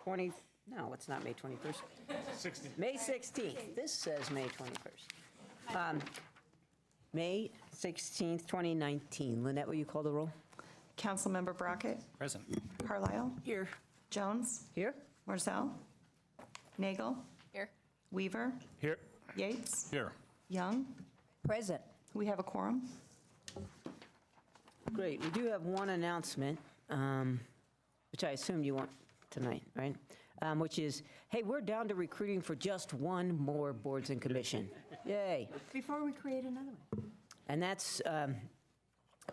20, no, it's not May 21st. 16. May 16th. This says May 21st. May 16th, 2019. Lynette, will you call the roll? Councilmember Brockett. Present. Carlisle. Here. Jones. Here? Marzell. Nagel. Here. Weaver. Here. Yates. Here. Young. Present. We have a quorum. Great. We do have one announcement, which I assumed you want tonight, right? Which is, hey, we're down to recruiting for just one more boards and commission. Yay. Before we create another one. And that's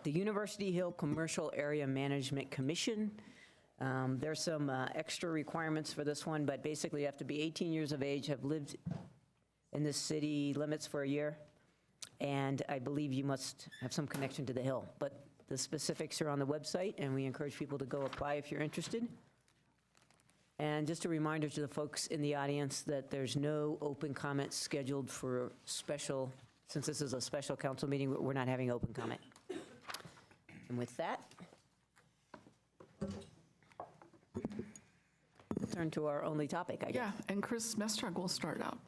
the University Hill Commercial Area Management Commission. There's some extra requirements for this one, but basically you have to be 18 years of age, have lived in the city limits for a year, and I believe you must have some connection to the Hill. But the specifics are on the website, and we encourage people to go apply if you're interested. And just a reminder to the folks in the audience that there's no open comments scheduled for special, since this is a special council meeting, we're not having open comment. And with that, we'll turn to our only topic, I guess. Yeah, and Chris Mestrug will start out.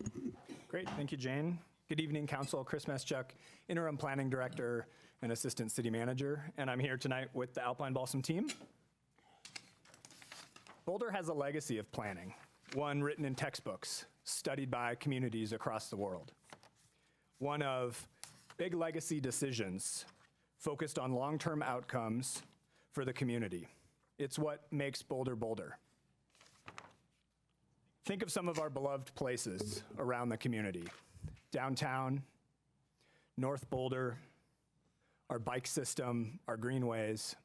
Great. Thank you, Jane. Good evening, Council. Chris Meschuk, Interim Planning Director and Assistant City Manager. And I'm here tonight with the Alpine Balsam team. Boulder has a legacy of planning, one written in textbooks, studied by communities across the world. One of big legacy decisions focused on long-term outcomes for the community. It's what makes Boulder Boulder. Think of some of our beloved places around the community. Downtown, North Boulder, our bike system, our greenways,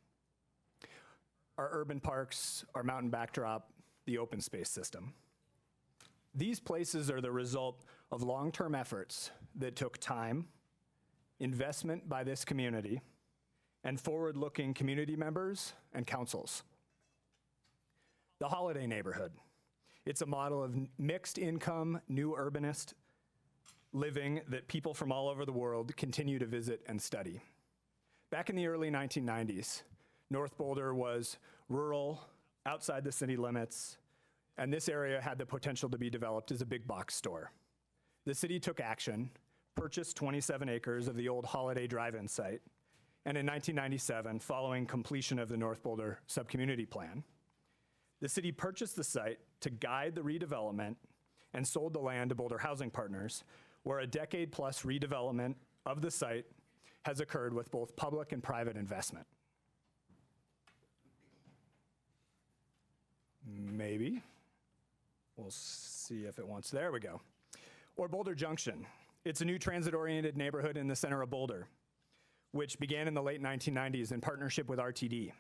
our urban parks, our mountain backdrop, the open space system. These places are the result of long-term efforts that took time, investment by this community, and forward-looking community members and councils. The Holiday Neighborhood. It's a model of mixed income, new urbanist living that people from all over the world continue to visit and study. Back in the early 1990s, North Boulder was rural, outside the city limits, and this area had the potential to be developed as a big box store. The city took action, purchased 27 acres of the old Holiday Drive-In site, and in 1997, following completion of the North Boulder Subcommunity Plan, the city purchased the site to guide the redevelopment and sold the land to Boulder Housing Partners, where a decade-plus redevelopment of the site has occurred with both public and private investment. Maybe. We'll see if it wants. There we go. Or Boulder Junction. It's a new transit-oriented neighborhood in the center of Boulder, which began in the late 1990s in partnership with RTD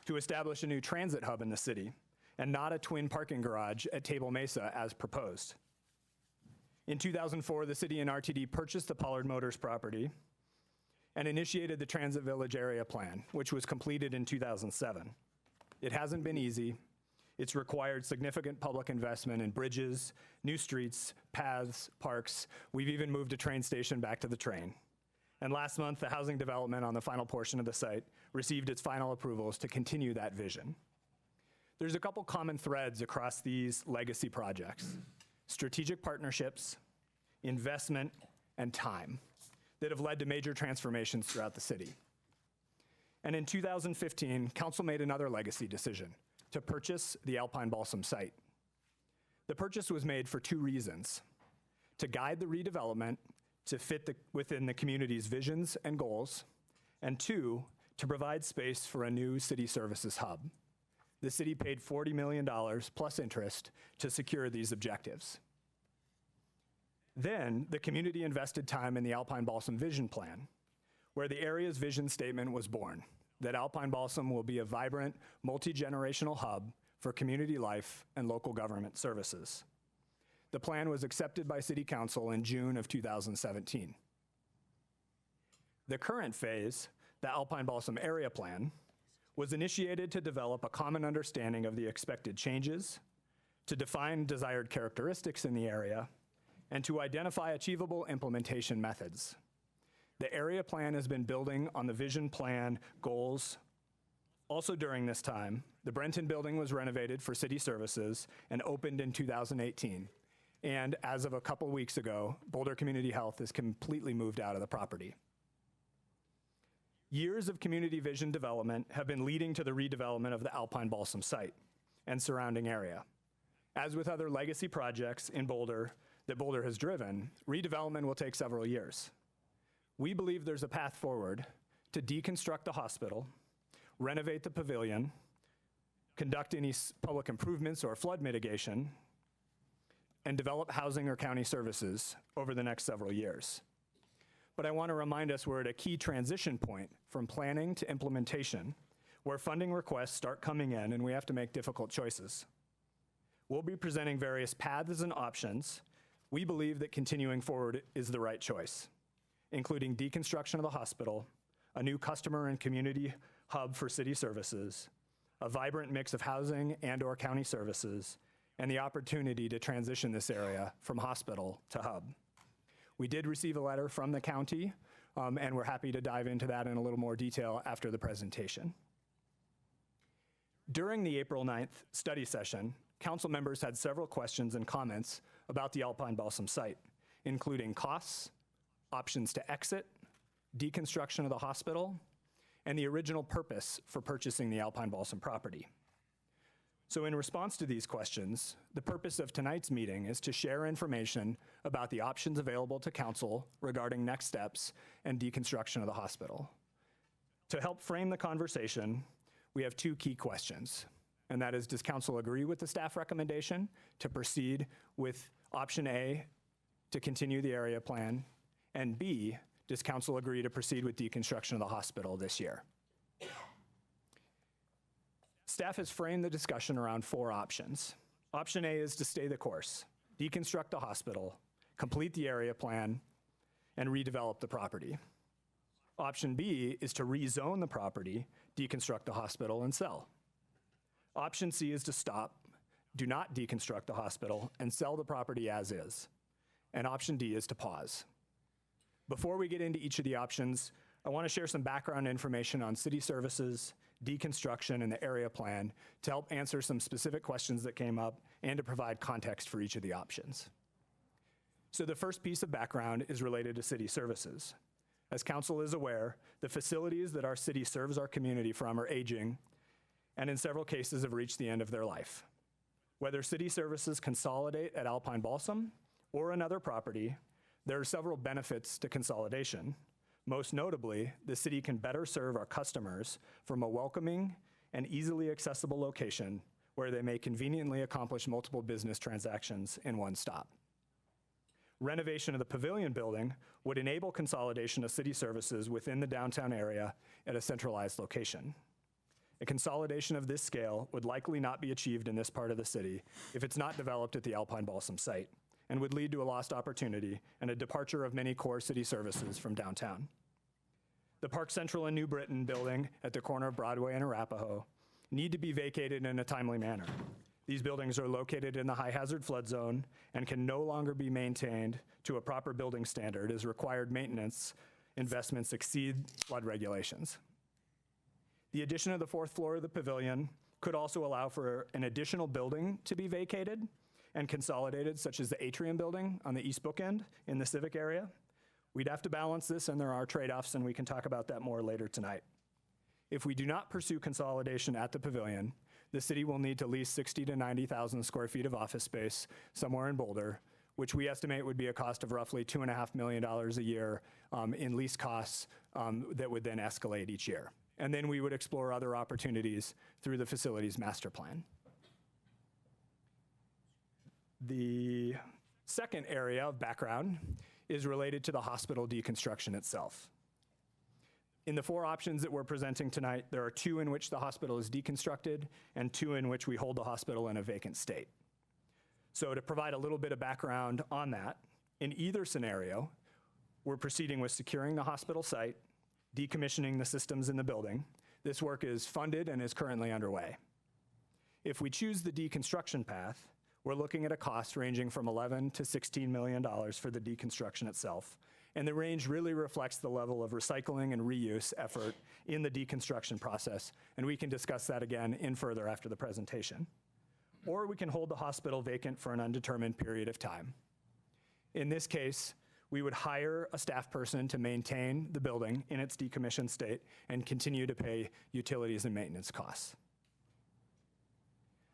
to establish a new transit hub in the city and not a twin parking garage at Table Mesa as proposed. In 2004, the city and RTD purchased the Pollard Motors property and initiated the Transit Village Area Plan, which was completed in 2007. It hasn't been easy. It's required significant public investment in bridges, new streets, paths, parks. We've even moved a train station back to the train. And last month, the housing development on the final portion of the site received its final approvals to continue that vision. There's a couple common threads across these legacy projects: strategic partnerships, investment, and time that have led to major transformations throughout the city. And in 2015, council made another legacy decision: to purchase the Alpine Balsam site. The purchase was made for two reasons: to guide the redevelopment to fit within the community's visions and goals, and two, to provide space for a new city services hub. The city paid $40 million plus interest to secure these objectives. Then the community invested time in the Alpine Balsam Vision Plan, where the area's vision statement was born: that Alpine Balsam will be a vibrant, multi-generational hub for community life and local government services. The plan was accepted by City Council in June of 2017. The current phase, the Alpine Balsam Area Plan, was initiated to develop a common understanding of the expected changes, to define desired characteristics in the area, and to identify achievable implementation methods. The area plan has been building on the vision plan goals Also during this time, the Brenton building was renovated for city services and opened in 2018. And as of a couple weeks ago, Boulder Community Health is completely moved out of the property. Years of community vision development have been leading to the redevelopment of the Alpine Balsam site and surrounding area. As with other legacy projects in Boulder that Boulder has driven, redevelopment will take several years. We believe there's a path forward to deconstruct the hospital, renovate the pavilion, conduct any public improvements or flood mitigation, and develop housing or county services over the next several years. But I want to remind us we're at a key transition point from planning to implementation, where funding requests start coming in and we have to make difficult choices. We'll be presenting various paths and options. We believe that continuing forward is the right choice, including deconstruction of the hospital, a new customer and community hub for city services, a vibrant mix of housing and/or county services, and the opportunity to transition this area from hospital to hub. We did receive a letter from the county, and we're happy to dive into that in a little more detail after the presentation. During the April 9th study session, council members had several questions and comments about the Alpine Balsam site, including costs, options to exit, deconstruction of the hospital, and the original purpose for purchasing the Alpine Balsam property. So in response to these questions, the purpose of tonight's meeting is to share information about the options available to council regarding next steps and deconstruction of the hospital. To help frame the conversation, we have two key questions, and that is, does council agree with the staff recommendation to proceed with option A, to continue the area plan, and B, does council agree to proceed with deconstruction of the hospital this year? Staff has framed the discussion around four options. Option A is to stay the course, deconstruct the hospital, complete the area plan, and redevelop the property. Option B is to rezone the property, deconstruct the hospital, and sell. Option C is to stop, do not deconstruct the hospital, and sell the property as is. And option D is to pause. Before we get into each of the options, I want to share some background information on city services, deconstruction, and the area plan to help answer some specific questions that came up and to provide context for each of the options. So the first piece of background is related to city services. As council is aware, the facilities that our city serves our community from are aging and in several cases have reached the end of their life. Whether city services consolidate at Alpine Balsam or another property, there are several benefits to consolidation. Most notably, the city can better serve our customers from a welcoming and easily accessible location where they may conveniently accomplish multiple business transactions in one stop. Renovation of the pavilion building would enable consolidation of city services within the downtown area at a centralized location. A consolidation of this scale would likely not be achieved in this part of the city if it's not developed at the Alpine Balsam site, and would lead to a lost opportunity and a departure of many core city services from downtown. The Park Central and New Britain building at the corner of Broadway and Arapahoe need to be vacated in a timely manner. These buildings are located in the high hazard flood zone and can no longer be maintained to a proper building standard as required maintenance investments exceed flood regulations. The addition of the fourth floor of the pavilion could also allow for an additional building to be vacated and consolidated, such as the atrium building on the east bookend in the civic area. We'd have to balance this, and there are trade-offs, and we can talk about that more later tonight. If we do not pursue consolidation at the pavilion, the city will need to lease 60 to 90,000 square feet of office space somewhere in Boulder, which we estimate would be a cost of roughly $2.5 million a year in lease costs that would then escalate each year. And then we would explore other opportunities through the facilities master plan. The second area of background is related to the hospital deconstruction itself. In the four options that we're presenting tonight, there are two in which the hospital is deconstructed and two in which we hold the hospital in a vacant state. So to provide a little bit of background on that, in either scenario, we're proceeding with securing the hospital site, decommissioning the systems in the building. This work is funded and is currently underway. If we choose the deconstruction path, we're looking at a cost ranging from $11 to $16 million for the deconstruction itself, And the range really reflects the level of recycling and reuse effort in the deconstruction process. And we can discuss that again in further after the presentation. Or we can hold the hospital vacant for an undetermined period of time. In this case, we would hire a staff person to maintain the building in its decommissioned state and continue to pay utilities and maintenance costs.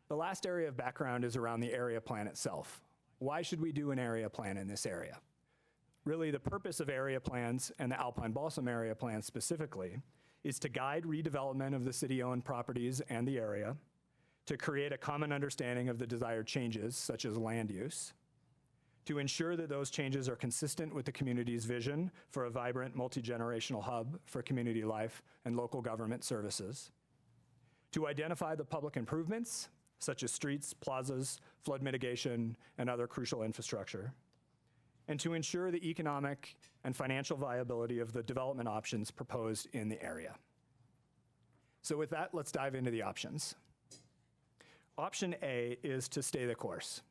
The last area of background is around the area plan itself. Why should we do an area plan in this area? Really, the purpose of area plans, and the Alpine Balsam area plan specifically, is to guide redevelopment of the city-owned properties and the area, to create a common understanding of the desired changes, such as land use, to ensure that those changes are consistent with the community's vision for a vibrant multi-generational hub for community life and local government services, to identify the public improvements, such as streets, plazas, flood mitigation, and other crucial infrastructure, and to ensure the economic and financial viability of the development options proposed in the area. So with that, let's dive into the options. Option A is to stay the course.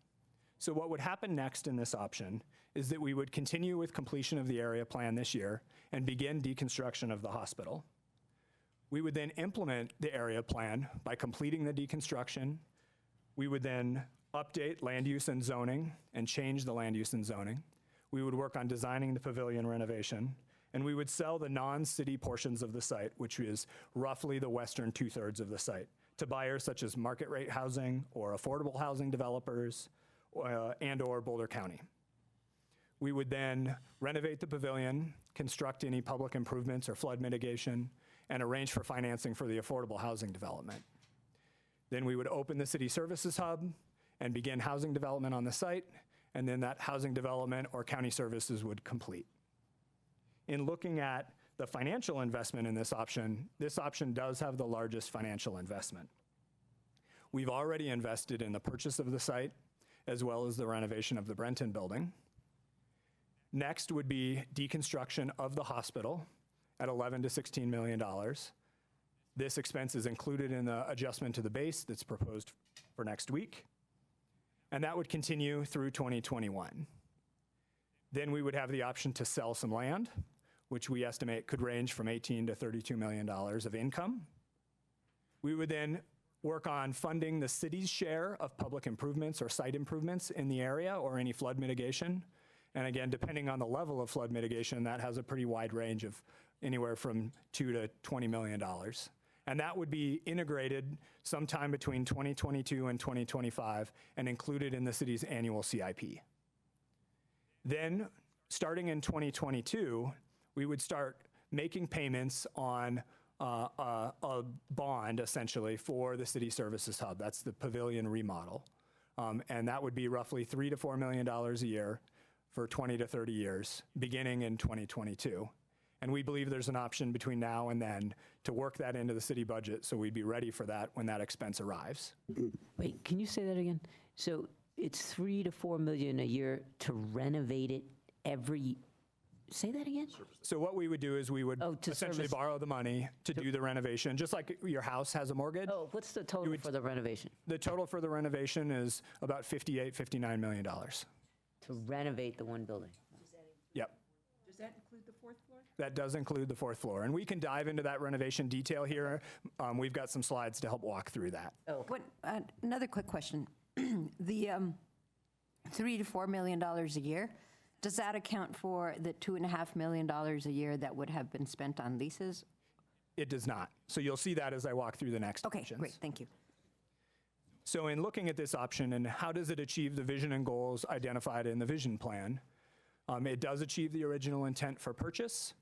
So what would happen next in this option is that we would continue with completion of the area plan this year and begin deconstruction of the hospital. We would then implement the area plan by completing the deconstruction. We would then update land use and zoning and change the land use and zoning. We would work on designing the pavilion renovation, and we would sell the non-city portions of the site, which is roughly the western 2/3 of the site, to buyers such as market rate housing or affordable housing developers and or Boulder County. We would then renovate the pavilion, construct any public improvements or flood mitigation, and arrange for financing for the affordable housing development. Then we would open the city services hub and begin housing development on the site, and then that housing development or county services would complete. In looking at the financial investment in this option does have the largest financial investment. We've already invested in the purchase of the site, as well as the renovation of the Brenton building. Next would be deconstruction of the hospital at $11 to $16 million. This expense is included in the adjustment to the base that's proposed for next week, and that would continue through 2021. Then we would have the option to sell some land, which we estimate could range from $18 to $32 million of income. We would then work on funding the city's share of public improvements or site improvements in the area or any flood mitigation. And again, depending on the level of flood mitigation, that has a pretty wide range of anywhere from $2 to $20 million. And that would be integrated sometime between 2022 and 2025 and included in the city's annual CIP. Then, starting in 2022, we would start making payments on a bond, essentially, for the city services hub. That's the pavilion remodel. And that would be roughly $3 to $4 million a year for 20 to 30 years, beginning in 2022. And we believe there's an option between now and then to work that into the city budget, so we'd be ready for that when that expense arrives. Wait, can you say that again? So it's $3 to $4 million a year to renovate it every, say that again? So what we would do is we would to essentially service- borrow the money to do the renovation, just like your house has a mortgage. Oh, what's the total for the renovation? The total for the renovation is about $59 million. To renovate the one building? Yep. Does that include the fourth floor? That does include the fourth floor. And we can dive into that renovation detail here. We've got some slides to help walk through that. Oh, Another quick question. The $3 to $4 million a year, does that account for the $2.5 million a year that would have been spent on leases? It does not. So you'll see that as I walk through the next Okay, options. great, thank you. So in looking at this option and how does it achieve the vision and goals identified in the vision plan, it does achieve the original intent for purchase.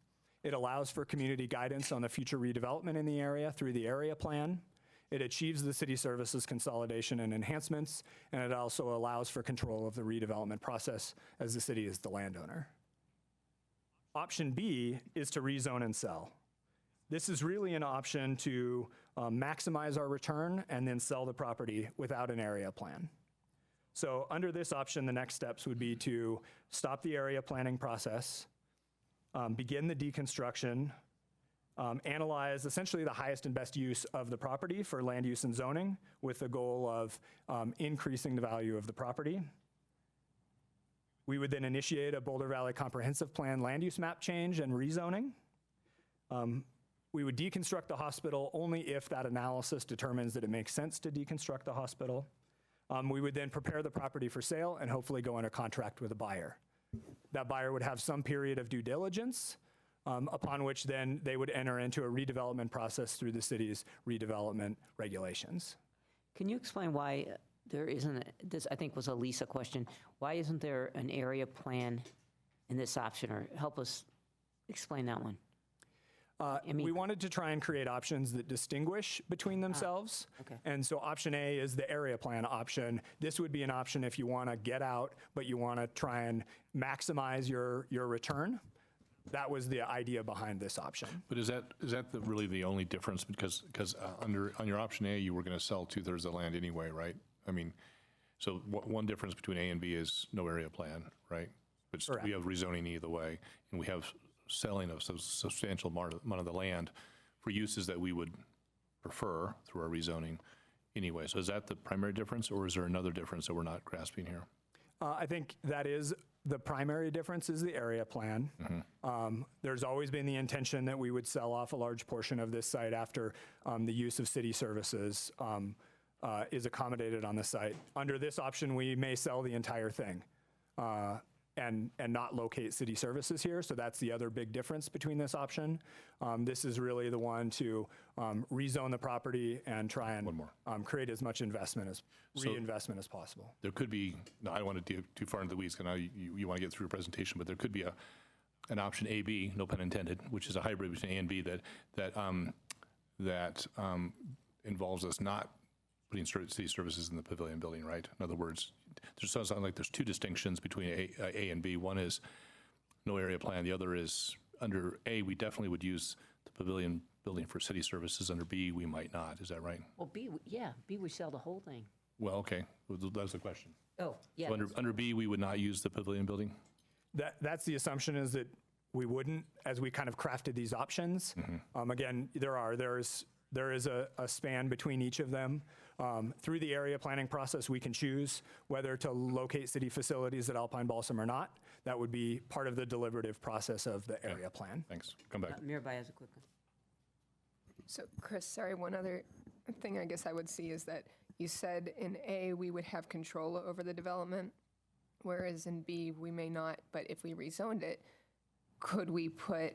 It allows for community guidance on the future redevelopment in the area through the area plan. It achieves the city services consolidation and enhancements, and it also allows for control of the redevelopment process as the city is the landowner. Option B is to rezone and sell. This is really an option to maximize our return and then sell the property without an area plan. So under this option, the next steps would be to stop the area planning process, begin the deconstruction, analyze essentially the highest and best use of the property for land use and zoning with the goal of increasing the value of the property. We would then initiate a Boulder Valley Comprehensive Plan land use map change and rezoning. We would deconstruct the hospital only if that analysis determines that it makes sense to deconstruct the hospital. We would then prepare the property for sale and hopefully go under contract with a buyer. That buyer would have some period of due diligence, upon which then they would enter into a redevelopment process through the city's redevelopment regulations. Can you explain why there isn't, this I think was a Lisa question, why isn't there an area plan in this option, or help us explain that one? We wanted to try and create options that distinguish between themselves. okay. And so option A is the area plan option. This would be an option if you want to get out, but you want to try and maximize your return. That was the idea behind this option. But is that really the only difference? Because on your option A, you were going to sell 2/3 of the land anyway, right? I mean, so one difference between A and B is no area plan, right? But Correct. we have rezoning either way, and we have selling of substantial amount of the land for uses that we would prefer through our rezoning anyway. So is that the primary difference, or is there another difference that we're not grasping here? I think that is the primary difference, is the area plan. There's always been the intention that we would sell off a large portion of this site after the use of city services is accommodated on the site. Under this option, we may sell the entire thing and not locate city services here. So that's the other big difference between this option. This is really the one to rezone the property and try and create as much reinvestment as possible. There could be, no, I don't want to do too far into the weeds, because now you want to get through a presentation, but there could be an option A-B, no pun intended, which is a hybrid between A and B that involves us not putting city services in the pavilion building, right? In other words, there sounds like there's two distinctions between A and B. One is no area plan. The other is under A, we definitely would use the pavilion building for city services. Under B, we might not. Is that right? Well, B, yeah, B would sell the whole thing. Well, okay. That's the question. Oh, yeah. So under B, we would not use the pavilion building? That's the assumption, is that we wouldn't, as we kind of crafted these options. Again, there is a span between each of them. Through the area planning process, we can choose whether to locate city facilities at Alpine Balsam or not. That would be part of the deliberative process of the area plan. Thanks. Come back. Mirabai has a quick one. So Chris, sorry, one other thing I guess I would see is that you said in A, we would have control over the development, whereas in B, we may not. But if we rezoned it, could we put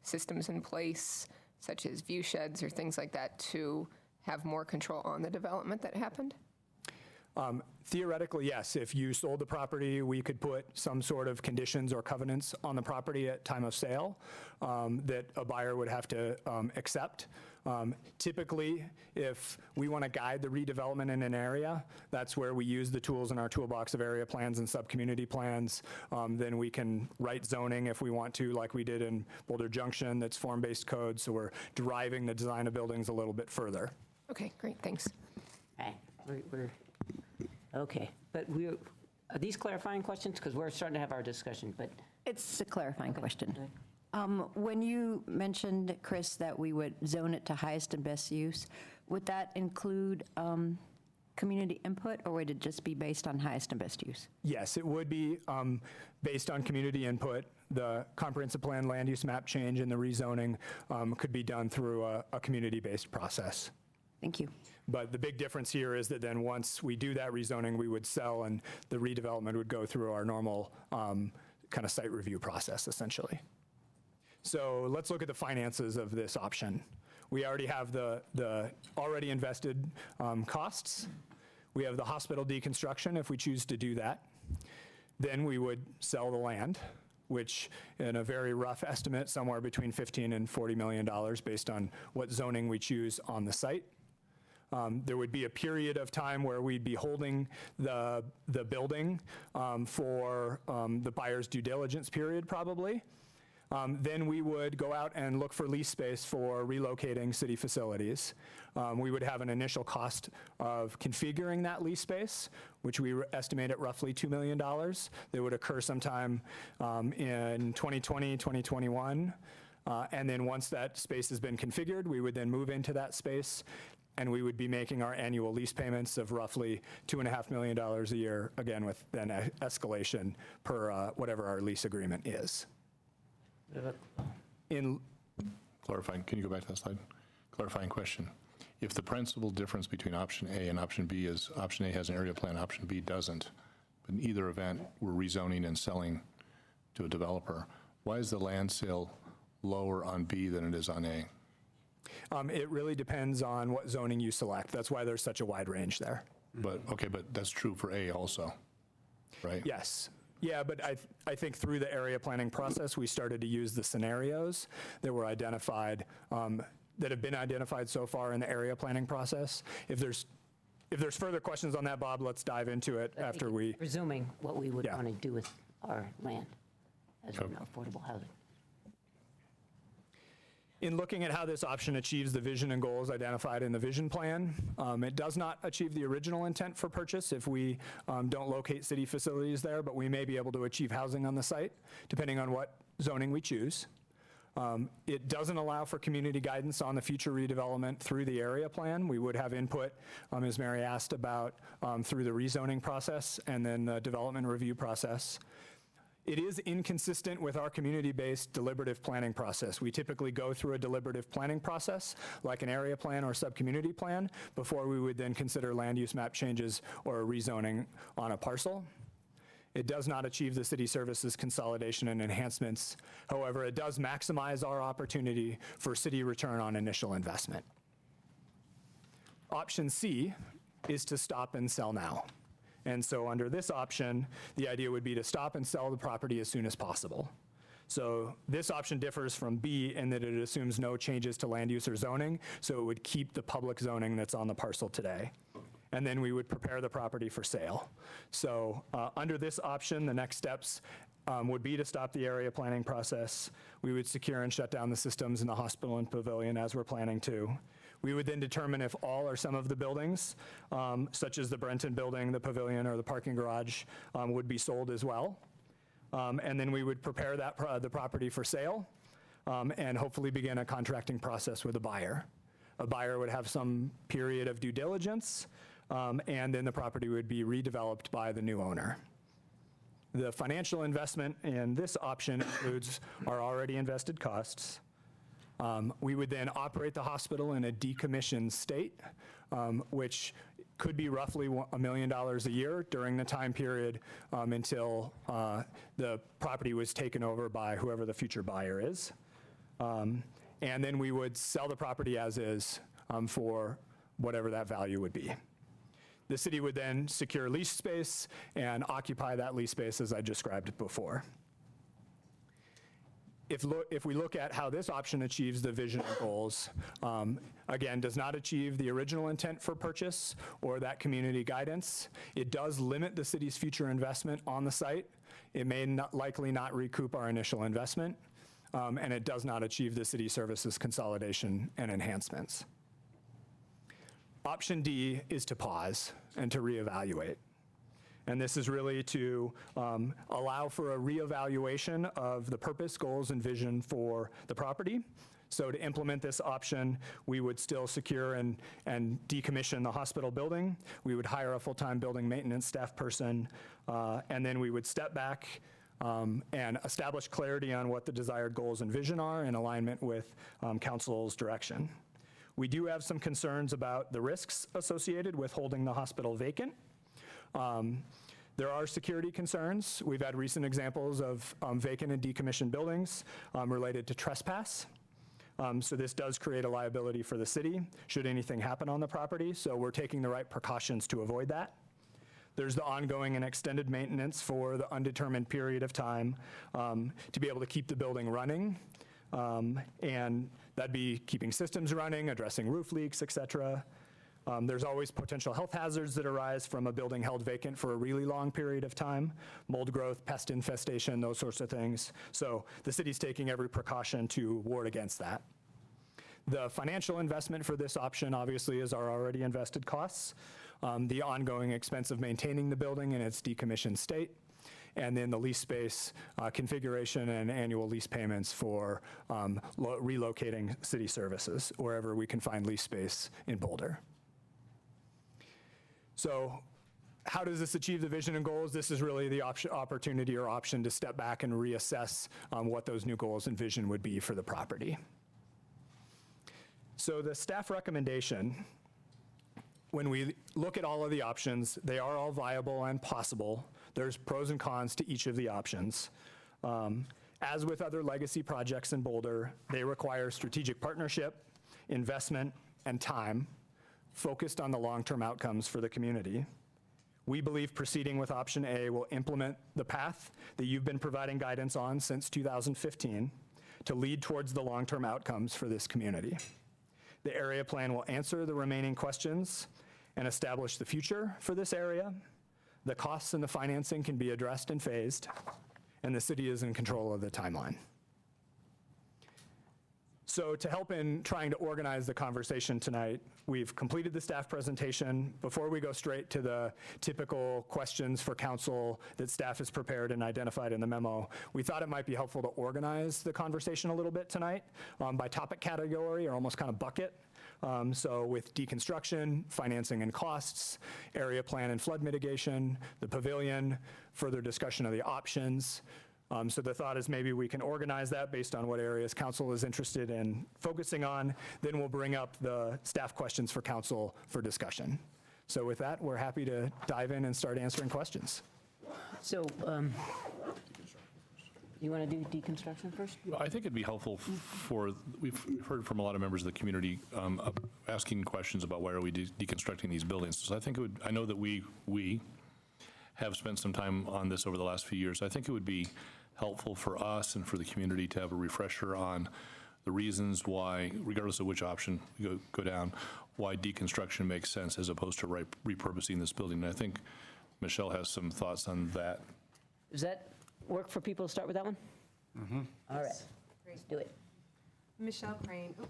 systems in place, such as view sheds or things like that, to have more control on the development that happened? Theoretically, yes. If you sold the property, we could put some sort of conditions or covenants on the property at time of sale that a buyer would have to accept. Typically, if we want to guide the redevelopment in an area, that's where we use the tools in our toolbox of area plans and sub-community plans. Then we can write zoning if we want to, like we did in Boulder Junction, that's form-based code, so we're driving the design of buildings a little bit further. Okay, great, thanks. Okay, okay, but are these clarifying questions? Because we're starting to have our discussion, but. It's a clarifying question. When you mentioned, Chris, that we would zone it to highest and best use, would that include community input, or would it just be based on highest and best use? Yes, it would be based on community input. The comprehensive plan land use map change and the rezoning could be done through a community-based process. Thank you. But the big difference here is that then once we do that rezoning, we would sell, and the redevelopment would go through our normal kind of site review process, essentially. So let's look at the finances of this option. We already have the already invested costs. We have the hospital deconstruction if we choose to do that. Then we would sell the land, which in a very rough estimate, somewhere between $15 and $40 million based on what zoning we choose on the site. There would be a period of time where we'd be holding the building for the buyer's due diligence period, probably. Then we would go out and look for lease space for relocating city facilities. We would have an initial cost of configuring that lease space, which we estimate at roughly $2 million. That would occur sometime in 2020, 2021. And then once that space has been configured, we would then move into that space and we would be making our annual lease payments of roughly $2.5 million a year, again, with then escalation per whatever our lease agreement is. In Clarifying, can you go back to that slide? Clarifying question. If the principal difference between option A and option B is option A has an area plan, option B doesn't, but in either event, we're rezoning and selling to a developer, why is the land sale lower on B than it is on A? It really depends on what zoning you select. That's why there's such a wide range there. But, okay, but that's true for A also, right? Yes. Yeah, but I think through the area planning process, we started to use the scenarios that were identified, that have been identified so far in the area planning process. If there's further questions on that, Bob, let's dive into it after we. Presuming what we would Yeah. want to do with our land as Sure. affordable housing. In looking at how this option achieves the vision and goals identified in the vision plan, it does not achieve the original intent for purchase if we don't locate city facilities there, but we may be able to achieve housing on the site, depending on what zoning we choose. It doesn't allow for community guidance on the future redevelopment through the area plan. We would have input, as Mary asked about, through the rezoning process and then the development review process. It is inconsistent with our community-based deliberative planning process. We typically go through a deliberative planning process, like an area plan or sub-community plan, before we would then consider land use map changes or a rezoning on a parcel. It does not achieve the city services consolidation and enhancements. However, it does maximize our opportunity for city return on initial investment. Option C is to stop and sell now. And so under this option, the idea would be to stop and sell the property as soon as possible. So this option differs from B in that it assumes no changes to land use or zoning, so it would keep the public zoning that's on the parcel today. And then we would prepare the property for sale. So under this option, the next steps would be to stop the area planning process. We would secure and shut down the systems in the hospital and pavilion as we're planning to. We would then determine if all or some of the buildings, such as the Brenton building, the pavilion, or the parking garage, would be sold as well. And then we would prepare the property for sale and hopefully begin a contracting process with a buyer. A buyer would have some period of due diligence, and then the property would be redeveloped by the new owner. The financial investment in this option includes our already invested costs. We would then operate the hospital in a decommissioned state, which could be roughly $1 million a year during the time period until the property was taken over by whoever the future buyer is. And then we would sell the property as is for whatever that value would be. The city would then secure lease space and occupy that lease space as I described before. If we look at how this option achieves the vision and goals, again, does not achieve the original intent for purchase or that community guidance. It does limit the city's future investment on the site. It may likely not recoup our initial investment, and it does not achieve the city services consolidation and enhancements. Option D is to pause and to reevaluate. And this is really to allow for a reevaluation of the purpose, goals, and vision for the property. So to implement this option, we would still secure and decommission the hospital building. We would hire a full-time building maintenance staff person, and then we would step back and establish clarity on what the desired goals and vision are in alignment with council's direction. We do have some concerns about the risks associated with holding the hospital vacant. There are security concerns. We've had recent examples of vacant and decommissioned buildings related to trespass. So this does create a liability for the city should anything happen on the property. So we're taking the right precautions to avoid that. There's the ongoing and extended maintenance for the undetermined period of time to be able to keep the building running. And that'd be keeping systems running, addressing roof leaks, et cetera. There's always potential health hazards that arise from a building held vacant for a really long period of time, mold growth, pest infestation, those sorts of things. So the city's taking every precaution to ward against that. The financial investment for this option obviously is our already invested costs, the ongoing expense of maintaining the building in its decommissioned state, and then the lease space configuration and annual lease payments for relocating city services wherever we can find lease space in Boulder. So how does this achieve the vision and goals? This is really the opportunity or option to step back and reassess what those new goals and vision would be for the property. So the staff recommendation, when we look at all of the options, they are all viable and possible. There's pros and cons to each of the options. As with other legacy projects in Boulder, they require strategic partnership, investment, and time focused on the long-term outcomes for the community. We believe proceeding with option A will implement the path that you've been providing guidance on since 2015 to lead towards the long-term outcomes for this community. The area plan will answer the remaining questions and establish the future for this area. The costs and the financing can be addressed and phased, and the city is in control of the timeline. So to help in trying to organize the conversation tonight, we've completed the staff presentation. Before we go straight to the typical questions for council that staff has prepared and identified in the memo, we thought it might be helpful to organize the conversation a little bit tonight by topic category or almost kind of bucket. So with deconstruction, financing and costs, area plan and flood mitigation, the pavilion, further discussion of the options. So the thought is maybe we can organize that based on what areas council is interested in focusing on. Then we'll bring up the staff questions for council for discussion. So with that, we're happy to dive in and start answering questions. So, you want to do deconstruction first? I think it'd be helpful for, we've heard from a lot of members of the community asking questions about why are we deconstructing these buildings. So I think it would, I know that we have spent some time on this over the last few years. I think it would be helpful for us and for the community to have a refresher on the reasons why, regardless of which option we go down, why deconstruction makes sense as opposed to repurposing this building. And I think Michelle has some thoughts on that. Does that work for people to start with that one? Mm-hmm. All right, let's do it. Michelle Crane. Oh,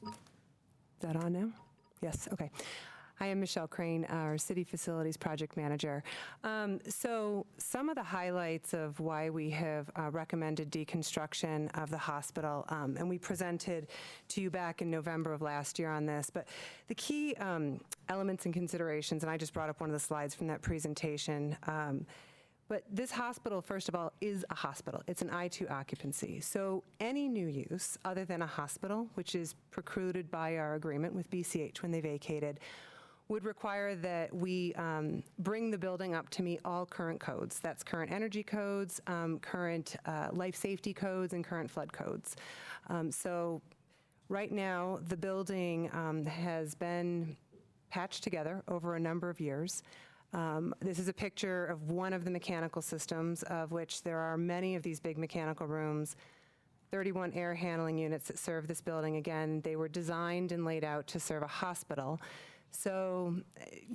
sorry. Is that on now? Yes, okay. I am Michelle Crane, our City Facilities Project Manager. So some of the highlights of why we have recommended deconstruction of the hospital, and we presented to you back in November of last year on this, but the key elements and considerations, and I just brought up one of the slides from that presentation, but this hospital, first of all, is a hospital. It's an I-2 occupancy. So any new use other than a hospital, which is precluded by our agreement with BCH when they vacated, would require that we bring the building up to meet all current codes. That's current energy codes, current life safety codes, and current flood codes. So right now, the building has been patched together over a number of years. This is a picture of one of the mechanical systems, of which there are many of these big mechanical rooms, 31 air handling units that serve this building. Again, they were designed and laid out to serve a hospital. So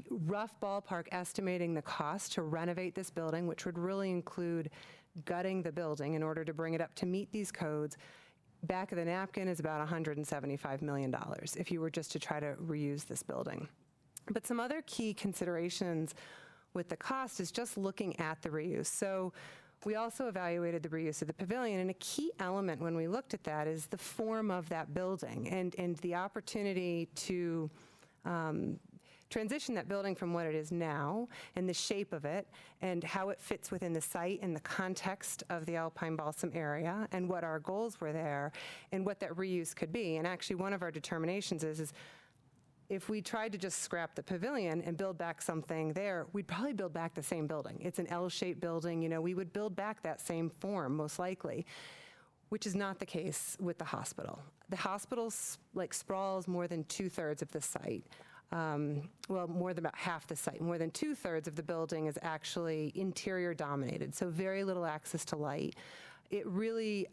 rough ballpark estimating the cost to renovate this building, which would really include gutting the building in order to bring it up to meet these codes, back of the napkin is about $175 million if you were just to try to reuse this building. But some other key considerations with the cost is just looking at the reuse. So we also evaluated the reuse of the pavilion, and a key element when we looked at that is the form of that building and the opportunity to transition that building from what it is now and the shape of it and how it fits within the site and the context of the Alpine Balsam area and what our goals were there and what that reuse could be. And actually one of our determinations is if we tried to just scrap the pavilion and build back something there, we'd probably build back the same building. It's an L-shaped building, you know, we would build back that same form most likely, which is not the case with the hospital. The hospital sprawls more than 2/3 of the site. Well, more than about half the site. More than 2/3 of the building is actually interior dominated, so very little access to light. It really,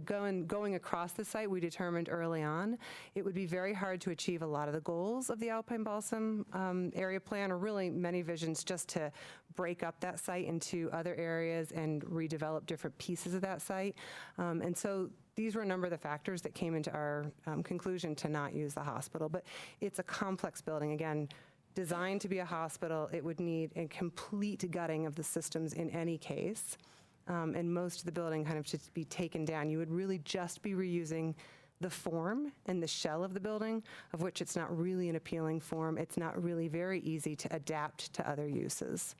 going across the site, we determined early on, it would be very hard to achieve a lot of the goals of the Alpine Balsam area plan, or really many visions just to break up that site into other areas and redevelop different pieces of that site. And so these were a number of the factors that came into our conclusion to not use the hospital. But it's a complex building. Again, designed to be a hospital, it would need a complete gutting of the systems in any case. And most of the building kind of should be taken down. You would really just be reusing the form and the shell of the building, of which it's not really an appealing form. It's not really very easy to adapt to other uses.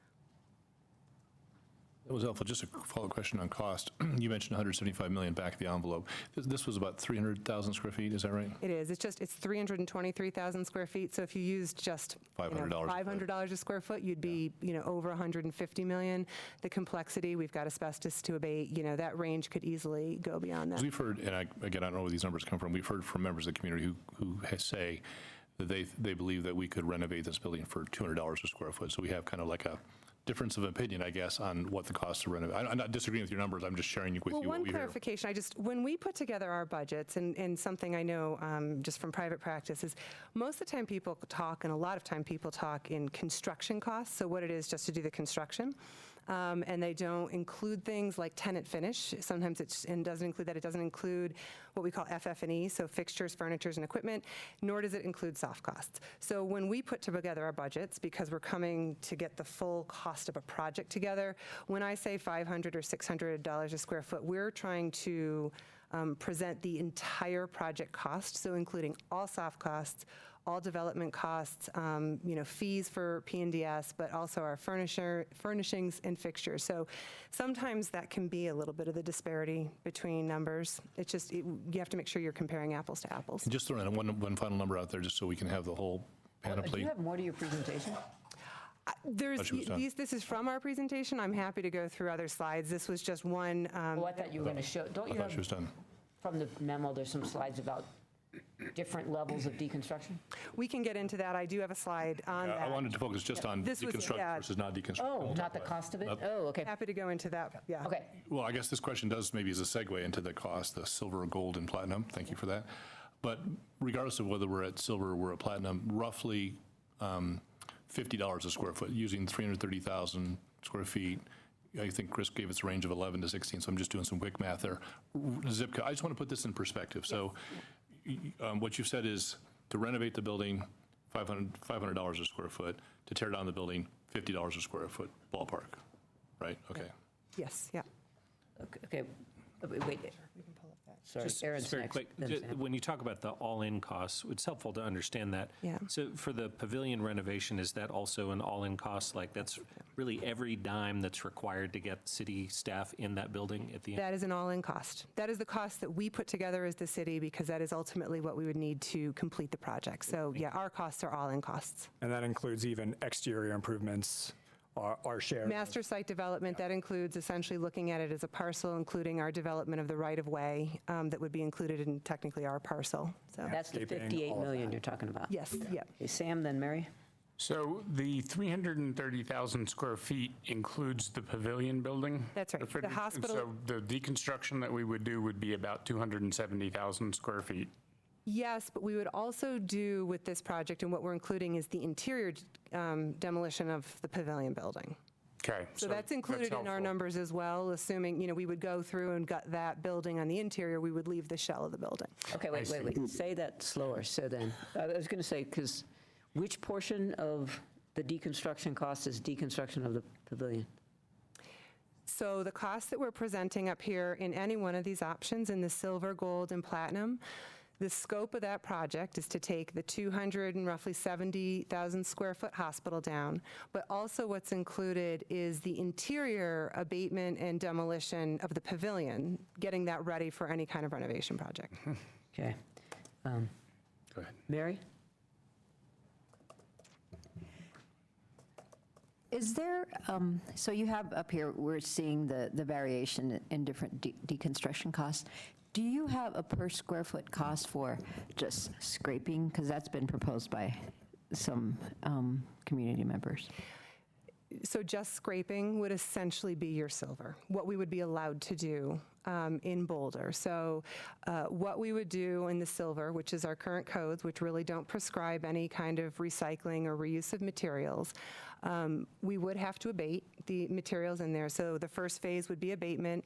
That was helpful. Just a follow-up question on cost. You mentioned 175 million back of the envelope. This was about 300,000 square feet, is that right? It is. It's 323,000 square feet. So if you used just $500 $500 a square foot, you'd be over 150 million. The complexity, we've got asbestos to abate. That range could easily go beyond that. 'Cause we've heard, and again, I don't know where these numbers come from. We've heard from members of the community who say that they believe that we could renovate this building for $200 a square foot. So we have kind of like a difference of opinion, I guess, on what the cost to renovate. I'm not disagreeing with your numbers. I'm just sharing with you what One we hear. clarification, when we put together our budgets, and something I know just from private practice is most of the time people talk, and a lot of time people talk in construction costs, so what it is just to do the construction. And they don't include things like tenant finish. Sometimes it doesn't include that. It doesn't include what we call FF&E, so fixtures, furnitures, and equipment, nor does it include soft costs. So when we put together our budgets, because we're coming to get the full cost of a project together, when I say $500 or $600 a square foot, we're trying to present the entire project cost, so including all soft costs, all development costs, fees for P&DS, but also our furnishings and fixtures. So sometimes that can be a little bit of the disparity between numbers. It's just, you have to make sure you're comparing apples to apples. And just throwing one final number out there, just so we can have the whole Do panoply. you have more to your presentation? This is from our presentation. I'm happy to go through other slides. This was just one. Oh, I thought you were going to show, don't I you thought she was have, done. from the memo, there's some slides about different levels of deconstruction? We can get into that. I do have a slide on that. I wanted to focus just on This was- deconstruct yeah. versus not deconstruct. Oh, We'll not talk the about cost of it? Nope. Oh, okay. Happy to go into that, yeah. Okay. Well, I guess this question does maybe as a segue into the cost, the silver, gold, and platinum. Thank you for that. But regardless of whether we're at silver or we're at platinum, roughly $50 a square foot, using 330,000 square feet. I think Chris gave us a range of 11 to 16, so I'm just doing some quick math there. Zip code, I just want to put this in perspective. So what you've said is to renovate the building, $500 a square foot, to tear down the building, $50 a square foot, ballpark, right? Okay. Yes, yeah. Okay, wait. Sorry, Aaron's Very next. quick, then Sam. when you talk about the all-in costs, it's helpful to understand that. Yeah. So for the pavilion renovation, is that also an all-in cost? Like that's really every dime that's required to get city staff in that building at the end? That is an all-in cost. That is the cost that we put together as the city because that is ultimately what we would need to complete the project. So yeah, our costs are all-in costs. And that includes even exterior improvements, our share. Master site development, that includes essentially looking at it as a parcel, including our development of the right-of-way that would be included in technically our parcel. So That's the Landscaping, 58 all of million that. you're talking about? yes, yeah. Okay, Sam, then Mary? So the 330,000 square feet includes the pavilion building? That's right. The hospital- So the deconstruction that we would do would be about 270,000 square feet. Yes, but we would also do with this project, and what we're including is the interior demolition of the pavilion building. Okay. So that's included in our helpful. numbers as well, assuming, we would go through and gut that building on the interior, we would leave the shell of the building. Okay, wait. Say that slower. So then, I was going to say, because which portion of the deconstruction cost is deconstruction of the pavilion? So the cost that we're presenting up here in any one of these options, in the silver, gold, and platinum, the scope of that project is to take the 270,000 square foot hospital down, but also what's included is the interior abatement and demolition of the pavilion, getting that ready for any kind of renovation project. Okay. Go ahead. Mary? Is there, so you have up here, we're seeing the variation in different deconstruction costs. Do you have a per square foot cost for just scraping? Because that's been proposed by some community members. So just scraping would essentially be your silver, what we would be allowed to do in Boulder. So what we would do in the silver, which is our current codes, which really don't prescribe any kind of recycling or reuse of materials, we would have to abate the materials in there. So the first phase would be abatement.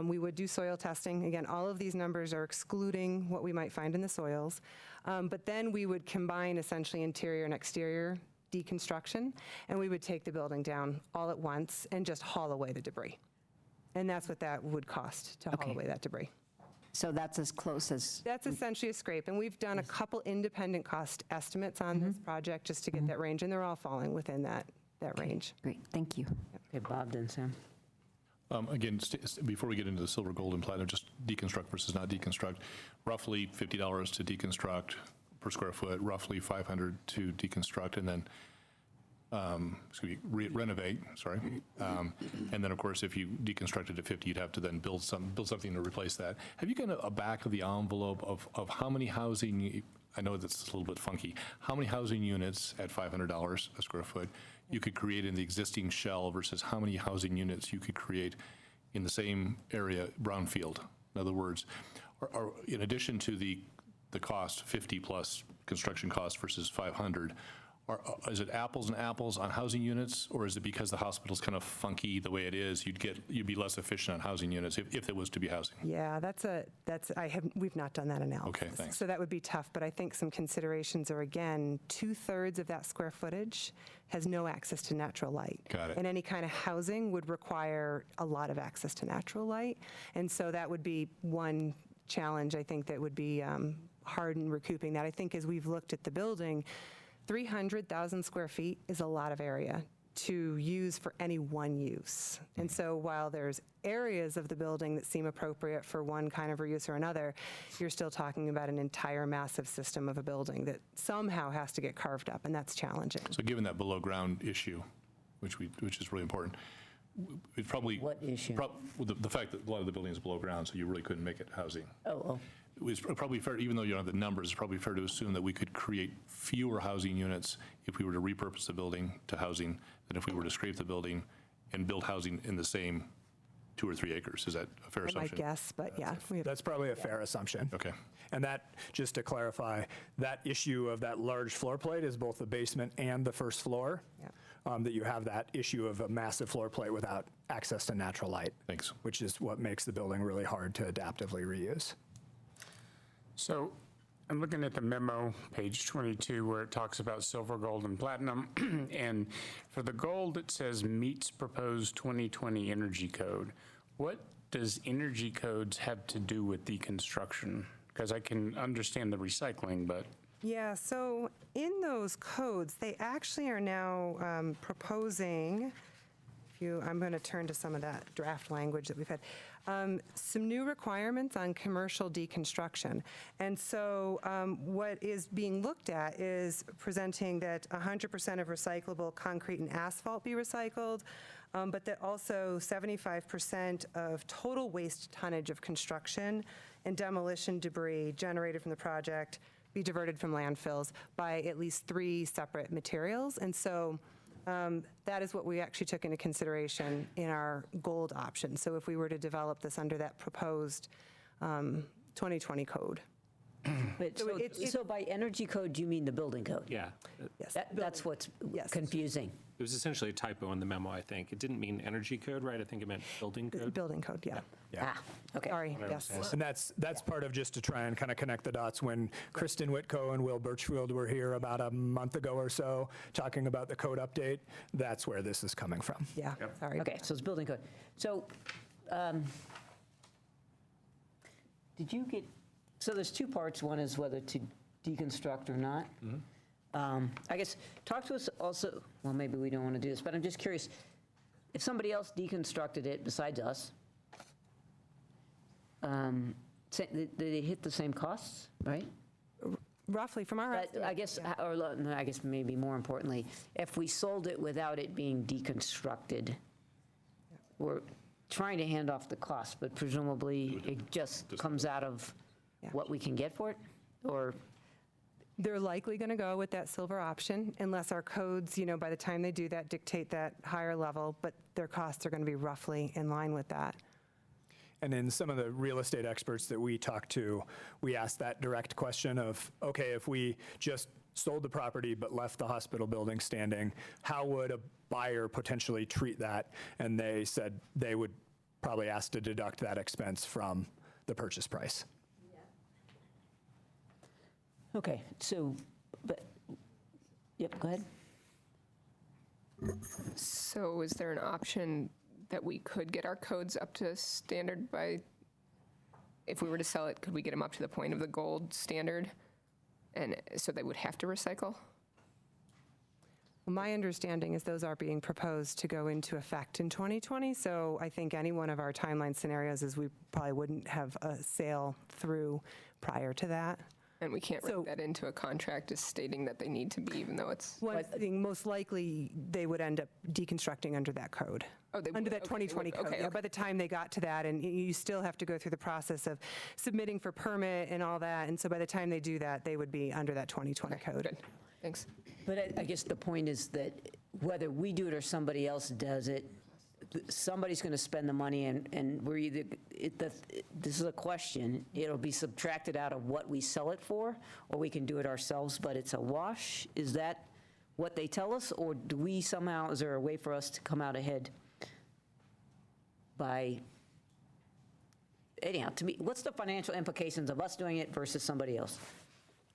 We would do soil testing. Again, all of these numbers are excluding what we might find in the soils. But then we would combine essentially interior and exterior deconstruction, and we would take the building down all at once and just haul away the debris. And that's what that would cost, to haul Okay. away that debris. So that's as close as, That's essentially a scrape, and we've done a couple independent cost estimates on this project just to get that range, and they're all falling within that range. great, thank you. Okay, Bob, then Sam. Again, before we get into the silver, gold, and platinum, just deconstruct versus not deconstruct, roughly $50 to deconstruct per square foot, roughly $500 to deconstruct, and then renovate, sorry. And then, of course, if you deconstructed at 50, you'd have to then build something to replace that. Have you got a back of the envelope of how many housing, I know that's a little bit funky, how many housing units at $500 a square foot you could create in the existing shell versus how many housing units you could create in the same area, brownfield? In other words, in addition to the cost, 50 plus construction cost versus 500, is it apples and apples on housing units, or is it because the hospital's kind of funky the way it is, you'd be less efficient on housing units if it was to be housing? Yeah, we've not done that analysis. Okay, thanks. So that would be tough, but I think some considerations are, again, 2/3 of that square footage has no access to natural light. Got it. And any kind of housing would require a lot of access to natural light. And so that would be one challenge, I think, that would be hard in recouping that. I think as we've looked at the building, 300,000 square feet is a lot of area to use for any one use. And so while there's areas of the building that seem appropriate for one kind of reuse or another, you're still talking about an entire massive system of a building that somehow has to get carved up, and that's challenging. So given that below ground issue, which is really important, it probably... What issue? The fact that a lot of the building is below ground, so you really couldn't make it housing. Oh. It's probably fair, even though you don't have the numbers, it's probably fair to assume that we could create fewer housing units if we were to repurpose the building to housing than if we were to scrape the building and build housing in the same 2 or 3 acres. Is that a fair I assumption? might guess, but yeah. That's probably a fair assumption. Okay. And that, just to clarify, that issue of that large floor plate is both the basement and the first floor. Yeah. That you have that issue of a massive floor plate without access to natural light. Thanks. Which is what makes the building really hard to adaptively reuse. So I'm looking at the memo, page 22, where it talks about silver, gold, and platinum. And for the gold, it says meets proposed 2020 energy code. What does energy codes have to do with deconstruction? Because I can understand the recycling, but... Yeah, so in those codes, they actually are now proposing, I'm going to turn to some of that draft language that we've had, some new requirements on commercial deconstruction. And so what is being looked at is presenting that 100% of recyclable concrete and asphalt be recycled, but that also 75% of total waste tonnage of construction and demolition debris generated from the project be diverted from landfills by at least 3 separate materials. And so that is what we actually took into consideration in our gold option. So if we were to develop this under that proposed 2020 code. But So so by energy code, do you mean the building code? Yeah. Yes. That's what's Yes. confusing. It was essentially a typo in the memo, I think. It didn't mean energy code, right? I think it meant building code. Building code, yeah. Yeah. Okay. Sorry, yes. And that's part of just to try and kind of connect the dots. When Kristen Whitco and Will Birchfield were here about a month ago or so talking about the code update, that's where this is coming from. Yeah, sorry. Okay, so it's building code. So, did you get, so there's 2 parts. One is whether to deconstruct or not. I guess, talk to us also, well, maybe we don't want to do this, but I'm just curious, if somebody else deconstructed it besides us, did they hit the same costs, right? Roughly, from our But estimate, I guess, yeah. or no, I guess maybe more importantly, if we sold it without it being deconstructed, we're trying to hand off the cost, but presumably it just comes out of Yeah. what we can get for it? Or, They're likely going to go with that silver option unless our codes, by the time they do that, dictate that higher level, but their costs are going to be roughly in line with that. And in some of the real estate experts that we talked to, we asked that direct question of, okay, if we just sold the property but left the hospital building standing, how would a buyer potentially treat that? And they said they would probably ask to deduct that expense from the purchase price. okay, so, but, yep, go ahead. So is there an option that we could get our codes up to standard by if we were to sell it, could we get them up to the point of the gold standard? And so they would have to recycle? Well, my understanding is those are being proposed to go into effect in 2020, so I think any one of our timeline scenarios is we probably wouldn't have a sale through prior to that. And we can't So- write that into a contract as stating that they need to be, even though it's, Well, I think most likely, they would end up deconstructing under that code. Oh, they Under would. that Okay, they 2020 would. code, Okay, yeah. okay. By the time they got to that, and you still have to go through the process of submitting for permit and all that, and so by the time they do that, they would be under that 2020 code. good, thanks. But I guess the point is that whether we do it or somebody else does it, somebody's going to spend the money, and we're either, this is a question, it'll be subtracted out of what we sell it for, or we can do it ourselves, but it's a wash? Is that what they tell us, or do we somehow, is there a way for us to come out ahead by, anyhow, to me, what's the financial implications of us doing it versus somebody else?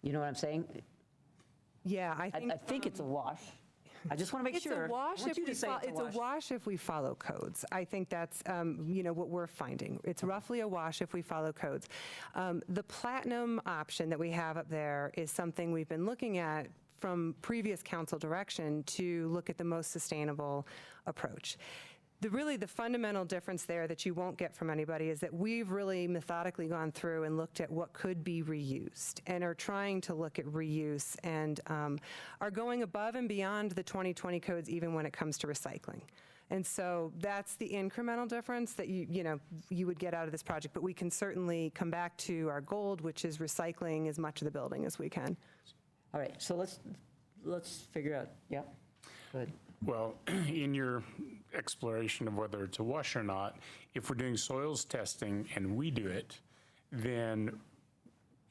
You know what I'm saying? Yeah, I think. I think it's a wash. I just want to make It's sure. a wash I want if you to we say it's a wash if we follow codes. I think that's, what we're finding. It's roughly a wash if we follow codes. The platinum option that we have up there is something we've been looking at from previous council direction to look at the most sustainable approach. The fundamental difference there that you won't get from anybody is that we've really methodically gone through and looked at what could be reused and are trying to look at reuse and are going above and beyond the 2020 codes even when it comes to recycling. And so that's the incremental difference that you would get out of this project. But we can certainly come back to our goal, which is recycling as much of the building as we can. All right, so let's figure out, yeah, good. Well, in your exploration of whether it's a wash or not, if we're doing soils testing and we do it, then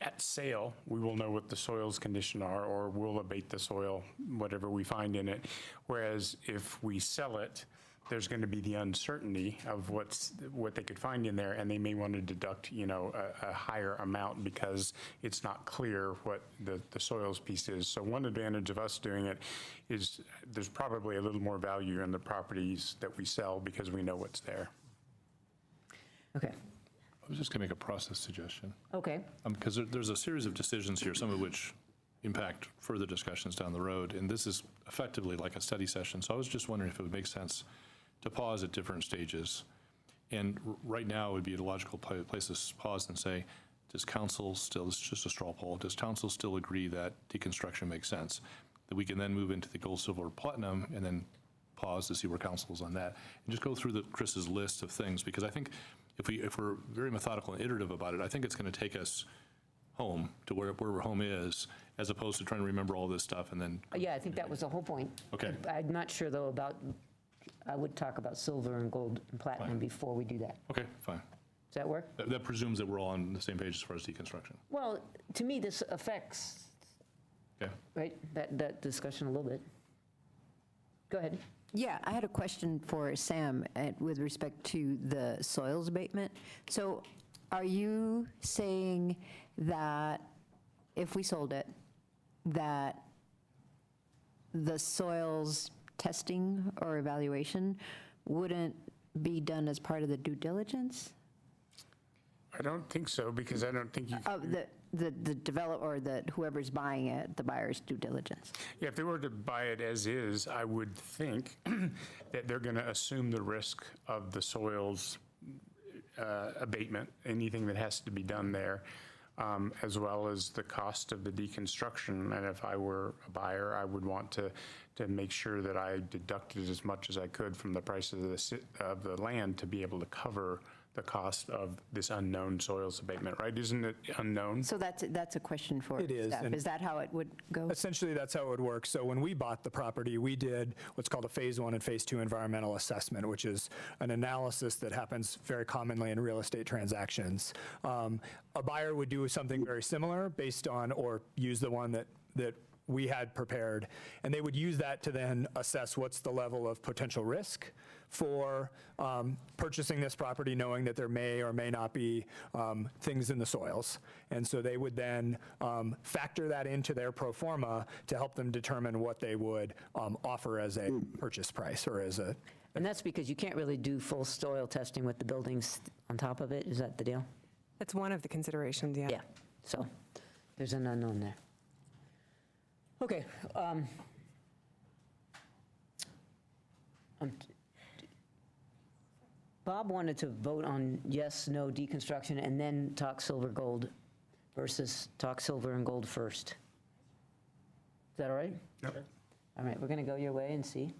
at sale, we will know what the soil's condition are, or we'll abate the soil, whatever we find in it. Whereas if we sell it, there's going to be the uncertainty of what they could find in there, and they may want to deduct, a higher amount because it's not clear what the soils piece is. So one advantage of us doing it is there's probably a little more value in the properties that we sell because we know what's there. Okay, I was just going to make a process suggestion. okay. Because there's a series of decisions here, some of which impact further discussions down the road, and this is effectively like a study session. So I was just wondering if it would make sense to pause at different stages. And right now would be a logical place to pause and say, does council still, this is just a straw poll, does council still agree that deconstruction makes sense? That we can then move into the gold, silver, platinum, and then pause to see where council is on that. And just go through Chris's list of things, because I think if we're very methodical and iterative about it, I think it's going to take us home to where home is, as opposed to trying to remember all this stuff and then. Yeah, I think that was the whole point. Okay. I'm not sure, though, I would talk about silver and gold and platinum before we do that. Okay, fine. Does that work? That presumes that we're all on the same page as far as deconstruction. Well, to me, this affects, Okay. right, that discussion a little bit. Go ahead. Yeah, I had a question for Sam with respect to the soils abatement. So are you saying that if we sold it, that the soils testing or evaluation wouldn't be done as part of the due diligence I don't think so, because I don't think you. of the develop or whoever's buying it, the buyer's due diligence? Yeah, if they were to buy it as is, I would think that they're going to assume the risk of the soils abatement, anything that has to be done there, as well as the cost of the deconstruction. And if I were a buyer, I would want to make sure that I deducted as much as I could from the price of the land to be able to cover the cost of this unknown soils abatement, right? Isn't it unknown? So that's a question for It is, staff. and- Is that how it would go? Essentially, that's how it would work. So when we bought the property, we did what's called a phase 1 and phase 2 environmental assessment, which is an analysis that happens very commonly in real estate transactions. A buyer would do something very similar based on, or use the one that we had prepared, and they would use that to then assess what's the level of potential risk for purchasing this property, knowing that there may or may not be things in the soils. And so they would then factor that into their pro forma to help them determine what they would offer as a purchase price or as a. And that's because you can't really do full soil testing with the buildings on top of it, is that the deal? That's one of the considerations, yeah. Yeah, so there's an unknown there. Okay. Bob wanted to vote on yes, no deconstruction, and then talk silver gold versus talk silver and gold first. Is that all right? Yep. All right, we're going to go your way and see.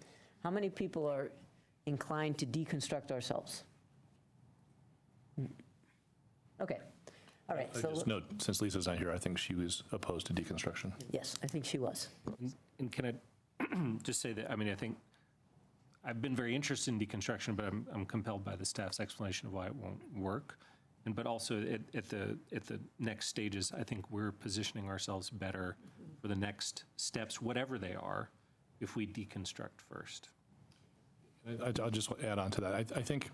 How many people are inclined to deconstruct ourselves? Okay, all right, I so, just note, since Lisa's not here, I think she was opposed to deconstruction. yes, I think she was. And can I just say that, I mean, I think, I've been very interested in deconstruction, but I'm compelled by the staff's explanation of why it won't work. And, but also at the next stages, I think we're positioning ourselves better for the next steps, whatever they are, if we deconstruct first. I'll just add on to that. I think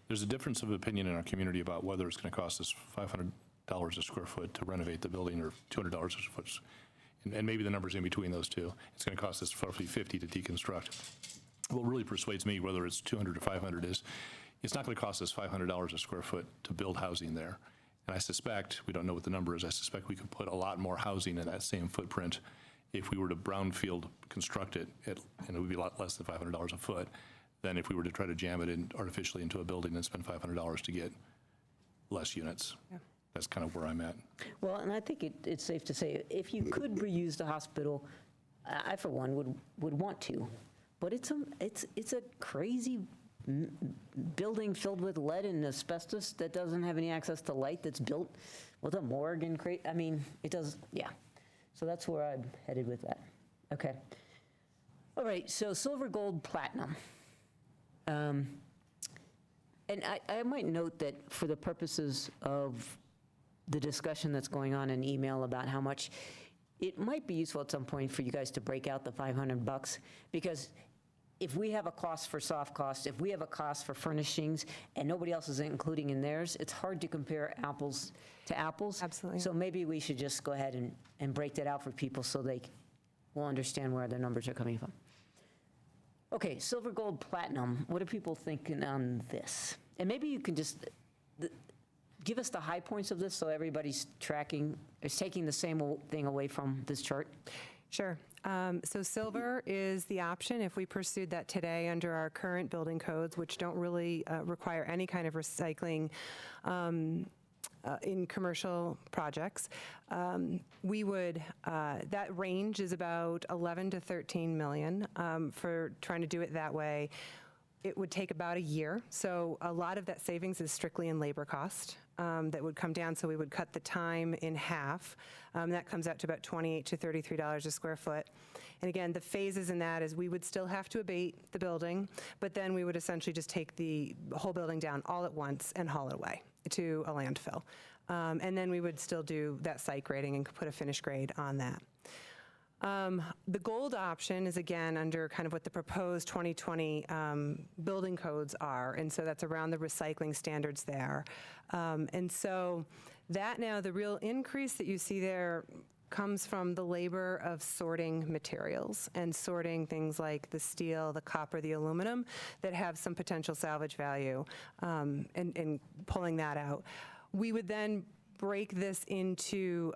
there's a difference of opinion in our community about whether it's going to cost us $500 a square foot to renovate the building or $200 a square foot. And maybe the number's in between those two. It's going to cost us roughly $50 to deconstruct. What really persuades me, whether it's 200 or 500, is it's not going to cost us $500 a square foot to build housing there. And I suspect, we don't know what the number is, I suspect we could put a lot more housing in that same footprint if we were to brownfield construct it, and it would be a lot less than $500 a foot than if we were to try to jam it in artificially into a building and spend $500 to get less units. Yeah. That's kind of where I'm at. Well, and I think it's safe to say, if you could reuse the hospital, I, for one, would want to. But it's a crazy building filled with lead and asbestos that doesn't have any access to light, that's built with a morgue and I mean, it does, yeah. So that's where I'm headed with that. Okay. All right, so silver, gold, platinum. And I might note that for the purposes of the discussion that's going on in email about how much, it might be useful at some point for you guys to break out the $500, because if we have a cost for soft costs, if we have a cost for furnishings, and nobody else is including in theirs, it's hard to compare apples to apples. Absolutely. So maybe we should just go ahead and break that out for people so they will understand where their numbers are coming from. Okay, silver, gold, platinum. What are people thinking on this? And maybe you can just give us the high points of this so everybody's is taking the same thing away from this chart. Sure. So silver is the option if we pursued that today under our current building codes, which don't really require any kind of recycling in commercial projects. We would, that range is about 11 to 13 million for trying to do it that way. It would take about a year. So a lot of that savings is strictly in labor cost. That would come down, so we would cut the time in half. That comes out to about $28 to $33 a square foot. And again, the phases in that is we would still have to abate the building, but then we would essentially just take the whole building down all at once and haul it away to a landfill. And then we would still do that site grading and put a finished grade on that. The gold option is, again, under kind of what the proposed 2020 building codes are, and so that's around the recycling standards there. And so that now, the real increase that you see there comes from the labor of sorting materials and sorting things like the steel, the copper, the aluminum that have some potential salvage value, and pulling that out. We would then break this into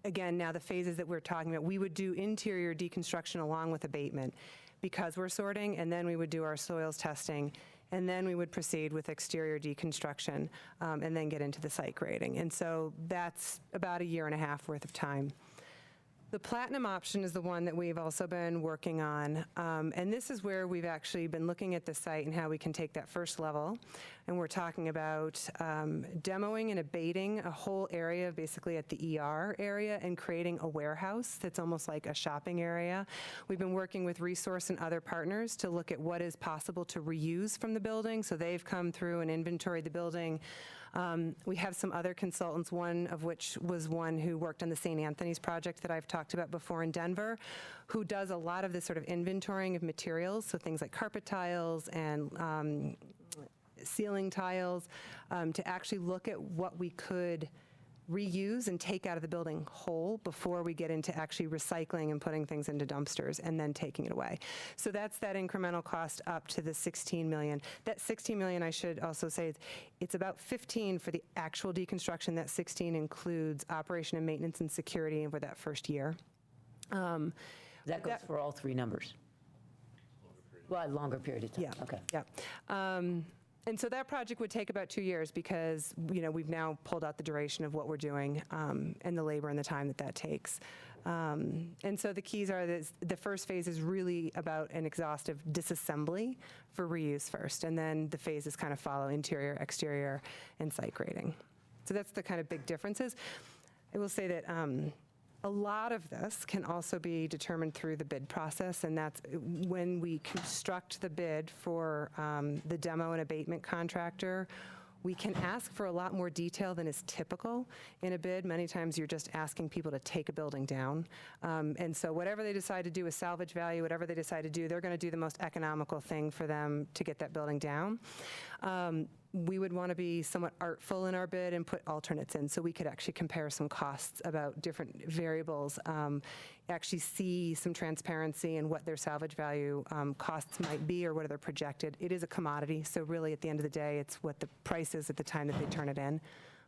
again, now the phases that we're talking about, we would do interior deconstruction along with abatement because we're sorting, and then we would do our soils testing, and then we would proceed with exterior deconstruction, and then get into the site grading. And so that's about a year and a half worth of time. The platinum option is the one that we've also been working on, and this is where we've actually been looking at the site and how we can take that first level, and we're talking about demoing and abating a whole area, basically at the ER area, and creating a warehouse that's almost like a shopping area. We've been working with Resource and other partners to look at what is possible to reuse from the building, so they've come through and inventoried the building. We have some other consultants, one of which was one who worked on the St. Anthony's project that I've talked about before in Denver, who does a lot of this sort of inventorying of materials, so things like carpet tiles and ceiling tiles, to actually look at what we could reuse and take out of the building whole before we get into actually recycling and putting things into dumpsters and then taking it away. So that's that incremental cost up to the 16 million. That 16 million, I should also say, it's about 15 for the actual deconstruction. That 16 includes operation and maintenance and security over that first year. That goes for all three numbers? Well, a longer period of time. Yeah. Okay. Yeah. And so that project would take about 2 years because, we've now pulled out the duration of what we're doing and the labor and the time that takes. And so the keys are this, the first phase is really about an exhaustive disassembly for reuse first, and then the phases kind of follow interior, exterior, and site grading. So that's the kind of big differences. I will say that a lot of this can also be determined through the bid process, and that's when we construct the bid for the demo and abatement contractor. We can ask for a lot more detail than is typical in a bid. Many times you're just asking people to take a building down. And so whatever they decide to do with salvage value, whatever they decide to do, they're going to do the most economical thing for them to get that building down. We would want to be somewhat artful in our bid and put alternates in so we could actually compare some costs about different variables, actually see some transparency in what their salvage value costs might be or what are their projected. It is a commodity, so really at the end of the day, it's what the price is at the time that they turn it in.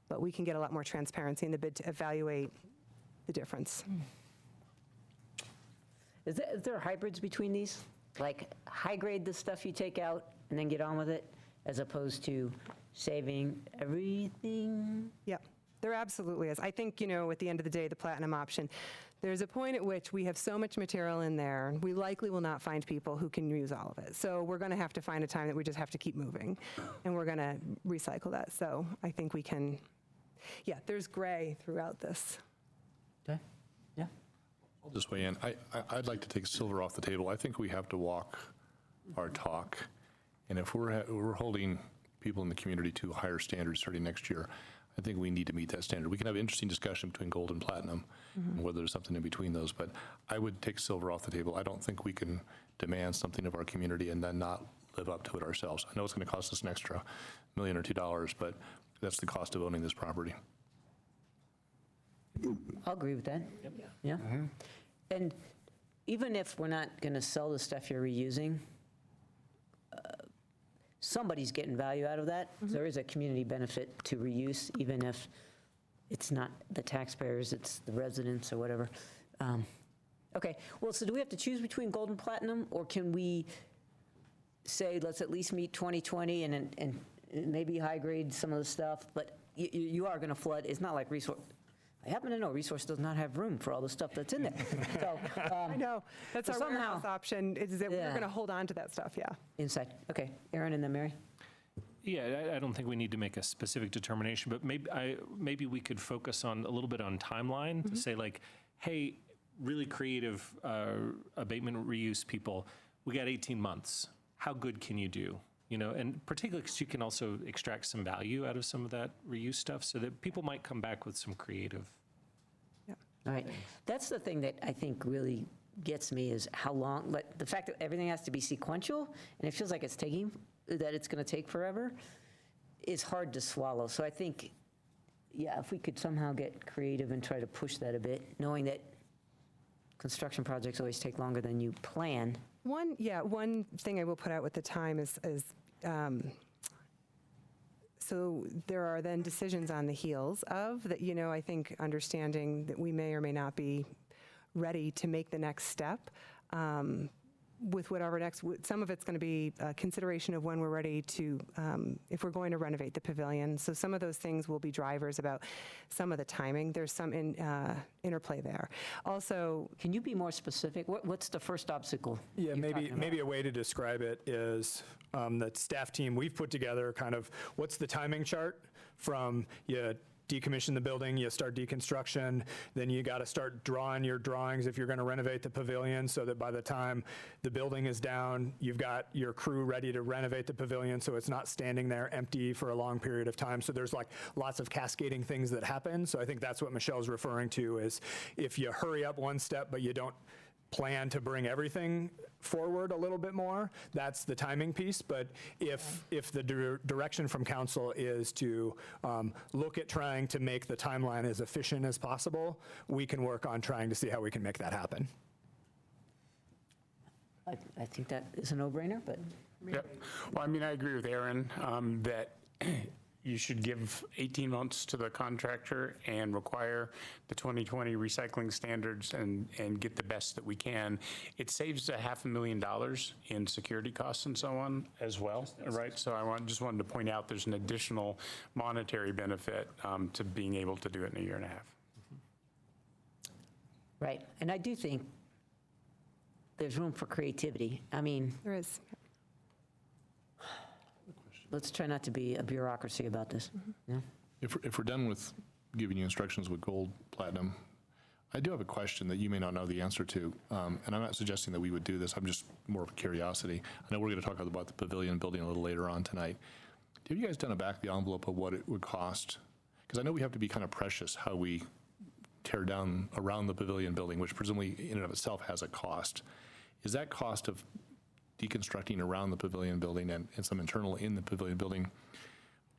But we can get a lot more transparency in the bid to evaluate the difference. Is there hybrids between these? Like high grade the stuff you take out and then get on with it, as opposed to saving everything? Yeah, there absolutely is. I think, at the end of the day, the platinum option, there's a point at which we have so much material in there, we likely will not find people who can use all of it. So we're going to have to find a time that we just have to keep moving, and we're going to recycle that. So I think we can, there's gray throughout this. Okay, yeah. I'll just weigh in. I'd like to take silver off the table. I think we have to walk our talk. And if we're holding people in the community to a higher standard starting next year, I think we need to meet that standard. We can have an interesting discussion between gold and platinum and whether there's something in between those, but I would take silver off the table. I don't think we can demand something of our community and then not live up to it ourselves. I know it's going to cost us an extra $1 million or $2 million, but that's the cost of owning this property. I'll agree with that. Yep. Yeah. And even if we're not going to sell the stuff you're reusing, somebody's getting value out of that. There is a community benefit to reuse, even if it's not the taxpayers, it's the residents or whatever. Okay, well, so do we have to choose between gold and platinum, or can we say, let's at least meet 2020 and maybe high grade some of the stuff, but you are going to flood. It's not like resource. I happen to know Resource does not have room for all the stuff that's in there. So, I know. That's our somehow, warehouse option, is that we're going to hold on to that stuff, inside. Okay, Aaron and then Mary. Yeah, I don't think we need to make a specific determination, but maybe we could focus on a little bit on timeline to say like, hey, really creative abatement reuse people, we got 18 months. How good can you do? And particularly because you can also extract some value out of some of that reuse stuff so that people might come back with some creative. All right. That's the thing that I think really gets me is how long, like the fact that everything has to be sequential and it feels like it's going to take forever is hard to swallow. So I think, if we could somehow get creative and try to push that a bit, knowing that construction projects always take longer than you plan. One thing I will put out with the time is so there are then decisions on the heels of that, I think understanding that we may or may not be ready to make the next step with whatever next, some of it's going to be a consideration of when we're ready to, if we're going to renovate the pavilion. So some of those things will be drivers about some of the timing. There's some interplay there. Also, can you be more specific? What's the first obstacle? Yeah, maybe a way to describe it is the staff team, we've put together kind of what's the timing chart from you decommission the building, you start deconstruction, then you got to start drawing your drawings if you're going to renovate the pavilion so that by the time the building is down, you've got your crew ready to renovate the pavilion so it's not standing there empty for a long period of time. So there's like lots of cascading things that happen. So I think that's what Michelle's referring to is if you hurry up one step but you don't plan to bring everything forward a little bit more. That's the timing piece. But if the direction from council is to look at trying to make the timeline as efficient as possible, we can work on trying to see how we can make that happen. I think that is a no-brainer, but Yep. Well, I mean, I agree with Aaron that you should give 18 months to the contractor and require the 2020 recycling standards and get the best that we can. It saves $500,000 in security costs and so on as well, right? So just wanted to point out there's an additional monetary benefit to being able to do it in a year and a half. right. And I do think there's room for creativity. I mean, There is. let's try not to be a bureaucracy about this. Yeah? If we're done with giving you instructions with gold, platinum, I do have a question that you may not know the answer to, and I'm not suggesting that we would do this. I'm just more of a curiosity. I know we're going to talk about the pavilion building a little later on tonight. Have you guys done a back of the envelope of what it would cost? Because I know we have to be kind of precious how we tear down around the pavilion building, which presumably in and of itself has a cost. Is that cost of deconstructing around the pavilion building and some internal in the pavilion building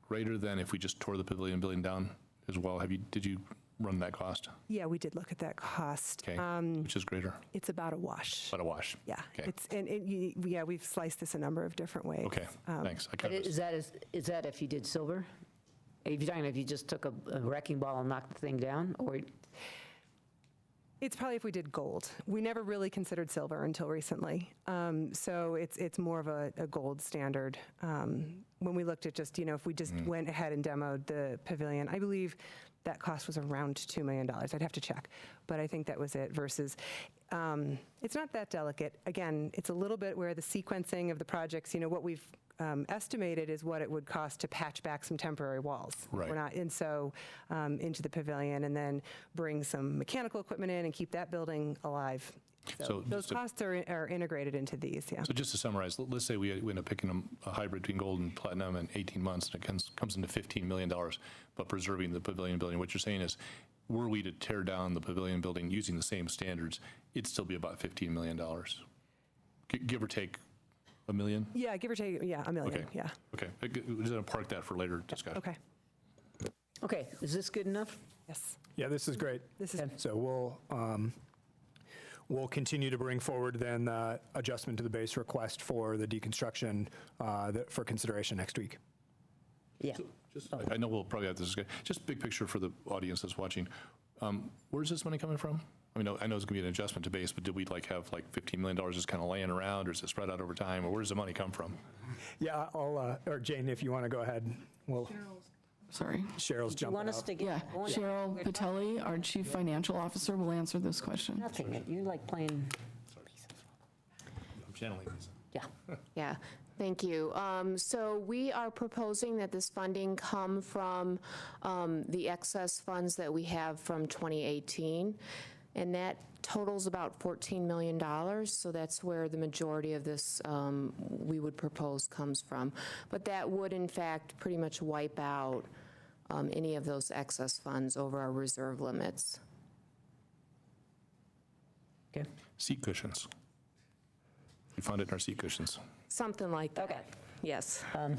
greater than if we just tore the pavilion building down as well? Did you run that cost? Yeah, we did look at that cost. Okay, which is greater? It's about a wash. About a wash. Yeah, Okay. yeah, we've sliced this a number of different ways. Okay, thanks. I But kind of is that if you did silver? If you're talking if you just took a wrecking ball and knocked the thing down, or? It's probably if we did gold. We never really considered silver until recently. So it's more of a gold standard. When we looked at just, if we just went ahead and demoed the pavilion, I believe that cost was around $2 million. I'd have to check, but I think that was it versus, it's not that delicate. Again, it's a little bit where the sequencing of the projects, what we've estimated is what it would cost to patch back some temporary walls. Right. And so into the pavilion and then bring some mechanical equipment in and keep that building alive. So those just to- costs are integrated into these, yeah. So just to summarize, let's say we end up picking a hybrid between gold and platinum in 18 months, and it comes into $15 million, but preserving the pavilion building. What you're saying is, were we to tear down the pavilion building using the same standards, it'd still be about $15 million, give or take $1 million? Yeah, give or take, yeah, $1 million, Okay. yeah. Okay, we're just going to park that for later discussion. Okay, Okay, is this good enough? yes. Yeah, this is great. This is, So we'll continue to bring forward then adjustment to the base request for the deconstruction for consideration next week. Yeah. I know we'll probably have this discussion. Just big picture for the audience that's watching. Where's this money coming from? I mean, I know it's going to be an adjustment to base, but did we have $15 million just kind of laying around, or is it spread out over time, or where does the money come from? Yeah, or Jane, if you want to go ahead, well, Sorry. Cheryl's You jumping want us out. to get Yeah, going? Cheryl Patelli, our Chief Financial Officer, will answer this question. Nothing, you're like playing, I'm channeling these. yeah. Yeah, thank you. So we are proposing that this funding come from the excess funds that we have from 2018, and that totals about $14 million, so that's where the majority of this we would propose comes from. But that would, in fact, pretty much wipe out any of those excess funds over our reserve limits. Okay. Seat cushions. We found it in our seat cushions. Something like that. Okay. Yes. All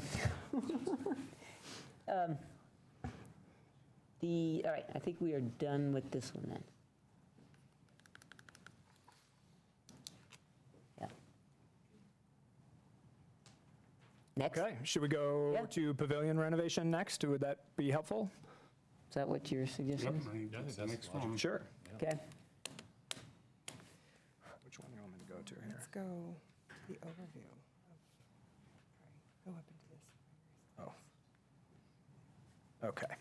right, I think we are done with this one then. Yeah. Next, Okay, should we go Yeah. to pavilion renovation next? Would that be helpful? is that what you're suggesting? Sure. Okay. Which one do you want me to go to here? let's go the overview. Go up into this. Oh. Okay.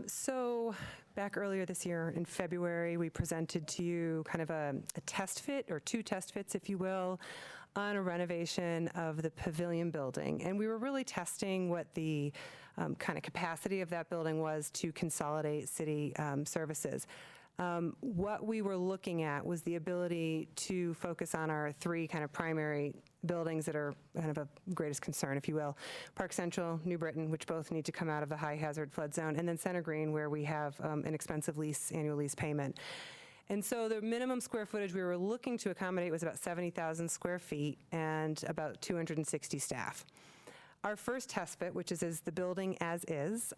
So back earlier this year in February, we presented to you kind of a test fit, or two test fits, if you will, on a renovation of the pavilion building. And we were really testing what the kind of capacity of that building was to consolidate city services. What we were looking at was the ability to focus on our three kind of primary buildings that are kind of of greatest concern, if you will. Park Central, New Britain, which both need to come out of the high hazard flood zone, and then Center Green, where we have an expensive annual lease payment. And so the minimum square footage we were looking to accommodate was about 70,000 square feet and about 260 staff. Our first test fit, which is the building as is,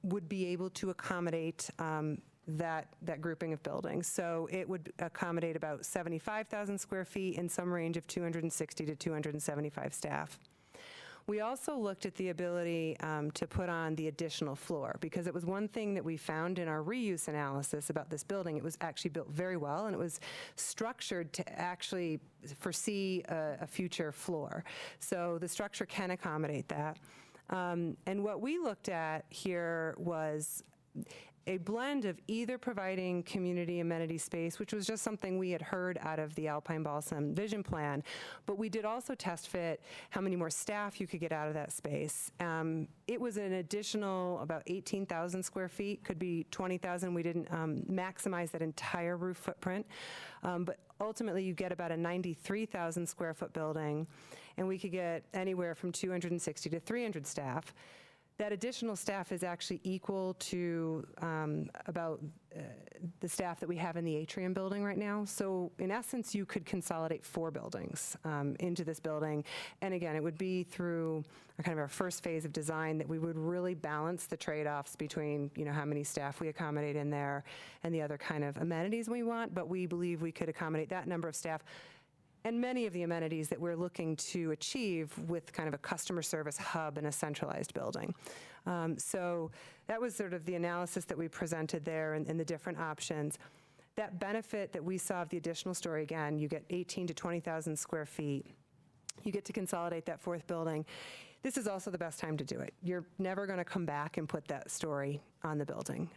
would be able to accommodate that grouping of buildings. So it would accommodate about 75,000 square feet in some range of 260 to 275 staff. We also looked at the ability to put on the additional floor, because it was one thing that we found in our reuse analysis about this building. It was actually built very well, and it was structured to actually foresee a future floor. So the structure can accommodate that. And what we looked at here was a blend of either providing community amenity space, which was just something we had heard out of the Alpine Balsam Vision Plan, but we did also test fit how many more staff you could get out of that space. It was an additional about 18,000 square feet, could be 20,000. We didn't maximize that entire roof footprint, but ultimately you get about a 93,000 square foot building, and we could get anywhere from 260 to 300 staff. That additional staff is actually equal to about the staff that we have in the atrium building right now. So in essence, you could consolidate 4 buildings into this building. And again, it would be through our first phase of design that we would really balance the trade-offs between, how many staff we accommodate in there and the other kind of amenities we want. But we believe we could accommodate that number of staff and many of the amenities that we're looking to achieve with kind of a customer service hub in a centralized building. So that was sort of the analysis that we presented there and the different options. That benefit that we saw of the additional story, again, you get 18 to 20,000 square feet. You get to consolidate that 4th building. This is also the best time to do it. You're never going to come back and put that story on the building.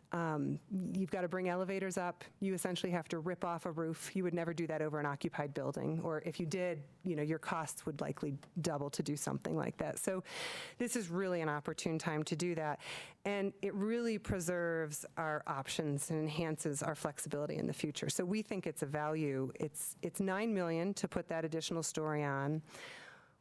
You've got to bring elevators up. You essentially have to rip off a roof. You would never do that over an occupied building, or if you did, your costs would likely double to do something like that. So this is really an opportune time to do that, and it really preserves our options and enhances our flexibility in the future. So we think it's a value. It's $9 million to put that additional story on.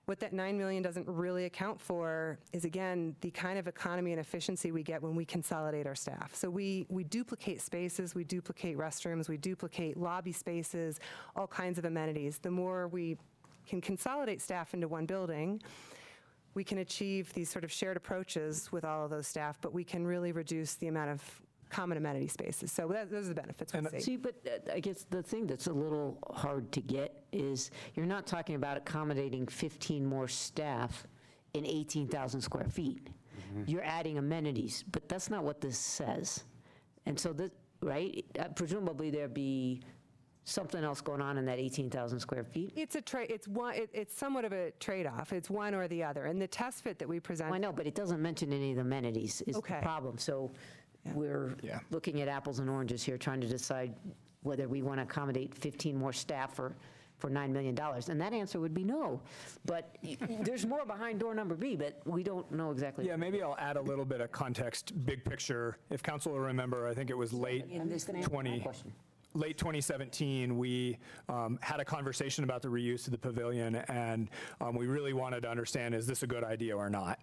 What that $9 million doesn't really account for is, again, the kind of economy and efficiency we get when we consolidate our staff. So we duplicate spaces, we duplicate restrooms, we duplicate lobby spaces, all kinds of amenities. The more we can consolidate staff into one building, we can achieve these sort of shared approaches with all of those staff, but we can really reduce the amount of common amenity spaces. So those are the benefits we see. See, but I guess the thing that's a little hard to get is you're not talking about accommodating 15 more staff in 18,000 square feet. You're adding amenities, but that's not what this says. And so this, right, presumably there'd be something else going on in that 18,000 square feet. It's somewhat of a trade-off. It's one or the other. And the test fit that we present. I know, but it doesn't mention any of the amenities is the problem. So we're looking at apples and oranges here, trying to decide whether we want to accommodate 15 more staff for $9 million. And that answer would be no. But there's more behind door number B, but we don't know exactly. Yeah, maybe I'll add a little bit of context, big picture. If council will remember, I think it was late 2017, we had a conversation about the reuse of the pavilion, and we really wanted to understand, is this a good idea or not?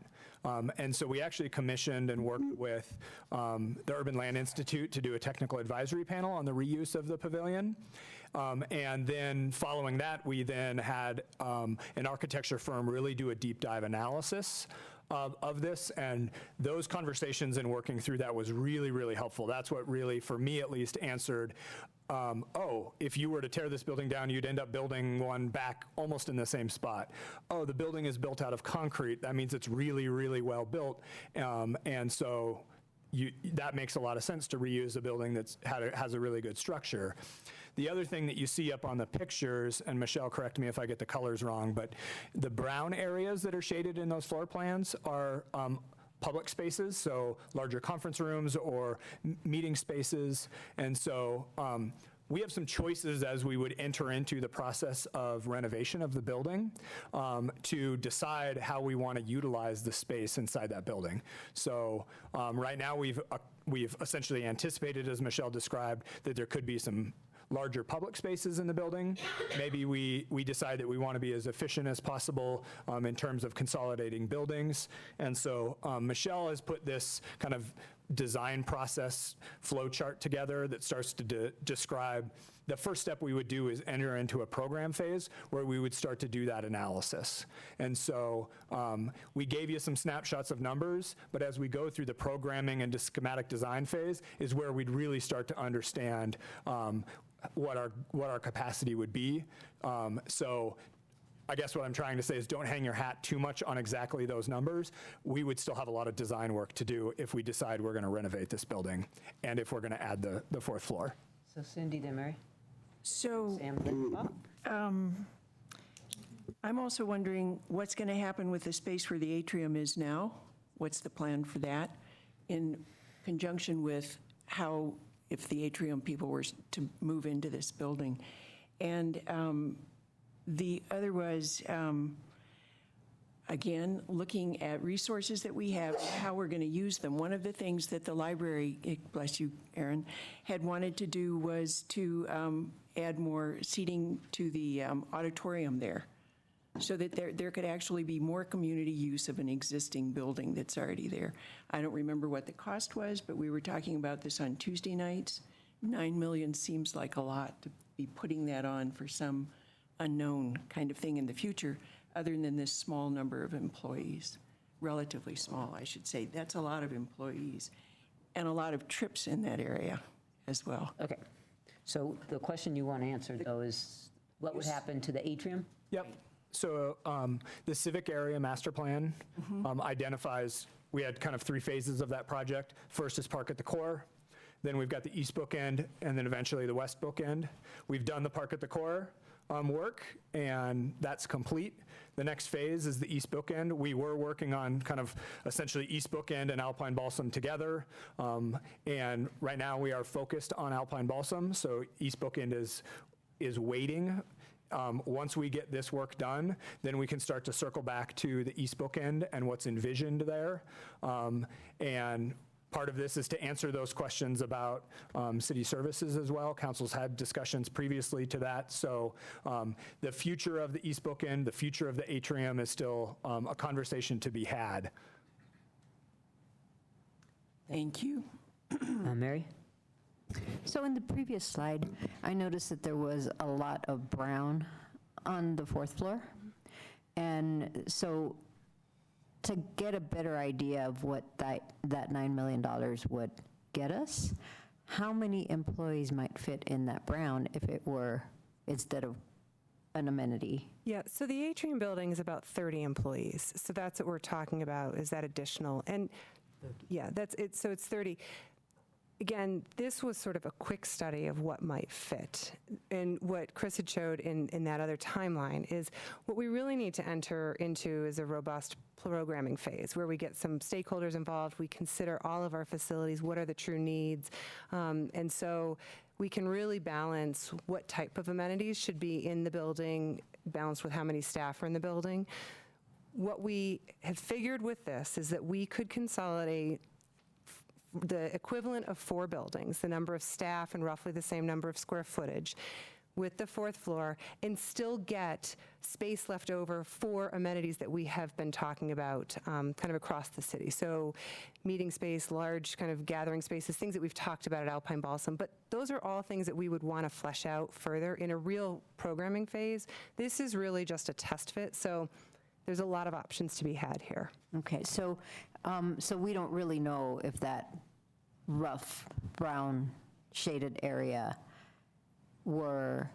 And so we actually commissioned and worked with the Urban Land Institute to do a technical advisory panel on the reuse of the pavilion. And then following that, we then had an architecture firm really do a deep dive analysis of this, and those conversations and working through that was really, really helpful. That's what really, for me at least, answered, if you were to tear this building down, you'd end up building one back almost in the same spot. Oh, the building is built out of concrete. That means it's really, really well built. And so that makes a lot of sense to reuse a building that has a really good structure. The other thing that you see up on the pictures, and Michelle, correct me if I get the colors wrong, but the brown areas that are shaded in those floor plans are public spaces, so larger conference rooms or meeting spaces. And so we have some choices as we would enter into the process of renovation of the building to decide how we want to utilize the space inside that building. So right now we've essentially anticipated, as Michelle described, that there could be some larger public spaces in the building. Maybe we decide that we want to be as efficient as possible in terms of consolidating buildings. And so Michelle has put this kind of design process flow chart together that starts to describe. The first step we would do is enter into a program phase where we would start to do that analysis. And so we gave you some snapshots of numbers, but as we go through the programming and schematic design phase is where we'd really start to understand what our capacity would be. So I guess what I'm trying to say is don't hang your hat too much on exactly those numbers. We would still have a lot of design work to do if we decide we're going to renovate this building and if we're going to add the fourth floor. So Cindy, then Mary? So Sam, then Bob? I'm also wondering what's going to happen with the space where the atrium is now? What's the plan for that in conjunction with how, if the atrium people were to move into this building? And the other was, again, looking at resources that we have, how we're going to use them. One of the things that the library, bless you, Aaron, had wanted to do was to add more seating to the auditorium there, so that there could actually be more community use of an existing building that's already there. I don't remember what the cost was, but we were talking about this on Tuesday nights. $9 million seems like a lot to be putting that on for some unknown kind of thing in the future, other than this small number of employees, relatively small, I should say. That's a lot of employees and a lot of trips in that area as well. Okay. So the question you want to answer, though, is what would happen to the atrium? Yep. So the civic area master plan identifies, we had kind of 3 phases of that project. First is park at the core, then we've got the east bookend, and then eventually the west bookend. We've done the park at the core work, and that's complete. The next phase is the east bookend. We were working on kind of essentially east bookend and Alpine Balsam together, and right now we are focused on Alpine Balsam, so east bookend is waiting. Once we get this work done, then we can start to circle back to the east bookend and what's envisioned there. And part of this is to answer those questions about city services as well. Council's had discussions previously to that. So the future of the east bookend, the future of the atrium is still a conversation to be had. Thank you. Mary? So in the previous slide, I noticed that there was a lot of brown on the 4th floor. And so to get a better idea of what that $9 million would get us, how many employees might fit in that brown if it were instead of an amenity? Yeah, so the atrium building is about 30 employees. So that's what we're talking about, is that additional. And yeah, that's it. So it's 30. Again, this was sort of a quick study of what might fit. And what Chris had showed in that other timeline is what we really need to enter into is a robust programming phase where we get some stakeholders involved, we consider all of our facilities, what are the true needs, and so we can really balance what type of amenities should be in the building, balanced with how many staff are in the building. What we have figured with this is that we could consolidate the equivalent of 4 buildings, the number of staff and roughly the same number of square footage, with the 4th floor, and still get space left over for amenities that we have been talking about kind of across the city. So meeting space, large kind of gathering spaces, things that we've talked about at Alpine Balsam, but those are all things that we would want to flesh out further in a real programming phase. This is really just a test fit, so there's a lot of options to be had here. Okay, so so we don't really know if that rough brown shaded area were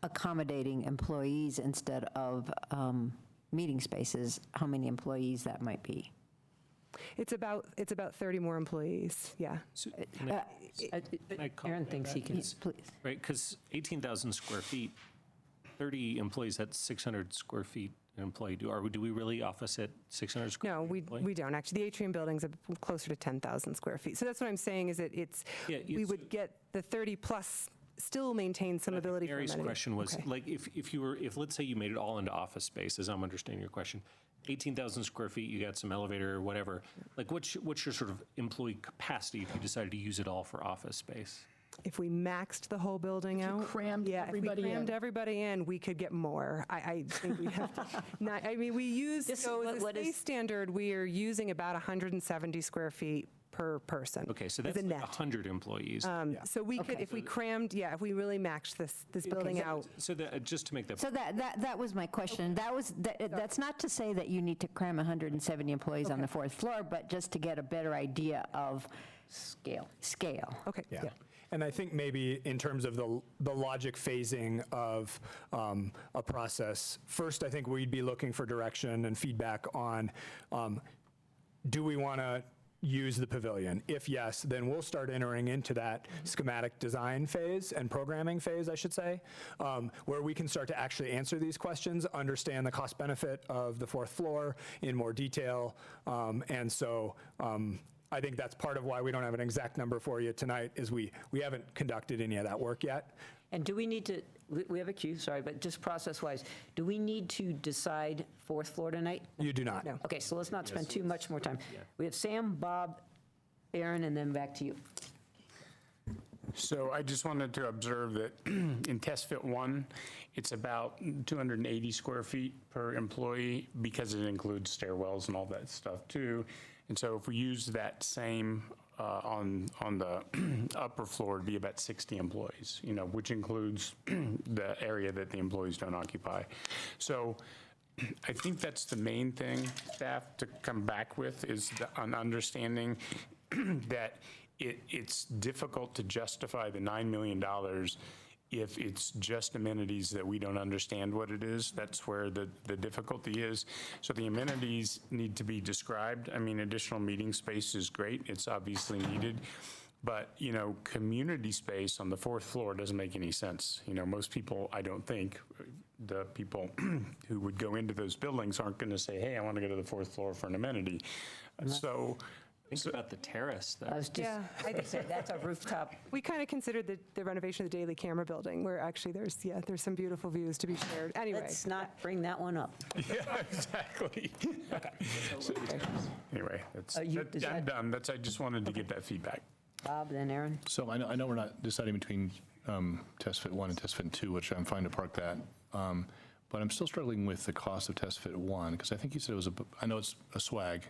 accommodating employees instead of meeting spaces, how many employees that might be. It's about 30 more employees, yeah. So, Aaron thinks he can. Please. right, because 18,000 square feet, 30 employees, that's 600 square feet an employee. Do we really office at 600 square No, feet? we don't. Actually, the atrium building's closer to 10,000 square feet. So that's what I'm saying is that we would get the 30 plus, still maintain some ability for Mary's amenities. question was, Okay. like, if let's say you made it all into office space, as I'm understanding your question, 18,000 square feet, you got some elevator or whatever, like what's your sort of employee capacity if you decided to use it all for office space? If we maxed the whole building out, crammed everybody if we crammed in. everybody in, we could get more. I think we'd have to. We use, so as a space standard, we are using about 170 square feet per person. Okay, so is that's a like net. 100 employees. So we could, if we crammed, if we really maxed this building out. So just to make that. So that was my question. That's not to say that you need to cram 170 employees on the fourth floor, but just to get a better idea of scale. Okay. Yeah. And I think maybe in terms of the logic phasing of a process, first, I think we'd be looking for direction and feedback on, do we want to use the pavilion? If yes, then we'll start entering into that schematic design phase and programming phase, I should say, where we can start to actually answer these questions, understand the cost benefit of the fourth floor in more detail. And so I think that's part of why we don't have an exact number for you tonight, is we haven't conducted any of that work yet. And do we need to, we have a queue, sorry, but just process-wise, do we need to decide fourth floor tonight? You do not. No. Okay, so let's not spend too much more time. We have Sam, Bob, Aaron, and then back to you. So I just wanted to observe that in test fit 1, it's about 280 square feet per employee because it includes stairwells and all that stuff too. And so if we use that same on the upper floor, it'd be about 60 employees, which includes the area that the employees don't occupy. So I think that's the main thing, staff, to come back with, is an understanding that it's difficult to justify the $9 million if it's just amenities that we don't understand what it is. That's where the difficulty is. So the amenities need to be described. I mean, additional meeting space is great. It's obviously needed. But, community space on the fourth floor doesn't make any sense. Most people, I don't think, the people who would go into those buildings aren't going to say, hey, I want to go to the fourth floor for an amenity. Think about the terrace. I was just going to say, that's a rooftop. We kind of considered the renovation of the Daily Camera building, where actually there's some beautiful views to be shared. Anyway. Let's not bring that one up. Yeah, exactly. Anyway, I'm done. I just wanted to get that feedback. Bob, then Aaron. So I know we're not deciding between test fit 1 and test fit 2, which I'm fine to park that. But I'm still struggling with the cost of test fit 1, because I think you said it was I know it's a swag.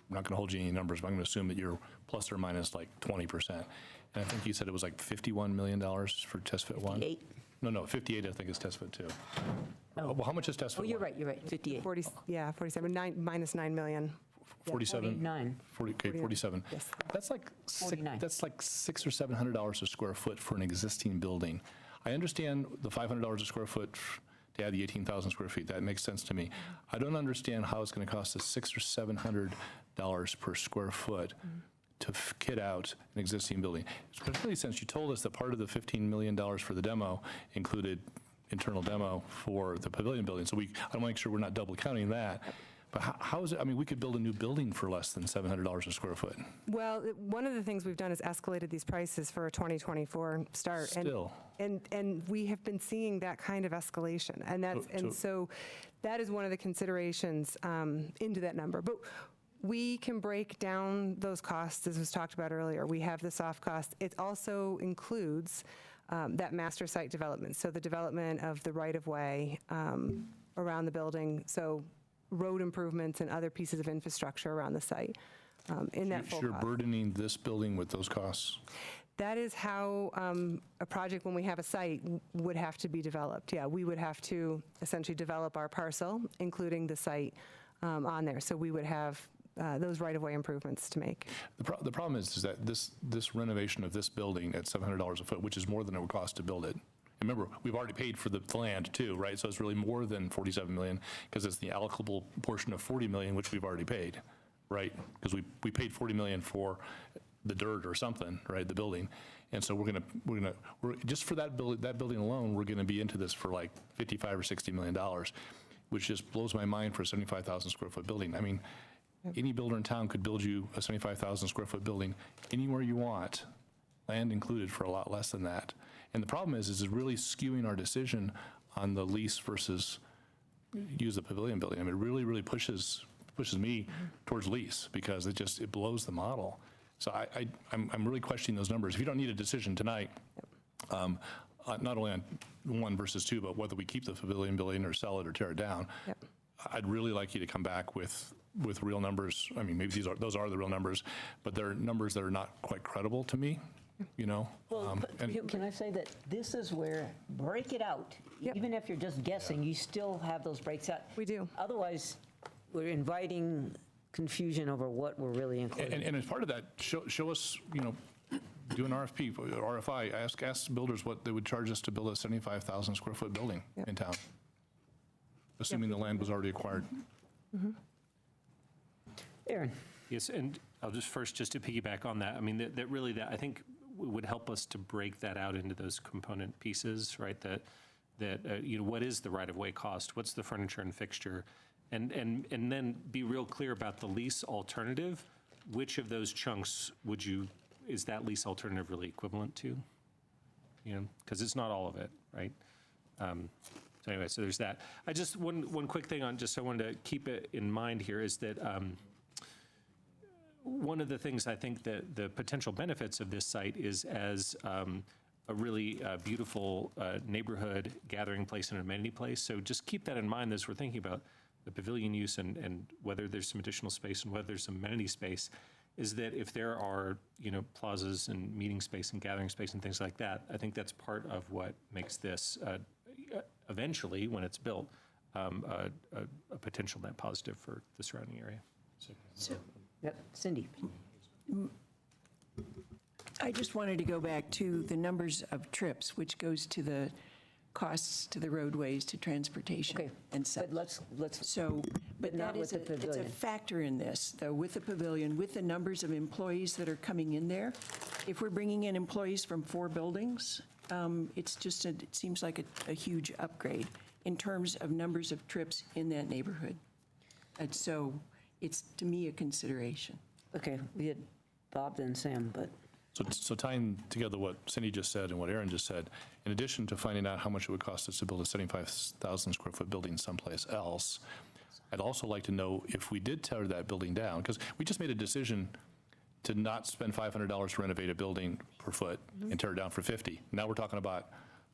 I'm not going to hold you any numbers, but I'm going to assume that you're plus or minus like 20%. And I think you said it was like $51 million for test fit 1? 58. No, 58 I think is test fit 2. Oh. Well, how much is test fit 1? You're right, 58. 47, minus $9 million. 47? 49. 47. Yes. That's like 49. that's like $600 or $700 a square foot for an existing building. I understand the $500 a square foot to add the 18,000 square feet. That makes sense to me. I don't understand how it's going to cost us $600 or $700 per square foot to kit out an existing building. Especially since you told us that part of the $15 million for the demo included internal demo for the pavilion building. So I want to make sure we're not double counting that. But how is it, we could build a new building for less than $700 a square foot. Well, one of the things we've done is escalated these prices for a 2024 start. Still. And we have been seeing that kind of escalation. And so that is one of the considerations into that number. But we can break down those costs, as was talked about earlier. We have the soft cost. It also includes that master site development. So the development of the right-of-way around the building. So road improvements and other pieces of infrastructure around the site in that full You're cost. burdening this building with those costs? That is how a project, when we have a site, would have to be developed. Yeah, we would have to essentially develop our parcel, including the site on there. So we would have those right-of-way improvements to make. The problem is that this renovation of this building at $700 a foot, which is more than it would cost to build it. And remember, we've already paid for the land too, right? So it's really more than $47 million, because it's the allocable portion of $40 million, which we've already paid, right? Because we paid $40 million for the dirt or something, right? The building, and so we're just for that building alone, we're gonna be into this for like $55 or $60 million, which just blows my mind for a 75,000 square foot building. Any builder in town could build you a 75,000 square foot building anywhere you want, land included, for a lot less than that. And the problem is it's really skewing our decision on the lease versus use the pavilion building. It really, really pushes me towards lease, because it blows the model. So I'm really questioning those numbers. If you don't need a decision tonight, not only on 1 versus 2, but whether we keep the pavilion building or sell it or tear it down, I'd really like you to come back with with real numbers. I mean, maybe those are the real numbers, but they're numbers that are not quite credible to me, you know? Well, can I say that this is where, break it out. Even if you're just guessing, you still have those breaks out. We do. Otherwise, we're inviting confusion over what we're really including. And as part of that, show us, you know, do an RFP, or RFI, ask builders what they would charge us to build a 75,000 square foot building in town, assuming the land was already acquired. Aaron? Yes, and I'll just to piggyback on that, I mean, that really, I think would help us to break that out into those component pieces, right? That you know, what is the right-of-way cost? What's the furniture and fixture? And then be real clear about the lease alternative. Which of those chunks is that lease alternative really equivalent to? You know, because it's not all of it, right? So anyway, so there's that. I just, one quick thing on, just I wanted to keep it in mind here is that one of the things I think that the potential benefits of this site is as a really beautiful neighborhood gathering place and amenity place. So just keep that in mind as we're thinking about the pavilion use and whether there's some additional space and whether there's some amenity space, is that if there are, you know, plazas and meeting space and gathering space and things like that, I think that's part of what makes this eventually, when it's built, a potential net positive for the surrounding area. Yep, Cindy. I just wanted to go back to the numbers of trips, which goes to the costs to the roadways, to transportation Okay, and such. but let's, So, but not that with is the it's a pavilion. factor in this, though, with the pavilion, with the numbers of employees that are coming in there. If we're bringing in employees from 4 buildings, it's just, it seems like a huge upgrade in terms of numbers of trips in that neighborhood. And so it's, to me, a consideration. okay, we had Bob then Sam, but. So tying together what Cindy just said and what Aaron just said, in addition to finding out how much it would cost us to build a 75,000 square foot building someplace else, I'd also like to know if we did tear that building down, because we just made a decision to not spend $500 to renovate a building per foot and tear it down for 50. Now we're talking about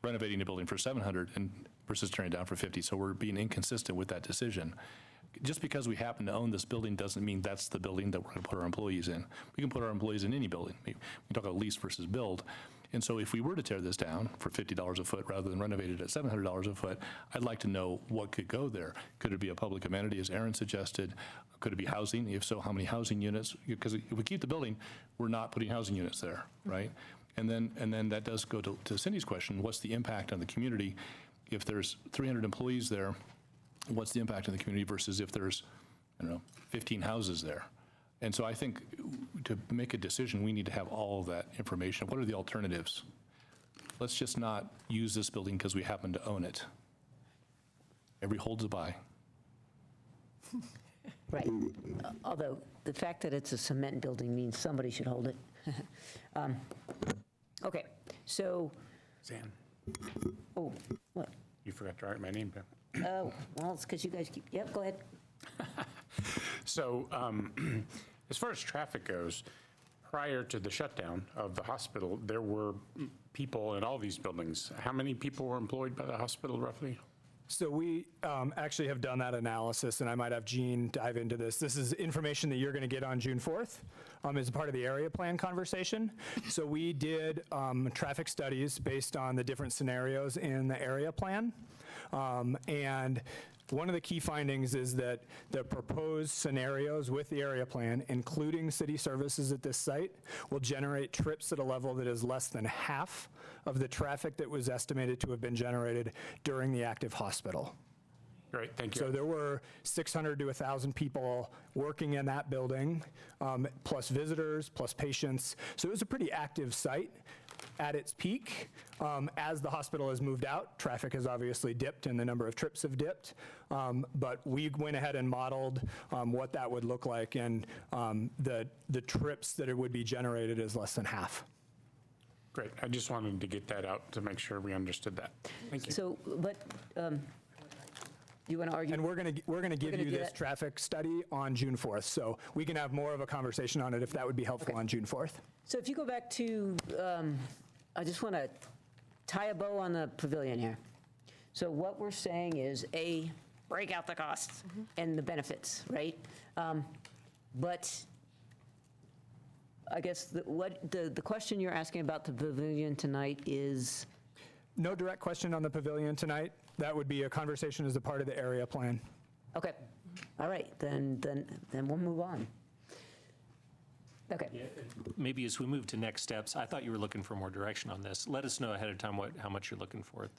renovating a building for 700 versus tearing it down for 50. So we're being inconsistent with that decision. Just because we happen to own this building doesn't mean that's the building that we're going to put our employees in. We can put our employees in any building. We talk about lease versus build. And so if we were to tear this down for $50 a foot rather than renovate it at $700 a foot, I'd like to know what could go there. Could it be a public amenity, as Aaron suggested? Could it be housing? If so, how many housing units? Because if we keep the building, we're not putting housing units there, right? And then that does go to Cindy's question, what's the impact on the community? If there's 300 employees there, what's the impact on the community versus if there's, I don't know, 15 houses there? And so I think to make a decision, we need to have all of that information. What are the alternatives? Let's just not use this building because we happen to own it. Every holds a buy. Right. Although the fact that it's a cement building means somebody should hold it. Okay, so, Zan, oh, what? you forgot to write my name down. Oh, well, it's because you guys keep, yep, go ahead. So as far as traffic goes, prior to the shutdown of the hospital, there were people in all these buildings. How many people were employed by the hospital roughly? So we actually have done that analysis, and I might have Jean dive into this. This is information that you're going to get on June 4th as part of the area plan conversation. So we did traffic studies based on the different scenarios in the area plan. And one of the key findings is that the proposed scenarios with the area plan, including city services at this site, will generate trips at a level that is less than half of the traffic that was estimated to have been generated during the active hospital. Great, thank you. So there were 600 to 1,000 people working in that building, plus visitors, plus patients. So it was a pretty active site. At its peak, as the hospital has moved out, traffic has obviously dipped and the number of trips have dipped. But we went ahead and modeled what that would look like, and the trips that it would be generated is less than half. Great, I just wanted to get that out to make sure we understood that. Thank you. So, but you want to argue? And we're going to give you do this that? traffic study on June 4th. So we can have more of a conversation on it if that would be helpful on June 4th. So if you go back to, I just want to tie a bow on the pavilion here. So what we're saying is, A, break out the costs and the benefits, right? But I guess the question you're asking about the pavilion tonight is? No direct question on the pavilion tonight. That would be a conversation as a part of the area plan. Okay, all right, then we'll move on. Okay. Maybe as we move to next steps, I thought you were looking for more direction on this. Let us know ahead of time how much you're looking for.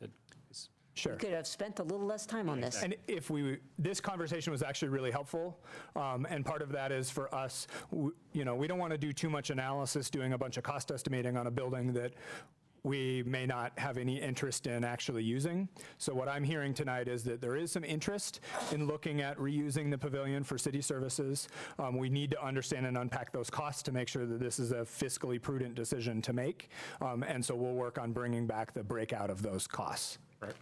Sure. We could have spent a little less time on this. And this conversation was actually really helpful, and part of that is for us, we don't want to do too much analysis doing a bunch of cost estimating on a building that we may not have any interest in actually using. So what I'm hearing tonight is that there is some interest in looking at reusing the pavilion for city services. We need to understand and unpack those costs to make sure that this is a fiscally prudent decision to make. And so we'll work on bringing back the breakout of those costs. Right.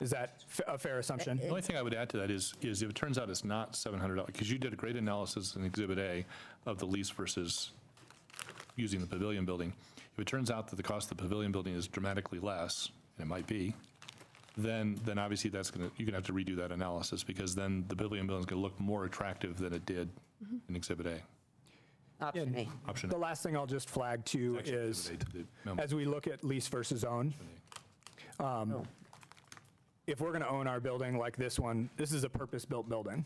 Is that a fair assumption? The only thing I would add to that is if it turns out it's not $700, because you did a great analysis in Exhibit A of the lease versus using the pavilion building. If it turns out that the cost of the pavilion building is dramatically less, and it might be, then obviously you're going to have to redo that analysis, because then the pavilion building is going to look more attractive than it did in Exhibit A. Option A. Option A. The last thing I'll just flag too Actually, is, Exhibit A to the memo. as we look at lease versus own, if we're going to own our building like this one, this is a purpose-built building.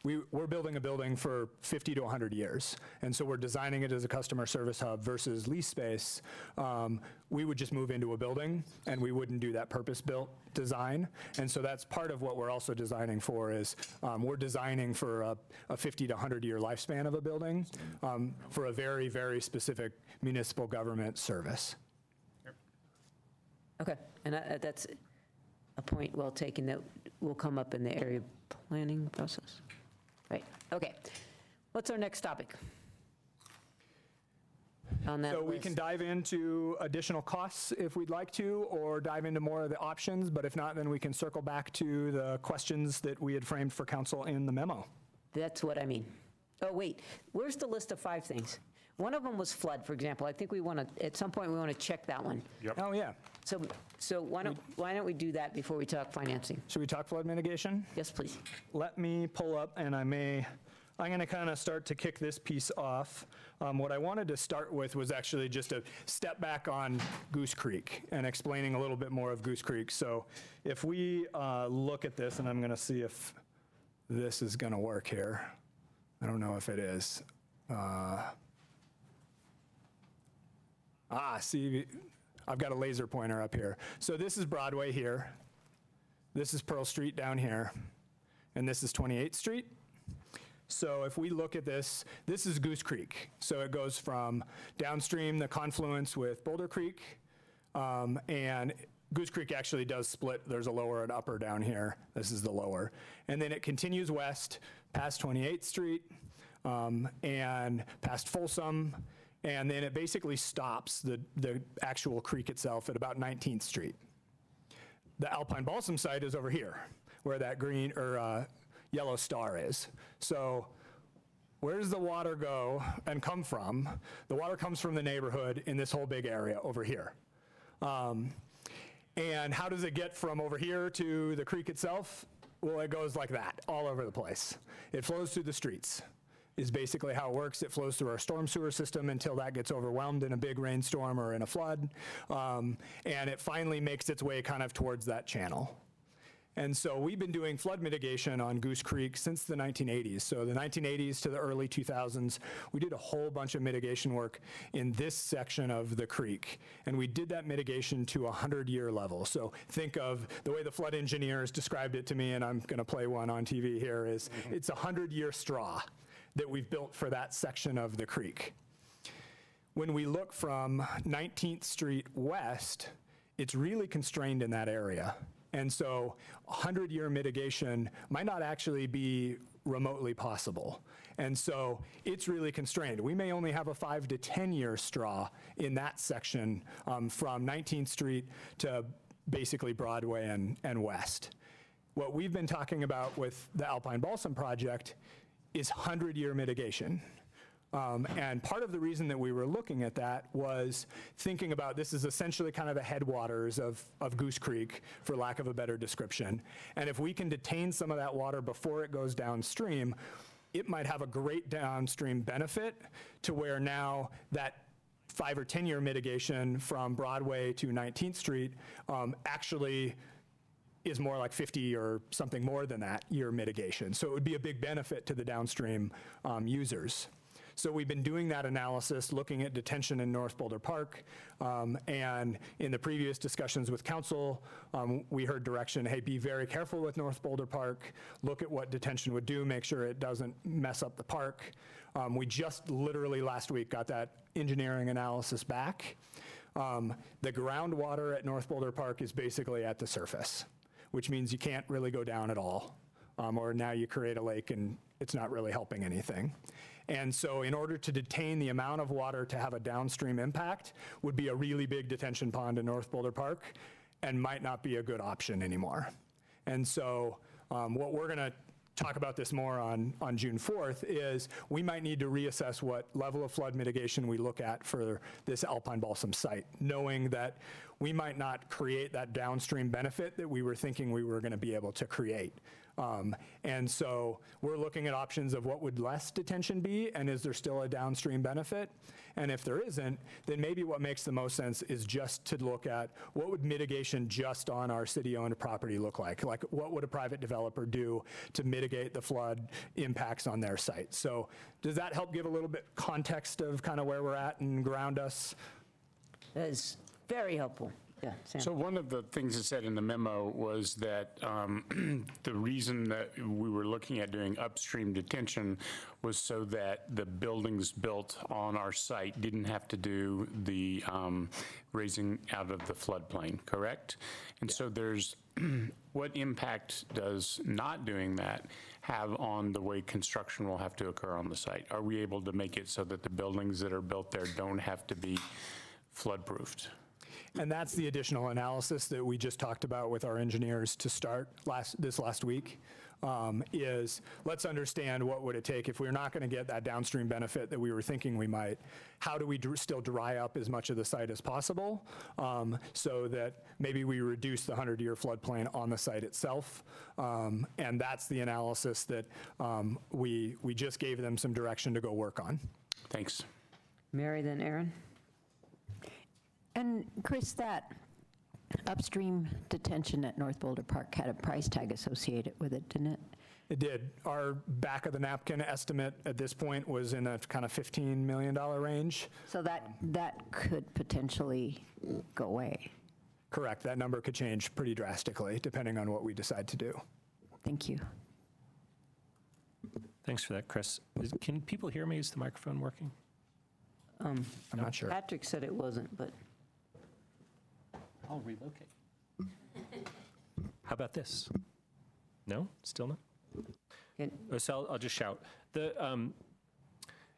We're building a building for 50 to 100 years, and so we're designing it as a customer service hub versus lease space. We would just move into a building, and we wouldn't do that purpose-built design. And so that's part of what we're also designing for is we're designing for a 50 to 100-year lifespan of a building for a very, very specific municipal government service. Okay, and that's a point well taken that will come up in the area planning process. Right, okay. What's our next topic on that So we list? can dive into additional costs if we'd like to, or dive into more of the options, but if not, then we can circle back to the questions that we had framed for council in the memo. That's what I mean. Oh, wait, where's the list of 5 things? One of them was flood, for example. I think we want to, at some point, we want to check that one. Oh, yeah. So why don't we do that before we talk financing? Should we talk flood mitigation? Yes, please. Let me pull up, and I'm going to kind of start to kick this piece off. What I wanted to start with was actually just a step back on Goose Creek and explaining a little bit more of Goose Creek. So if we look at this, and I'm going to see if this is going to work here. I don't know if it is. See, I've got a laser pointer up here. So this is Broadway here. This is Pearl Street down here. And this is 28th Street. So if we look at this, this is Goose Creek. So it goes from downstream, the confluence with Boulder Creek, and Goose Creek actually does split. There's a lower and upper down here. This is the lower. And then it continues west past 28th Street and past Folsom, and then it basically stops the actual creek itself at about 19th Street. The Alpine Balsam site is over here, where that green or yellow star is. So where does the water go and come from? The water comes from the neighborhood in this whole big area over here. And how does it get from over here to the creek itself? Well, it goes like that, all over the place. It flows through the streets, is basically how it works. It flows through our storm sewer system until that gets overwhelmed in a big rainstorm or in a flood. And it finally makes its way kind of towards that channel. And so we've been doing flood mitigation on Goose Creek since the 1980s. So the 1980s to the early 2000s, we did a whole bunch of mitigation work in this section of the creek. And we did that mitigation to a 100-year level. So think of the way the flood engineers described it to me, and I'm going to play one on TV here, is it's a 100-year straw that we've built for that section of the creek. When we look from 19th Street west, it's really constrained in that area. And so 100-year mitigation might not actually be remotely possible. And so it's really constrained. We may only have a 5 to 10-year straw in that section from 19th Street to basically Broadway and west. What we've been talking about with the Alpine Balsam project is 100-year mitigation. And part of the reason that we were looking at that was thinking about this is essentially kind of the headwaters of Goose Creek, for lack of a better description. And if we can detain some of that water before it goes downstream, it might have a great downstream benefit to where now that 5 or 10 year mitigation from Broadway to 19th Street actually is more like 50 or something more than that year mitigation. So it would be a big benefit to the downstream users. So we've been doing that analysis, looking at detention in North Boulder Park, and in the previous discussions with council, we heard direction, hey, be very careful with North Boulder Park, look at what detention would do, make sure it doesn't mess up the park. We just literally last week got that engineering analysis back. The groundwater at North Boulder Park is basically at the surface, which means you can't really go down at all. Or now you create a lake and it's not really helping anything. And so in order to detain the amount of water to have a downstream impact would be a really big detention pond in North Boulder Park and might not be a good option anymore. And so what we're gonna talk about this more on June 4th is we might need to reassess what level of flood mitigation we look at for this alpine balsam site, knowing that we might not create that downstream benefit that we were thinking we were gonna be able to create. And so we're looking at options of what would less detention be, and is there still a downstream benefit? And if there isn't, then maybe what makes the most sense is just to look at what would mitigation just on our city-owned property look like? Like what would a private developer do to mitigate the flood impacts on their site? So does that help give a little bit context of kind of where we're at and ground us? That is very helpful. Yeah, Sam. So one of the things it said in the memo was that the reason that we were looking at doing upstream detention was so that the buildings built on our site didn't have to do the raising out of the floodplain, correct? And so there's, what impact does not doing that have on the way construction will have to occur on the site? Are we able to make it so that the buildings that are built there don't have to be flood-proofed? And that's the additional analysis that we just talked about with our engineers to start this last week, is let's understand what would it take if we're not going to get that downstream benefit that we were thinking we might. How do we still dry up as much of the site as possible so that maybe we reduce the 100-year floodplain on the site itself? And that's the analysis that we just gave them some direction to go work on. Thanks. Mary, then Aaron. And Chris, that upstream detention at North Boulder Park had a price tag associated with it, didn't it? It did. Our back of the napkin estimate at this point was in a kind of $15 million range. So that could potentially go away. Correct. That number could change pretty drastically depending on what we decide to do. Thank you. Thanks for that, Chris. Can people hear me? Is the microphone working? I'm not sure. Patrick said it wasn't, but. I'll relocate. How about this? No? Still no? So I'll just shout.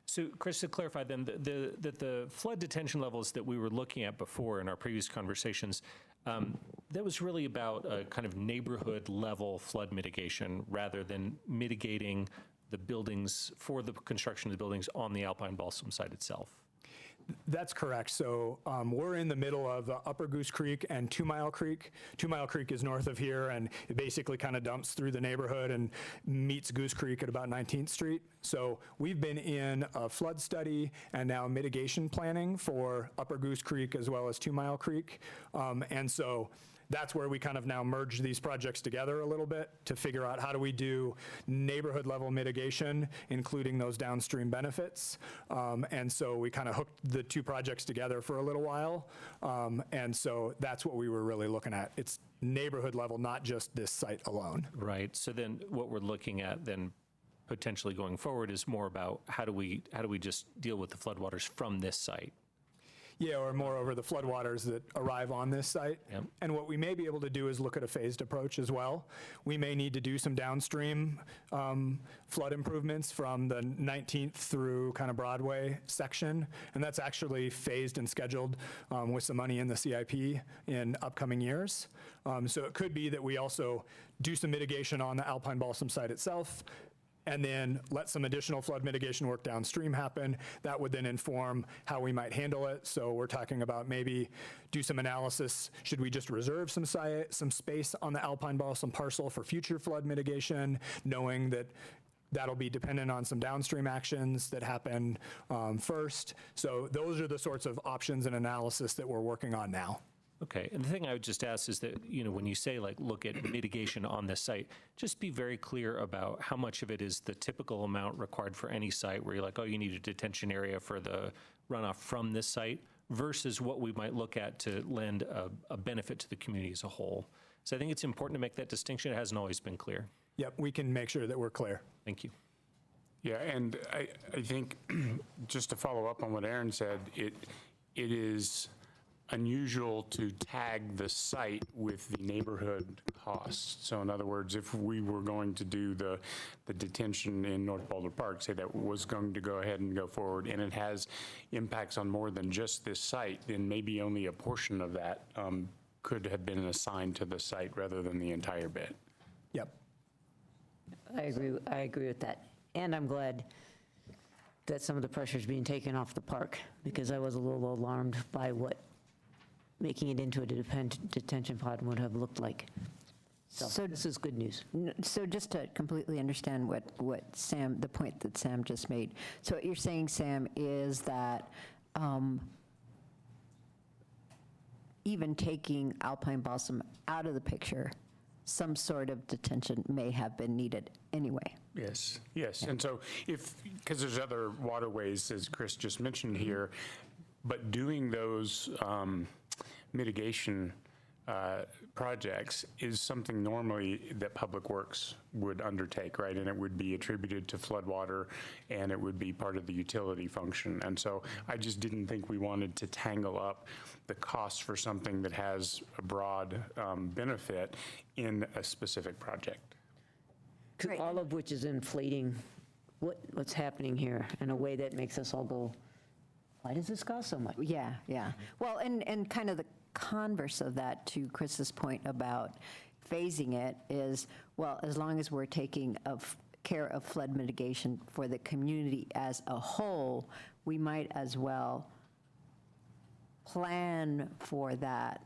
So Chris, to clarify then, the flood detention levels that we were looking at before in our previous conversations, that was really about a kind of neighborhood level flood mitigation rather than mitigating the buildings for the construction of the buildings on the Alpine Balsam site itself. That's correct. So we're in the middle of Upper Goose Creek and 2 Mile Creek. 2 Mile Creek is north of here, and it basically kind of dumps through the neighborhood and meets Goose Creek at about 19th Street. So we've been in a flood study and now mitigation planning for Upper Goose Creek as well as 2 Mile Creek. And so that's where we kind of now merge these projects together a little bit to figure out how do we do neighborhood level mitigation, including those downstream benefits. And so we kind of hooked the two projects together for a little while. And so that's what we were really looking at. It's neighborhood level, not just this site alone. Right. So then what we're looking at then potentially going forward is more about how do we just deal with the floodwaters from this site? Yeah, or moreover, the floodwaters that arrive on this site. Yep. And what we may be able to do is look at a phased approach as well. We may need to do some downstream flood improvements from the 19th through kind of Broadway section. And that's actually phased and scheduled with some money in the CIP in upcoming years. So it could be that we also do some mitigation on the Alpine Balsam site itself, and then let some additional flood mitigation work downstream happen. That would then inform how we might handle it. So we're talking about maybe do some analysis. Should we just reserve some space on the alpine balsam parcel for future flood mitigation, knowing that that'll be dependent on some downstream actions that happen first. So those are the sorts of options and analysis that we're working on now. Okay, and the thing I would just ask is that, when you say like, look at mitigation on this site, just be very clear about how much of it is the typical amount required for any site where you're like, oh, you need a detention area for the runoff from this site versus what we might look at to lend a benefit to the community as a whole. So I think it's important to make that distinction. It hasn't always been clear. Yep, we can make sure that we're clear. Thank you. Yeah, and I think, just to follow up on what Aaron said, it is unusual to tag the site with the neighborhood costs. So in other words, if we were going to do the detention in North Boulder Park, say that was going to go ahead and go forward, and it has impacts on more than just this site, then maybe only a portion of that could have been assigned to the site rather than the entire bit. Yep. I agree with that. And I'm glad that some of the pressure is being taken off the park, because I was a little alarmed by what making it into a detention pod would have looked like. So this is good news. So just to completely understand what Sam, the point that Sam just made. So what you're saying, Sam, is that even taking alpine balsam out of the picture, some sort of detention may have been needed anyway. Yes, yes. And so because there's other waterways, as Chris just mentioned here, but doing those mitigation projects is something normally that Public Works would undertake, right? And it would be attributed to floodwater, and it would be part of the utility function. And so I just didn't think we wanted to tangle up the cost for something that has a broad benefit in a specific project. All of which is inflating what's happening here in a way that makes us all go, why does this cost so much? Yeah, yeah. Well, and kind of the converse of that, to Chris's point about phasing it, is, well, as long as we're taking care of flood mitigation for the community as a whole, we might as well plan for that,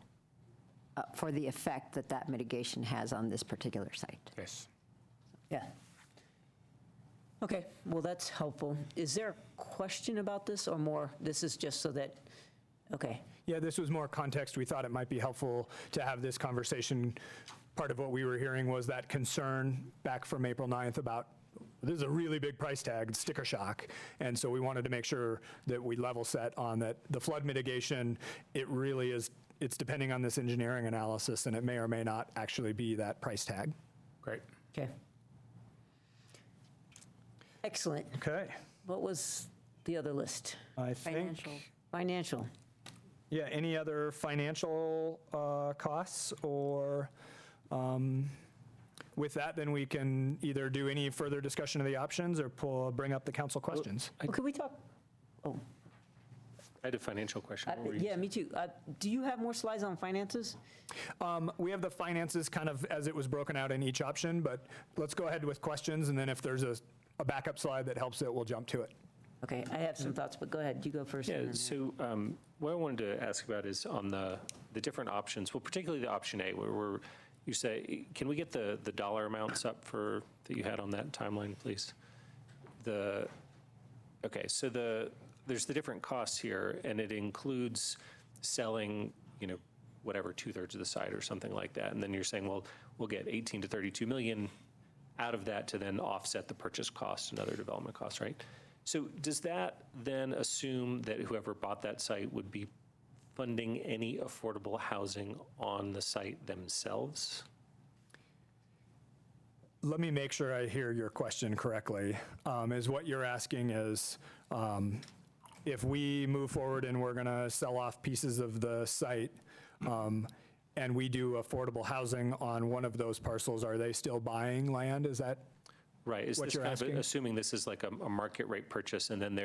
for the effect that that mitigation has on this particular site. Yes. Yeah. Okay, well, that's helpful. Is there a question about this or more? This is just so that, okay. Yeah, this was more context. We thought it might be helpful to have this conversation. Part of what we were hearing was that concern back from April 9th about, this is a really big price tag, sticker shock. And so we wanted to make sure that we level set on that the flood mitigation, it really is, it's depending on this engineering analysis, and it may or may not actually be that price tag. Great. Okay. Excellent. Okay. What was the other list? I think. Financial. Yeah, any other financial costs, or with that, then we can either do any further discussion of the options or bring up the council questions. Well, could we talk? Oh, I had a financial question. What were you yeah, me too. Do you have more slides on finances? We have the finances kind of as it was broken out in each option, but let's go ahead with questions, and then if there's a backup slide that helps it, we'll jump to it. Okay, I have some thoughts, but go ahead. You go first. Yeah, and then- so what I wanted to ask about is on the different options, well, particularly the option A, where you say, can we get the dollar amounts up that you had on that timeline, please? Okay, so there's the different costs here, and it includes selling, whatever, 2/3 of the site or something like that. And then you're saying, well, we'll get 18 to 32 million out of that to then offset the purchase costs and other development costs, right? So does that then assume that whoever bought that site would be funding any affordable housing on the site themselves? Let me make sure I hear your question correctly. Is what you're asking is, if we move forward and we're going to sell off pieces of the site, and we do affordable housing on one of those parcels, are they still buying land? Is that right? Is what this you're kind of asking? assuming this is like a market rate purchase, and then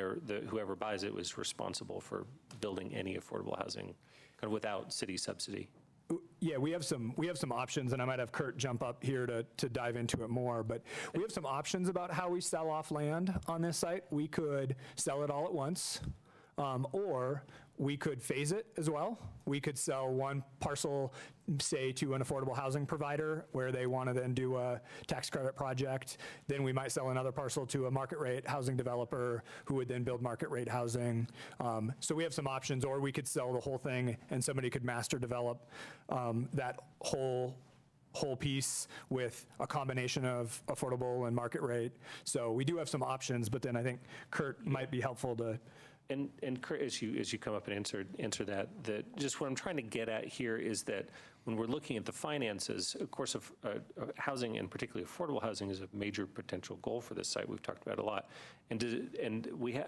whoever buys it was responsible for building any affordable housing, kind of without city subsidy? Yeah, we have some options, and I might have Kurt jump up here to dive into it more, but we have some options about how we sell off land on this site. We could sell it all at once, or we could phase it as well. We could sell one parcel, say, to an affordable housing provider where they want to then do a tax credit project. Then we might sell another parcel to a market rate housing developer who would then build market rate housing. So we have some options, or we could sell the whole thing and somebody could master develop that whole piece with a combination of affordable and market rate. So we do have some options, but then I think Kurt might be helpful to. And Kurt, as you come up and answer that just what I'm trying to get at here is that when we're looking at the finances, of course, housing and particularly affordable housing is a major potential goal for this site. We've talked about it a lot, and we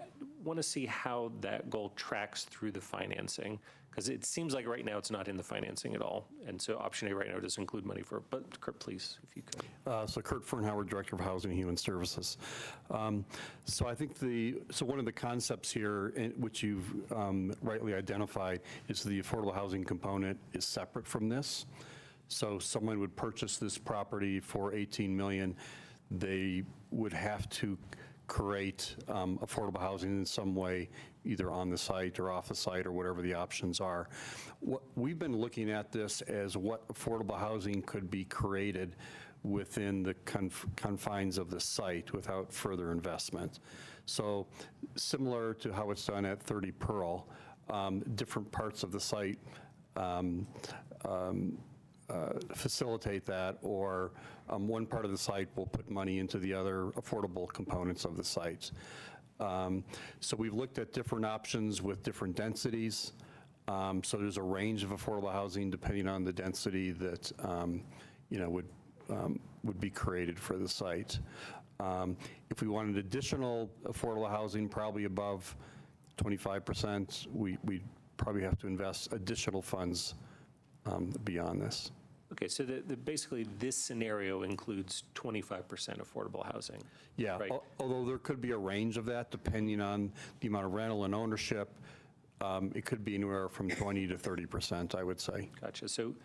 want to see how that goal tracks through the financing, because it seems like right now it's not in the financing at all, and so option A right now does include money for. But Kurt, please, if you could. So Kurt Fernhauer, Director of Housing and Human Services. So I think one of the concepts here, which you've rightly identified, is the affordable housing component is separate from this. So someone would purchase this property for $18 million. They would have to create affordable housing in some way, either on the site or off the site or whatever the options are. We've been looking at this as what affordable housing could be created within the confines of the site without further investment. So similar to how it's done at 30 Pearl, different parts of the site facilitate that, or one part of the site will put money into the other affordable components of the site. So we've looked at different options with different densities. So there's a range of affordable housing depending on the density that would be created for the site. If we wanted additional affordable housing, probably above 25%, we'd probably have to invest additional funds beyond this. Okay, so basically this scenario includes 25% affordable housing. Yeah, right? Although there could be a range of that depending on the amount of rental and ownership. It could be anywhere from 20 to 30%, I would say. Gotcha. So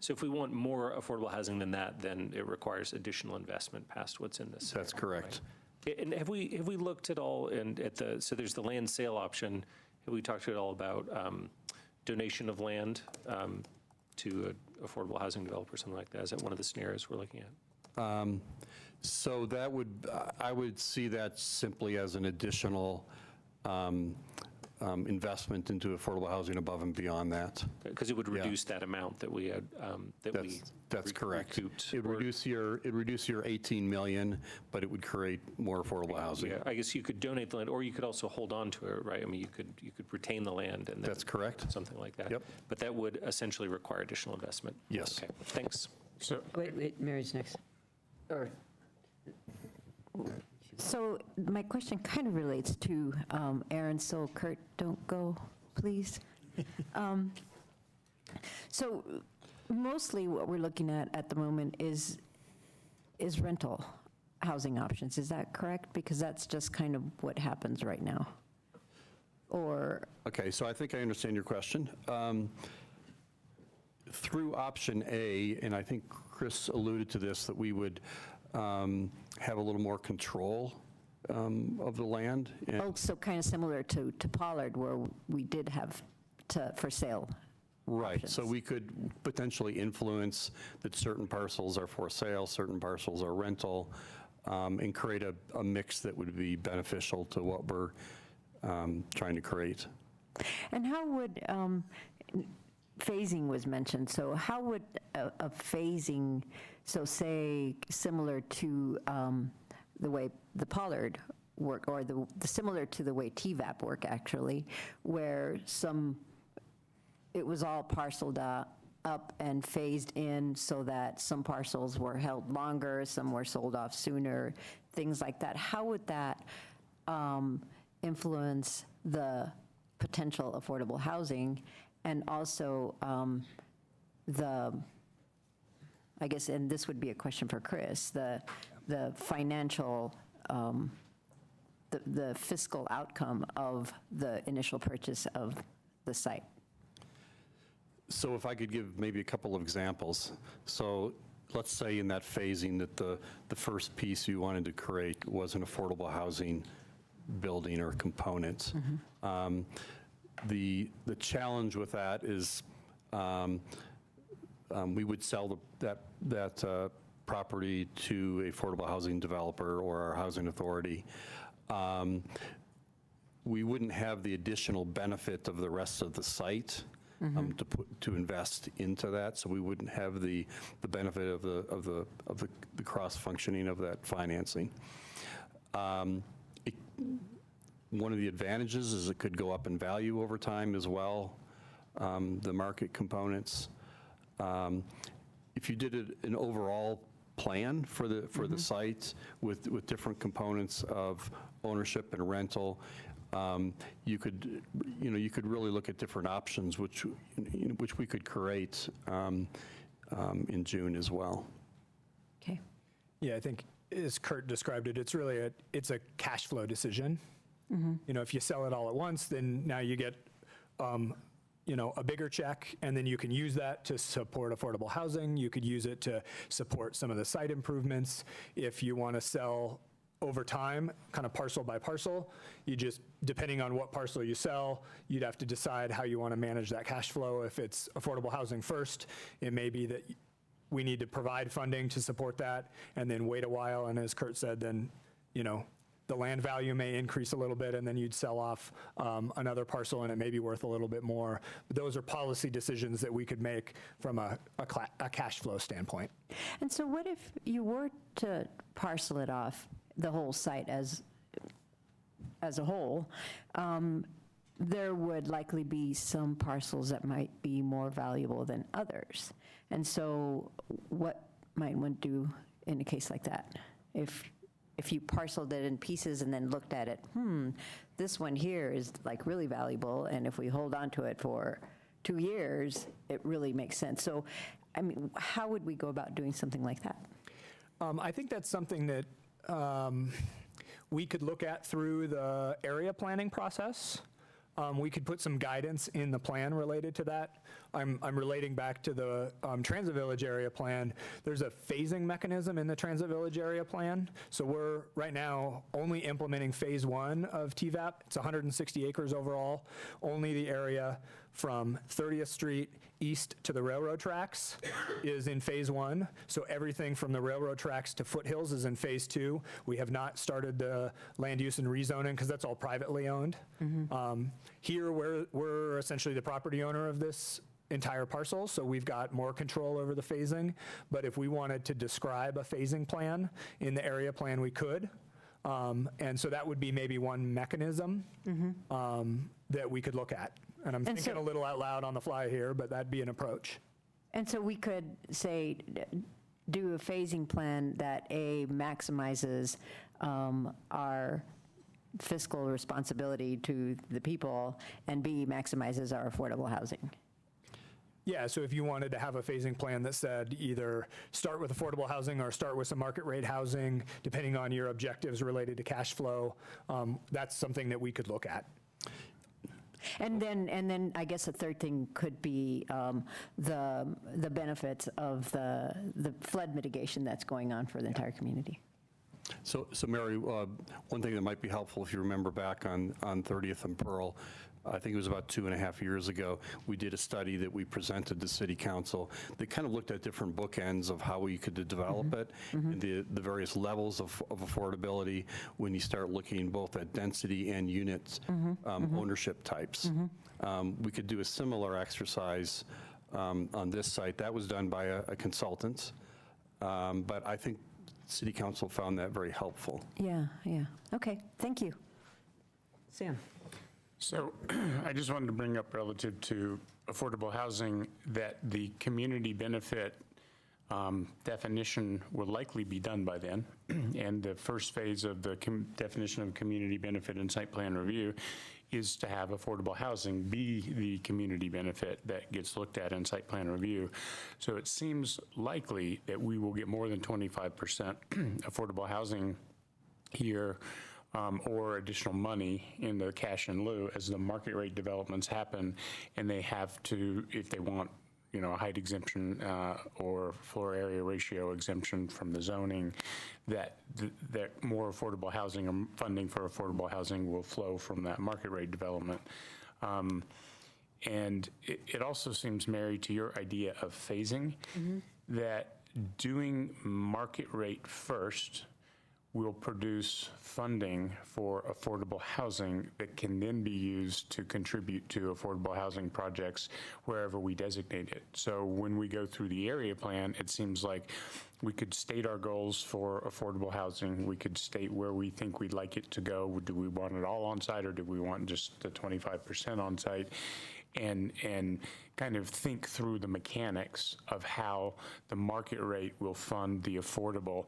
if we want more affordable housing than that, then it requires additional investment past what's in this. That's correct. Right? And have we looked at all so there's the land sale option. Have we talked at all about donation of land to an affordable housing developer, something like that? Is that one of the scenarios we're looking at? So that I would see that simply as an additional investment into affordable housing above and beyond that. Because it would reduce that amount that we had, That's correct. Recouped. It'd reduce your 18 million, but it would create more affordable housing. Yeah, I guess you could donate the land, or you could also hold on to it, right? I mean, you could retain the land and then That's correct. Something like that. Yep. But that would essentially require additional investment. Yes. Okay, thanks. So Wait, Mary's next. Or, So my question kind of relates to Aaron, so Kurt, don't go, please. So mostly what we're looking at the moment is rental housing options. Is that correct? Because that's just kind of what happens right now. Or Okay, so I think I understand your question. Through option A, and I think Chris alluded to this, that we would have a little more control of the land. so kind of similar to Pollard, where we did have for sale. Right, options. so we could potentially influence that certain parcels are for sale, certain parcels are rental, and create a mix that would be beneficial to what we're trying to create. And how would, phasing was mentioned, so how would a phasing, so say similar to the way the Pollard work, or the similar to the way TVAP work actually, where it was all parceled up and phased in so that some parcels were held longer, some were sold off sooner, things like that. How would that influence the potential affordable housing, and also I guess, and this would be a question for Chris, the financial, the fiscal outcome of the initial purchase of the site? So if I could give maybe a couple of examples. So let's say in that phasing that the first piece you wanted to create was an affordable housing building or component. The challenge with that is we would sell that property to a affordable housing developer or our housing authority. We wouldn't have the additional benefit of the rest of the site to invest into that, so we wouldn't have the benefit of the cross functioning of that financing. One of the advantages is it could go up in value over time as well, the market components. If you did an overall plan for the site with different components of ownership and rental, you could really look at different options, which we could create in June as well. Okay. Yeah, I think as Kurt described it, it's really it's a cash flow decision. If you sell it all at once, then now you get a bigger check, and then you can use that to support affordable housing. You could use it to support some of the site improvements. If you want to sell over time, kind of parcel by parcel, you just, depending on what parcel you sell, you'd have to decide how you want to manage that cash flow. If it's affordable housing first, it may be that we need to provide funding to support that and then wait a while. And as Kurt said, then, the land value may increase a little bit, and then you'd sell off another parcel and it may be worth a little bit more. But those are policy decisions that we could make from a cash flow standpoint. And so what if you were to parcel it off, the whole site as a whole? There would likely be some parcels that might be more valuable than others. And so what might one do in a case like that? If you parceled it in pieces and then looked at it, this one here is like really valuable, and if we hold on to it for 2 years, it really makes sense. So, I mean, how would we go about doing something like that? I think that's something that we could look at through the area planning process. We could put some guidance in the plan related to that. I'm relating back to the Transit Village Area Plan. There's a phasing mechanism in the Transit Village Area Plan. So we're right now only implementing phase 1 of TVAP. It's 160 acres overall. Only the area from 30th Street east to the railroad tracks is in phase 1. So everything from the railroad tracks to Foothills is in phase 2. We have not started the land use and rezoning because that's all privately owned. Here, we're essentially the property owner of this entire parcel, so we've got more control over the phasing. But if we wanted to describe a phasing plan in the area plan, we could. And so that would be maybe one mechanism that we could look at. And I'm thinking a little out loud on the fly here, but that'd be an approach. And so we could say, do a phasing plan that A, maximizes our fiscal responsibility to the people, and B, maximizes our affordable housing. Yeah, so if you wanted to have a phasing plan that said either start with affordable housing or start with some market rate housing, depending on your objectives related to cash flow, that's something that we could look at. And then I guess a third thing could be the benefits of the flood mitigation that's going on for the entire community. So Mary, one thing that might be helpful, if you remember back on 30th and Pearl, I think it was about 2.5 years ago, we did a study that we presented to City Council that kind of looked at different bookends of how we could develop it, and the various levels of affordability when you start looking both at density and unit ownership types. We could do a similar exercise on this site. That was done by a consultant, but I think City Council found that very helpful. Yeah. Okay, thank you. Sam. So I just wanted to bring up relative to affordable housing that the community benefit definition will likely be done by then. And the first phase of the definition of community benefit and site plan review is to have affordable housing be the community benefit that gets looked at in site plan review. So it seems likely that we will get more than 25% affordable housing here or additional money in the cash in lieu as the market rate developments happen, and they have to, if they want, a height exemption or floor area ratio exemption from the zoning, that more affordable housing or funding for affordable housing will flow from that market rate development. And it also seems, Mary, to your idea of phasing, that doing market rate first will produce funding for affordable housing that can then be used to contribute to affordable housing projects wherever we designate it. So when we go through the area plan, it seems like we could state our goals for affordable housing. We could state where we think we'd like it to go. Do we want it all on site, or do we want just the 25% on site? And kind of think through the mechanics of how the market rate will fund the affordable.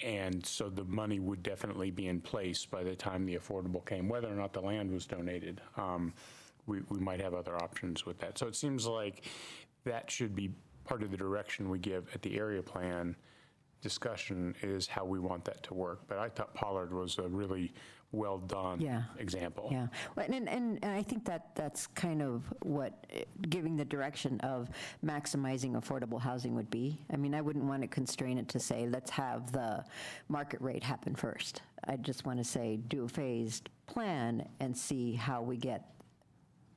And so the money would definitely be in place by the time the affordable came, whether or not the land was donated. We might have other options with that. So it seems like that should be part of the direction we give at the area plan discussion, is how we want that to work. But I thought Pollard was a really well done example. Yeah, well, and I think that's kind of what giving the direction of maximizing affordable housing would be. I mean, I wouldn't want to constrain it to say, let's have the market rate happen first. I just want to say, do a phased plan and see how we get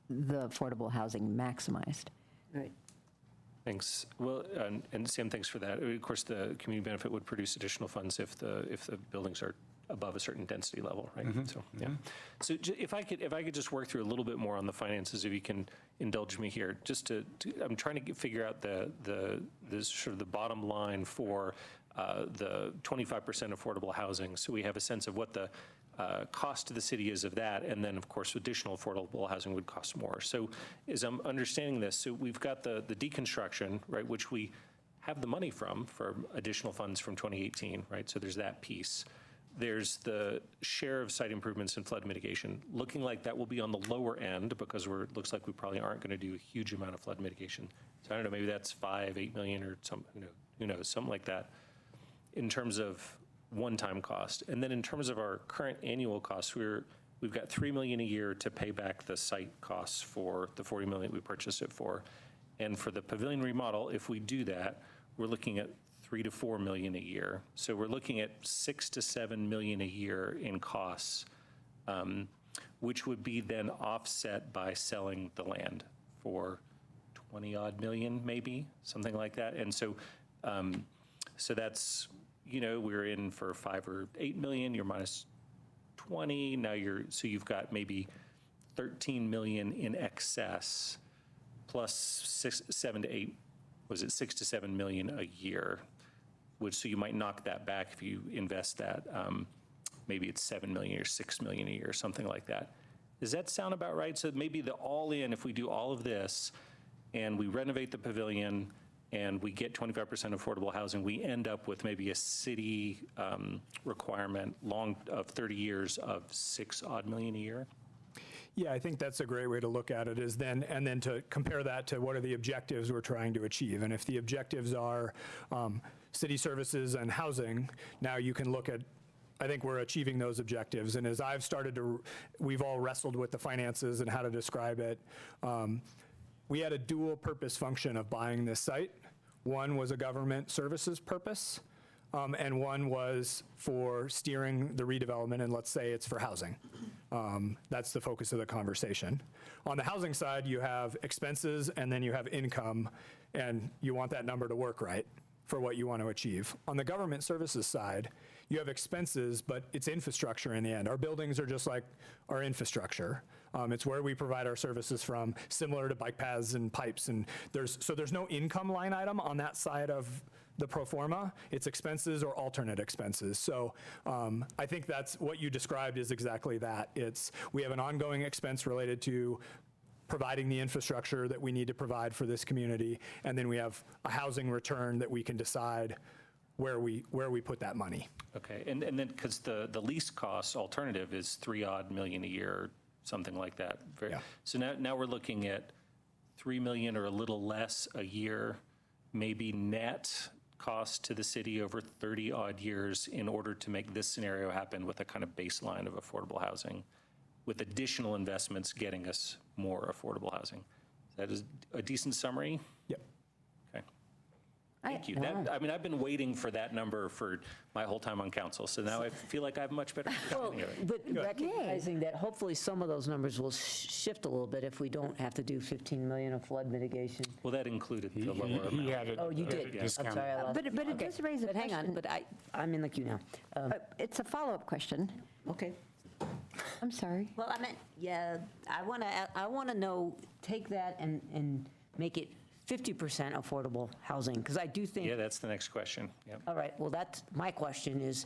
the affordable housing maximized. Right. Thanks. Well, and Sam, thanks for that. Of course, the community benefit would produce additional funds if the buildings are above a certain density level, right? So, yeah. So if I could just work through a little bit more on the finances, if you can indulge me here, just I'm trying to figure out the sort of the bottom line for the 25% affordable housing, so we have a sense of what the cost to the city is of that, and then of course additional affordable housing would cost more. So as I'm understanding this, so we've got the deconstruction, right, which we have the money for additional funds from 2018, right? So there's that piece. There's the share of site improvements and flood mitigation, looking like that will be on the lower end, because it looks like we probably aren't going to do a huge amount of flood mitigation. So I don't know, maybe that's 5-8 million or something, who knows, something like that in terms of one-time cost. And then in terms of our current annual costs, we've got $3 million a year to pay back the site costs for the $40 million we purchased it for. And for the pavilion remodel, if we do that, we're looking at $3 to $4 million a year. So we're looking at $6 to $7 million a year in costs, which would be then offset by selling the land for 20 odd million, maybe something like that. And so, so that's, we're in for 5 or 8 million. You're minus 20. Now so you've got maybe 13 million in excess, plus 6 to 7 million a year. So you might knock that back if you invest that. Maybe it's 7 million or 6 million a year, something like that. Does that sound about right? So maybe the all-in, if we do all of this and we renovate the pavilion and we get 25% affordable housing, we end up with maybe a city requirement of 30 years of 6 odd million a year? Yeah, I think that's a great way to look at it, and then to compare that to what are the objectives we're trying to achieve. And if the objectives are city services and housing, now you can look at, I think we're achieving those objectives. And as I've we've all wrestled with the finances and how to describe it. We had a dual purpose function of buying this site. One was a government services purpose, and one was for steering the redevelopment, and let's say it's for housing. That's the focus of the conversation. On the housing side, you have expenses and then you have income, and you want that number to work right for what you want to achieve. On the government services side, you have expenses, but it's infrastructure in the end. Our buildings are just like our infrastructure. It's where we provide our services from, similar to bike paths and pipes. And there's no income line item on that side of the pro forma. It's expenses or alternate expenses. So I think that's what you described is exactly that. We have an ongoing expense related to providing the infrastructure that we need to provide for this community, and then we have a housing return that we can decide where we put that money. Okay, and then because the lease cost alternative is 3 odd million a year, something like that. Yeah. So now we're looking at 3 million or a little less a year, maybe net cost to the city over 30-odd years in order to make this scenario happen with a kind of baseline of affordable housing, with additional investments getting us more affordable housing. That is a decent summary? Yep. Okay. Thank you. That, I mean, I've been waiting for that number for my whole time on council, so now I feel like I have much better understanding of it. But recognizing that hopefully some of those numbers will shift a little bit if we don't have to do 15 million of flood mitigation. Well, that included the lower amount. He had it. Oh, you did? I'm discounted. sorry, I lost. But it does raise a But hang on, question. but I'm in the queue now. It's a follow-up question. Okay. I'm sorry. Well, I meant, yeah, I want to know, take that and make it 50% affordable housing, because I do think. Yeah, that's the next question. Yep. All right, well, that's, my question is,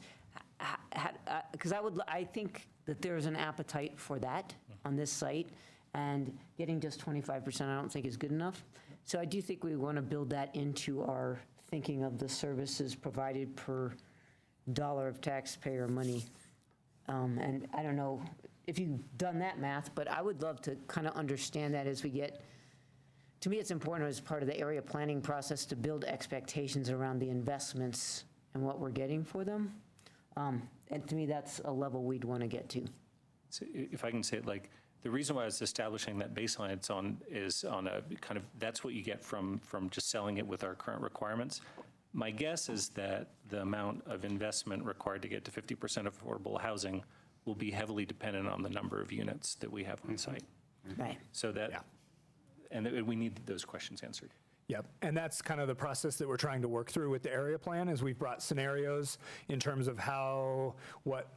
because I think that there's an appetite for that on this site, and getting just 25% I don't think is good enough. So I do think we want to build that into our thinking of the services provided per dollar of taxpayer money. And I don't know if you've done that math, but I would love to kind of understand that as we get, to me, it's important as part of the area planning process to build expectations around the investments and what we're getting for them. And to me, that's a level we'd want to get to. So if I can say it, like, the reason why I was establishing that baseline is on a kind of, that's what you get from just selling it with our current requirements. My guess is that the amount of investment required to get to 50% of affordable housing will be heavily dependent on the number of units that we have on site. Right. So that, and we need those questions answered. Yep, and that's kind of the process that we're trying to work through with the area plan, is we've brought scenarios in terms of how, what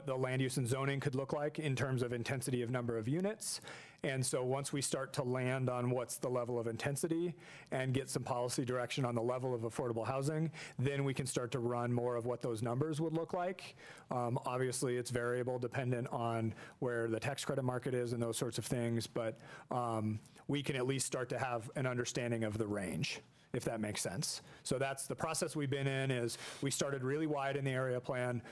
the land use and zoning could look like in terms of intensity of number of units. And so once we start to land on what's the level of intensity and get some policy direction on the level of affordable housing, then we can start to run more of what those numbers would look like. Obviously, it's variable dependent on where the tax credit market is and those sorts of things, but we can at least start to have an understanding of the range, if that makes sense. So that's the process we've been in, is we started really wide in the area plan,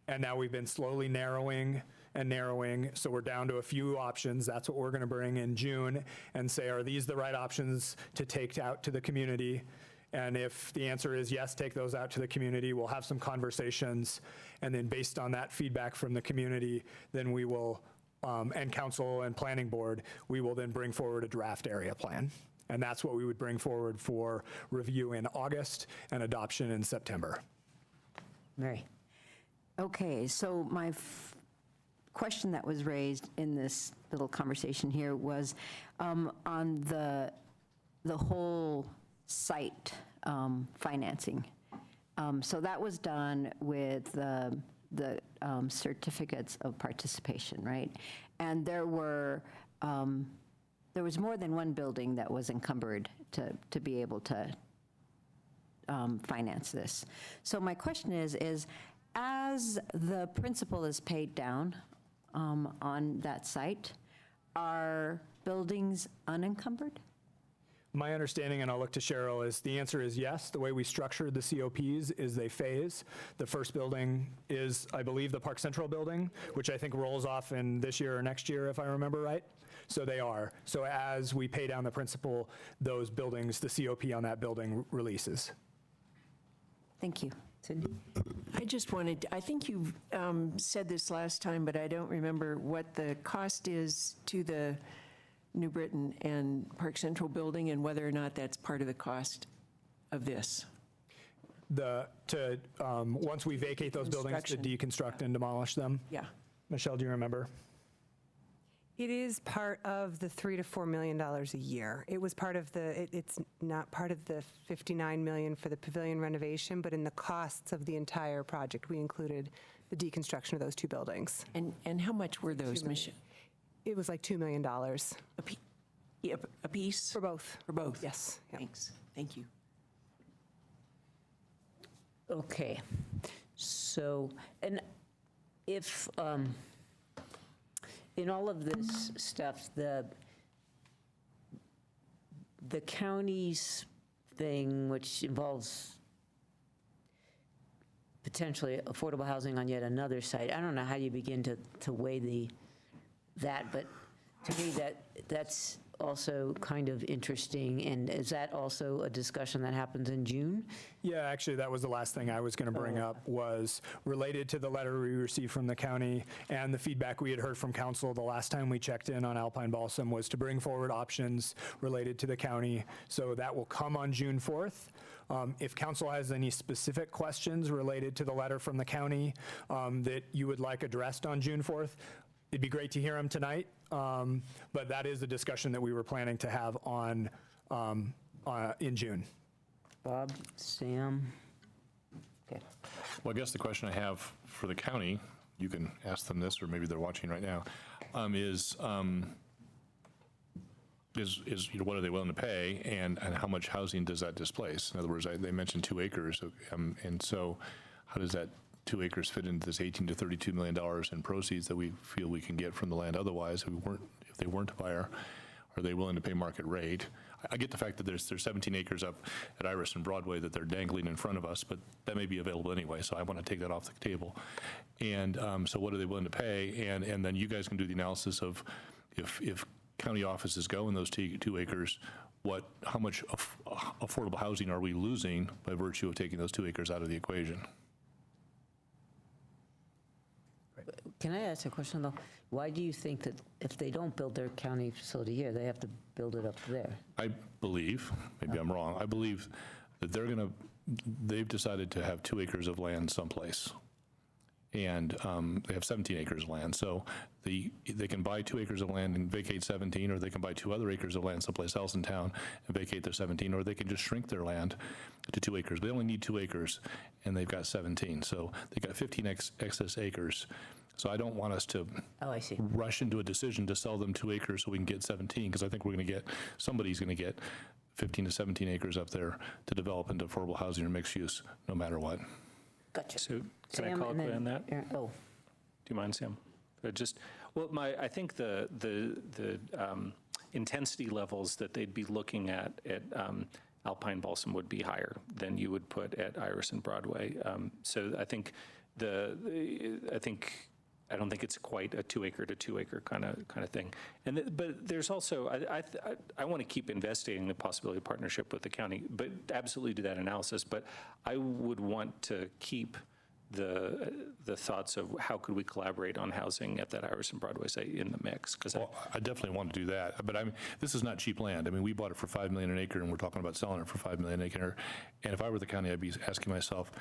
and now we've been slowly narrowing and narrowing, so we're down to a few options. That's what we're going to bring in June and say, are these the right options to take out to the community? And if the answer is yes, take those out to the community, we'll have some conversations, and then based on that feedback from the community, then we will, and council and planning board, we will then bring forward a draft area plan. And that's what we would bring forward for review in August and adoption in September. Mary. Okay, so my question that was raised in this little conversation here was on the whole site financing. So that was done with the certificates of participation, right? And there was more than one building that was encumbered to be able to finance this. So my question is as the principal is paid down on that site, are buildings unencumbered? My understanding, and I'll look to Cheryl, is the answer is yes. The way we structured the COPs is they phase. The first building is, I believe, the Park Central building, which I think rolls off in this year or next year, if I remember right. So they are. So as we pay down the principal, those buildings, the COP on that building releases. Thank you. Cindy? I just wanted, I think you said this last time, but I don't remember what the cost is to the New Britain and Park Central building, and whether or not that's part of the cost of this. Once we vacate those buildings, to deconstruct and demolish them? Yeah. Michelle, do you remember? It is part of the $3 to $4 million a year. It was part of it's not part of the $59 million for the pavilion renovation, but in the costs of the entire project, we included the deconstruction of those two buildings. And how much were those, Michelle? It was like $2 million. A piece? For both. For both? Yes. Yeah. Thanks. Thank you. Okay. So, and if, in all of this stuff, the county's thing, which involves potentially affordable housing on yet another site, I don't know how you begin to weigh that, but To me, that's also kind of interesting, and is that also a discussion that happens in June? Yeah, actually, that was the last thing I was going to bring up, was related to the letter we received from the county and the feedback we had heard from council the last time we checked in on Alpine Balsam was to bring forward options related to the county. So that will come on June 4th. If council has any specific questions related to the letter from the county that you would like addressed on June 4th, it'd be great to hear them tonight. But that is a discussion that we were planning to have in June. Bob, Sam? Okay. Well, I guess the question I have for the county, you can ask them this, or maybe they're watching right now, is what are they willing to pay, and how much housing does that displace? In other words, they mentioned 2 acres, and so how does that 2 acres fit into this $18 to $32 million in proceeds that we feel we can get from the land otherwise? If they weren't a buyer, are they willing to pay market rate? I get the fact that there's 17 acres up at Iris and Broadway that they're dangling in front of us, but that may be available anyway, so I want to take that off the table. And so what are they willing to pay? And then you guys can do the analysis of if county offices go in those 2 acres, how much affordable housing are we losing by virtue of taking those 2 acres out of the equation? Can I ask a question, though? Why do you think that if they don't build their county facility here, they have to build it up there? I believe, maybe I'm wrong, I believe that they've decided to have 2 acres of land someplace. And they have 17 acres of land. So they can buy 2 acres of land and vacate 17, or they can buy 2 other acres of land someplace else in town and vacate their 17, or they can just shrink their land to 2 acres. They only need 2 acres, and they've got 17. So they've got 15 excess acres. So I don't want us to rush into a decision to sell them 2 acres so we can get 17, because I think somebody's going to get 15 to 17 acres up there to develop into affordable housing or mixed use, no matter what. Gotcha. So can Sam, I call and it then on that? Aaron. Oh, Do you mind, Sam? I think the intensity levels that they'd be looking at Alpine Balsam would be higher than you would put at Iris and Broadway. So I think I don't think it's quite a 2 acre to 2 acre kind of thing. But there's also, I want to keep investigating the possibility of partnership with the county, but absolutely do that analysis. But I would want to keep the thoughts of how could we collaborate on housing at that Iris and Broadway site in the mix. I definitely want to do that, but this is not cheap land. I mean, we bought it for $5 million an acre, and we're talking about selling it for $5 million an acre. And if I were the county, I'd be asking myself,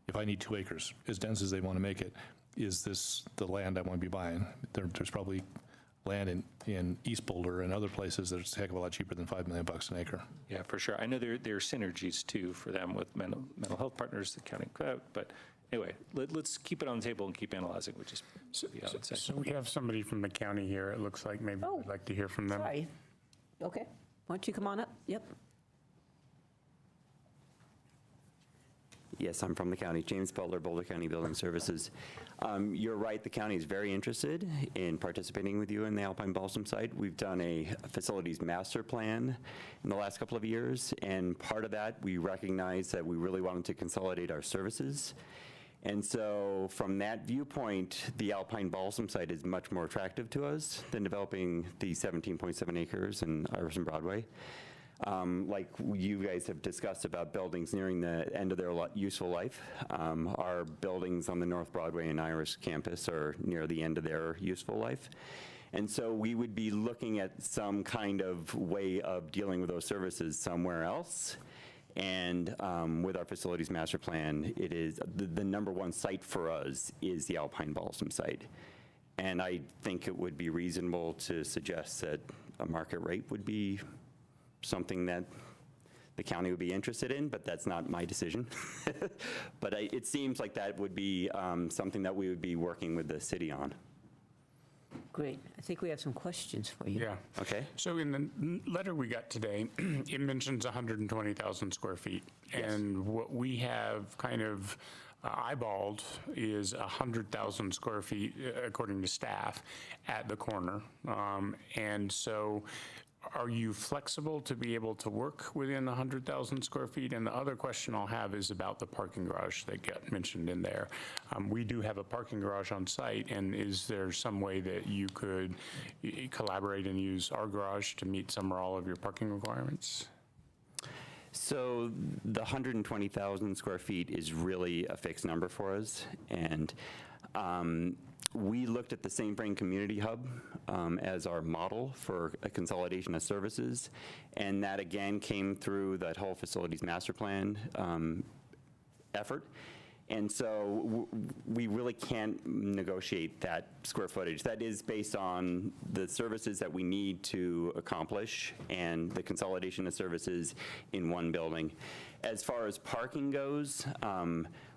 if I need 2 acres, as dense as they want to make it, is this the land I want to be buying? There's probably land in East Boulder and other places that's a heck of a lot cheaper than $5 million an acre. Yeah, for sure. I know there are synergies too for them with mental health partners, the county, but anyway, let's keep it on the table and keep analyzing, which is what I would say. So we have somebody from the county here. It looks like maybe we'd like to hear from them. sorry. Okay. Why don't you come on up? Yep. Yes, I'm from the county. James Butler, Boulder County Building Services. You're right, the county is very interested in participating with you in the Alpine Balsam site. We've done a facilities master plan in the last couple of years, and part of that, we recognized that we really wanted to consolidate our services. And so from that viewpoint, the Alpine Balsam site is much more attractive to us than developing the 17.7 acres in Iris and Broadway. Like you guys have discussed about buildings nearing the end of their useful life. Our buildings on the North Broadway and Iris campus are near the end of their useful life. And so we would be looking at some kind of way of dealing with those services somewhere else. And with our facilities master plan, it is the number one site for us is the Alpine Balsam site. And I think it would be reasonable to suggest that a market rate would be something that the county would be interested in, but that's not my decision. But it seems like that would be something that we would be working with the city on. Great. I think we have some questions for you. Yeah. Okay. So in the letter we got today, it mentions 120,000 square feet. Yes. And what we have kind of eyeballed is 100,000 square feet, according to staff, at the corner. And so are you flexible to be able to work within 100,000 square feet? And the other question I'll have is about the parking garage that got mentioned in there. We do have a parking garage on site, and is there some way that you could collaborate and use our garage to meet some or all of your parking requirements? So the 120,000 square feet is really a fixed number for us, and we looked at the St. Vrain Community Hub as our model for a consolidation of services, and that again came through that whole facilities master plan effort. And so we really can't negotiate that square footage. That is based on the services that we need to accomplish and the consolidation of services in one building. As far as parking goes,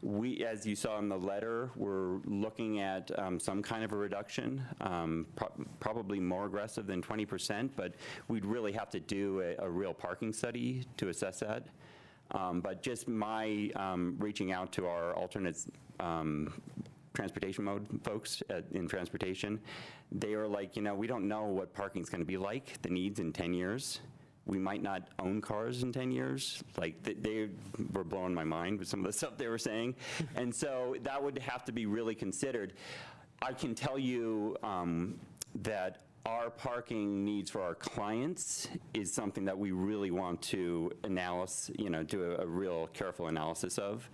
we, as you saw in the letter, we're looking at some kind of a reduction, probably more aggressive than 20%, but we'd really have to do a real parking study to assess that. But just my reaching out to our alternate transportation mode folks in transportation, they are like, we don't know what parking's going to be like, the needs in 10 years. We might not own cars in 10 years. Like, they were blowing my mind with some of the stuff they were saying. And so that would have to be really considered. I can tell you that our parking needs for our clients is something that we really want to do a real careful analysis of.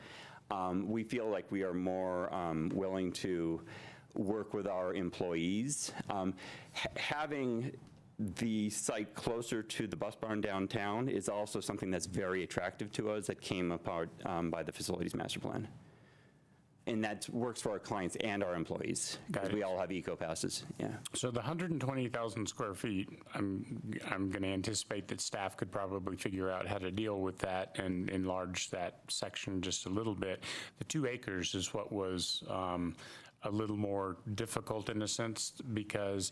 We feel like we are more willing to work with our employees. Having the site closer to the bus barn downtown is also something that's very attractive to us that came about by the facilities master plan. And that works for our clients and our employees, because we all have eco passes. Yeah. So the 120,000 square feet, I'm going to anticipate that staff could probably figure out how to deal with that and enlarge that section just a little bit. The 2 acres is what was a little more difficult in a sense, because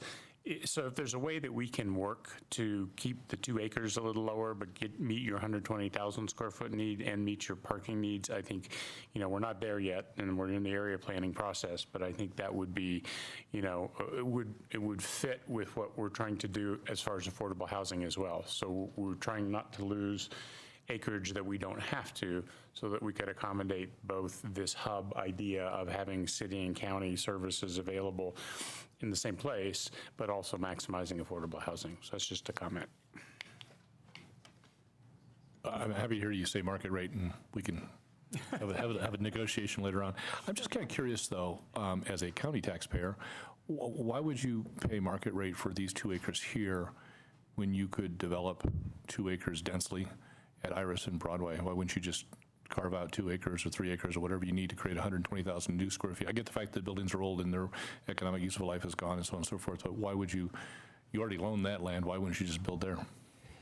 so if there's a way that we can work to keep the 2 acres a little lower, but meet your 120,000 square foot need and meet your parking needs, I think, we're not there yet, and we're in the area planning process, but I think that would be, it would fit with what we're trying to do as far as affordable housing as well. So we're trying not to lose acreage that we don't have to, so that we could accommodate both this hub idea of having city and county services available in the same place, but also maximizing affordable housing. So that's just a comment. I'm happy to hear you say market rate, and we can have a negotiation later on. I'm just kind of curious, though, as a county taxpayer, why would you pay market rate for these 2 acres here when you could develop 2 acres densely at Iris and Broadway? Why wouldn't you just carve out 2 acres or 3 acres or whatever you need to create 120,000 new square feet? I get the fact that buildings are old and their economic useful life is gone and so on and so forth, but why would you already own that land, why wouldn't you just build there?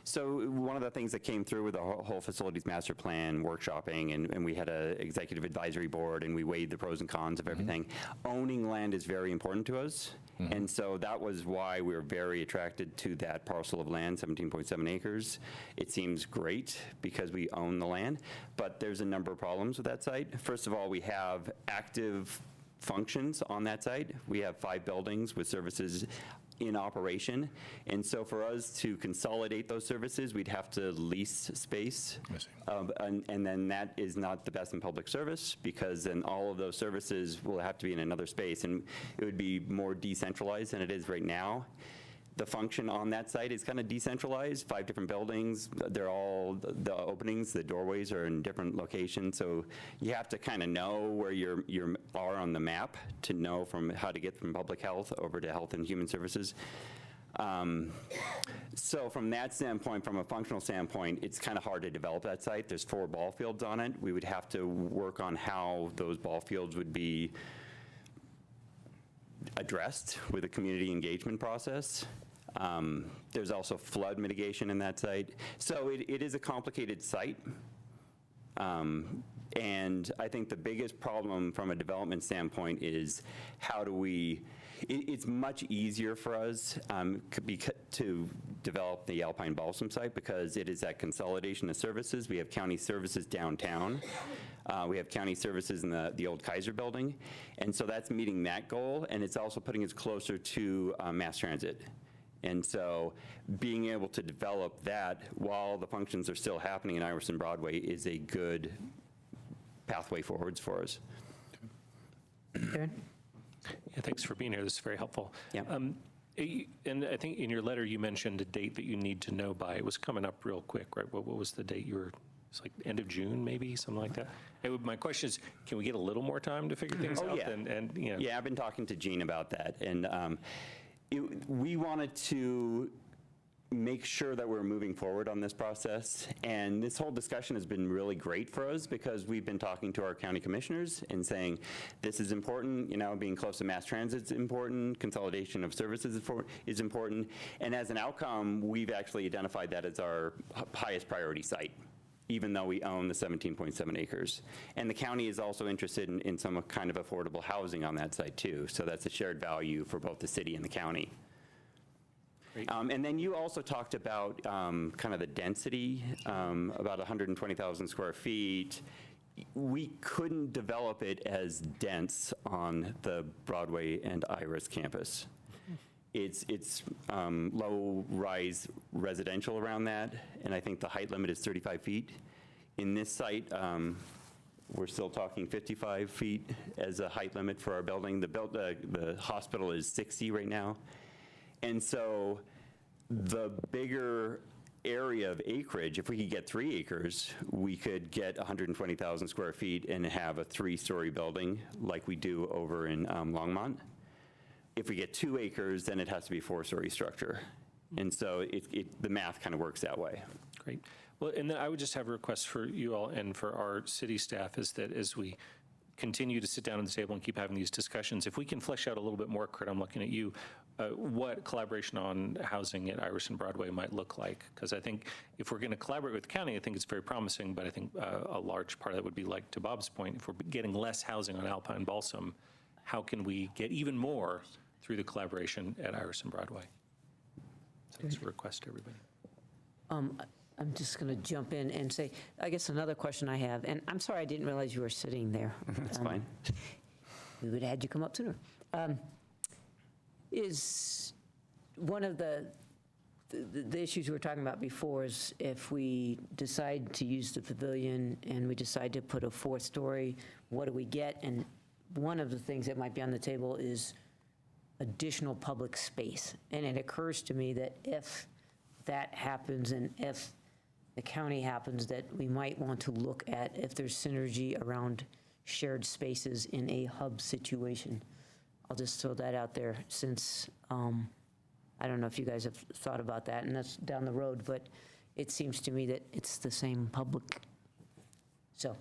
So one of the things that came through with the whole facilities master plan workshopping, and we had an executive advisory board, and we weighed the pros and cons of everything. Owning land is very important to us. And so that was why we were very attracted to that parcel of land, 17.7 acres. It seems great because we own the land, but there's a number of problems with that site. First of all, we have active functions on that site. We have 5 buildings with services in operation, and so for us to consolidate those services, we'd have to lease space, and then that is not the best in public service, because then all of those services will have to be in another space, and it would be more decentralized than it is right now. The function on that site is kind of decentralized, 5 different buildings. They're all, the openings, the doorways are in different locations. So you have to kind of know where you are on the map to know from how to get from public health over to health and human services. So from that standpoint, from a functional standpoint, it's kind of hard to develop that site. There's 4 ball fields on it. We would have to work on how those ball fields would be addressed with a community engagement process. There's also flood mitigation in that site. So it is a complicated site. And I think the biggest problem from a development standpoint is how do we, it's much easier for us to develop the Alpine Balsam site because it is that consolidation of services. We have county services downtown. We have county services in the old Kaiser building. And so that's meeting that goal, and it's also putting us closer to mass transit. And so being able to develop that while the functions are still happening in Iverson Broadway is a good pathway forwards for us. Aaron? Yeah, thanks for being here. This is very helpful. Yeah. And I think in your letter you mentioned a date that you need to know by. It was coming up real quick, right? What was the date you were? It's like end of June, maybe something like that. My question is, can we get a little more time to figure things out? Yeah. And you know. Yeah, I've been talking to Gene about that, and we wanted to make sure that we're moving forward on this process. And this whole discussion has been really great for us because we've been talking to our county commissioners and saying, this is important, you know, being close to mass transit is important, consolidation of services is important. And as an outcome, we've actually identified that as our highest priority site, even though we own the 17.7 acres. And the county is also interested in some kind of affordable housing on that site too. So that's a shared value for both the city and the county. And then you also talked about kind of the density, about 120,000 square feet. We couldn't develop it as dense on the Broadway and Iris campus. It's low-rise residential around that, and I think the height limit is 35 feet. In this site, we're still talking 55 feet as a height limit for our building. The hospital is 60 right now. And so the bigger area of acreage, if we could get 3 acres, we could get 120,000 square feet and have a 3-story building like we do over in Longmont. If we get 2 acres, then it has to be a 4-story structure. And so the math kind of works that way. Great. Well, and then I would just have a request for you all and for our city staff is that as we continue to sit down at the table and keep having these discussions, if we can flesh out a little bit more, Kurt, I'm looking at you, what collaboration on housing at Iverson Broadway might look like. Because I think if we're going to collaborate with the county, I think it's very promising, but I think a large part of that would be, like to Bob's point, if we're getting less housing on Alpine Balsam, how can we get even more through the collaboration at Iverson Broadway? So it's a request to everybody. I'm just going to jump in and say, I guess another question I have, and I'm sorry I didn't realize you were sitting there. That's fine. We would have had you come up sooner. Is one of the issues we were talking about before is if we decide to use the pavilion and we decide to put a 4th story, what do we get? And one of the things that might be on the table is additional public space. And it occurs to me that if that happens and if the county happens, that we might want to look at if there's synergy around shared spaces in a hub situation. I'll just throw that out there since I don't know if you guys have thought about that, and that's down the road, but it seems to me that it's the same public. So,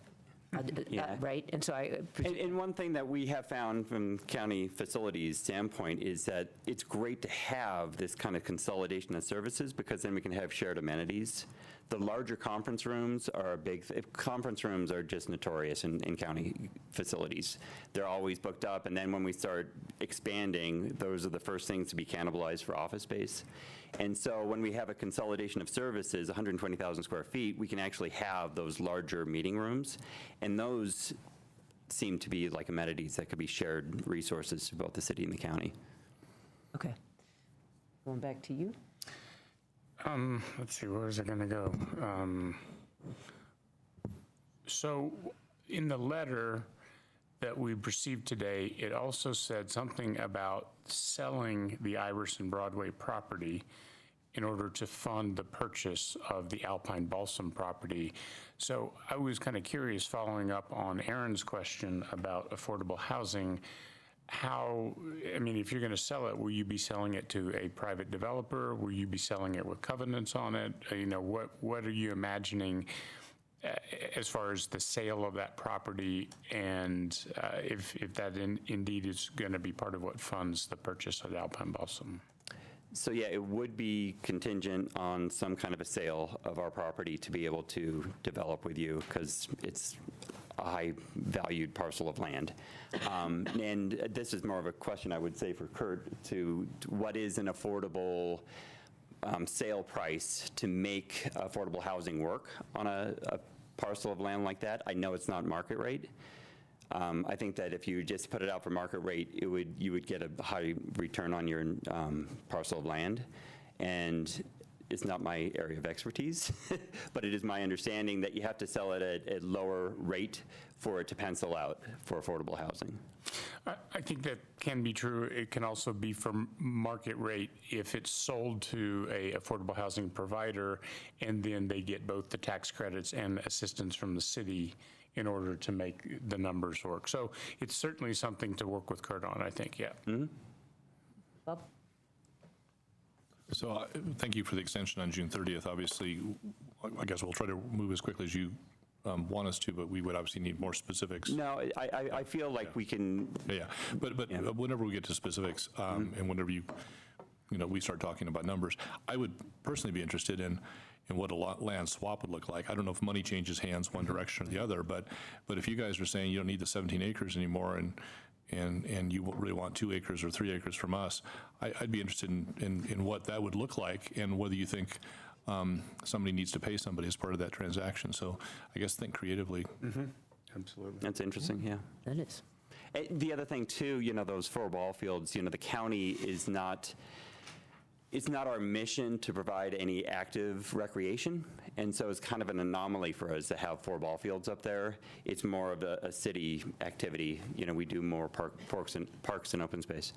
Yeah. right? And so And one thing that we have found from county facilities standpoint is that it's great to have this kind of consolidation of services because then we can have shared amenities. The larger conference rooms are conference rooms are just notorious in county facilities. They're always booked up, and then when we start expanding, those are the first things to be cannibalized for office space. And so when we have a consolidation of services, 120,000 square feet, we can actually have those larger meeting rooms, and those seem to be like amenities that could be shared resources to both the city and the county. okay. Going back to you. Let's see, where is it going to go? So in the letter that we received today, it also said something about selling the Iverson Broadway property in order to fund the purchase of the Alpine Balsam property. So I was kind of curious, following up on Aaron's question about affordable housing, if you're going to sell it, will you be selling it to a private developer? Will you be selling it with covenants on it? What are you imagining as far as the sale of that property, and if that indeed is going to be part of what funds the purchase of the Alpine Balsam? So yeah, it would be contingent on some kind of a sale of our property to be able to develop with you, because it's a high-valued parcel of land. And this is more of a question, I would say, for Kurt, to what is an affordable sale price to make affordable housing work on a parcel of land like that? I know it's not market rate. I think that if you just put it out for market rate, you would get a high return on your parcel of land. And it's not my area of expertise, but it is my understanding that you have to sell it at a lower rate for it to pencil out for affordable housing. I think that can be true. It can also be for market rate if it's sold to a affordable housing provider, and then they get both the tax credits and assistance from the city in order to make the numbers work. So it's certainly something to work with Kurt on, I think, yeah. Bob? So thank you for the extension on June 30th. Obviously, I guess we'll try to move as quickly as you want us to, but we would obviously need more specifics. No, I feel like we can. Yeah, but whenever we get to specifics, and whenever we start talking about numbers, I would personally be interested in what a land swap would look like. I don't know if money changes hands one direction or the other, but if you guys are saying you don't need the 17 acres anymore and you really want 2 acres or 3 acres from us, I'd be interested in what that would look like and whether you think somebody needs to pay somebody as part of that transaction. So I guess think creatively. Absolutely. That's interesting, yeah. That is. The other thing too, those 4 ball fields, the county is not, it's not our mission to provide any active recreation. And so it's kind of an anomaly for us to have 4 ball fields up there. It's more of a city activity. We do more parks and open space.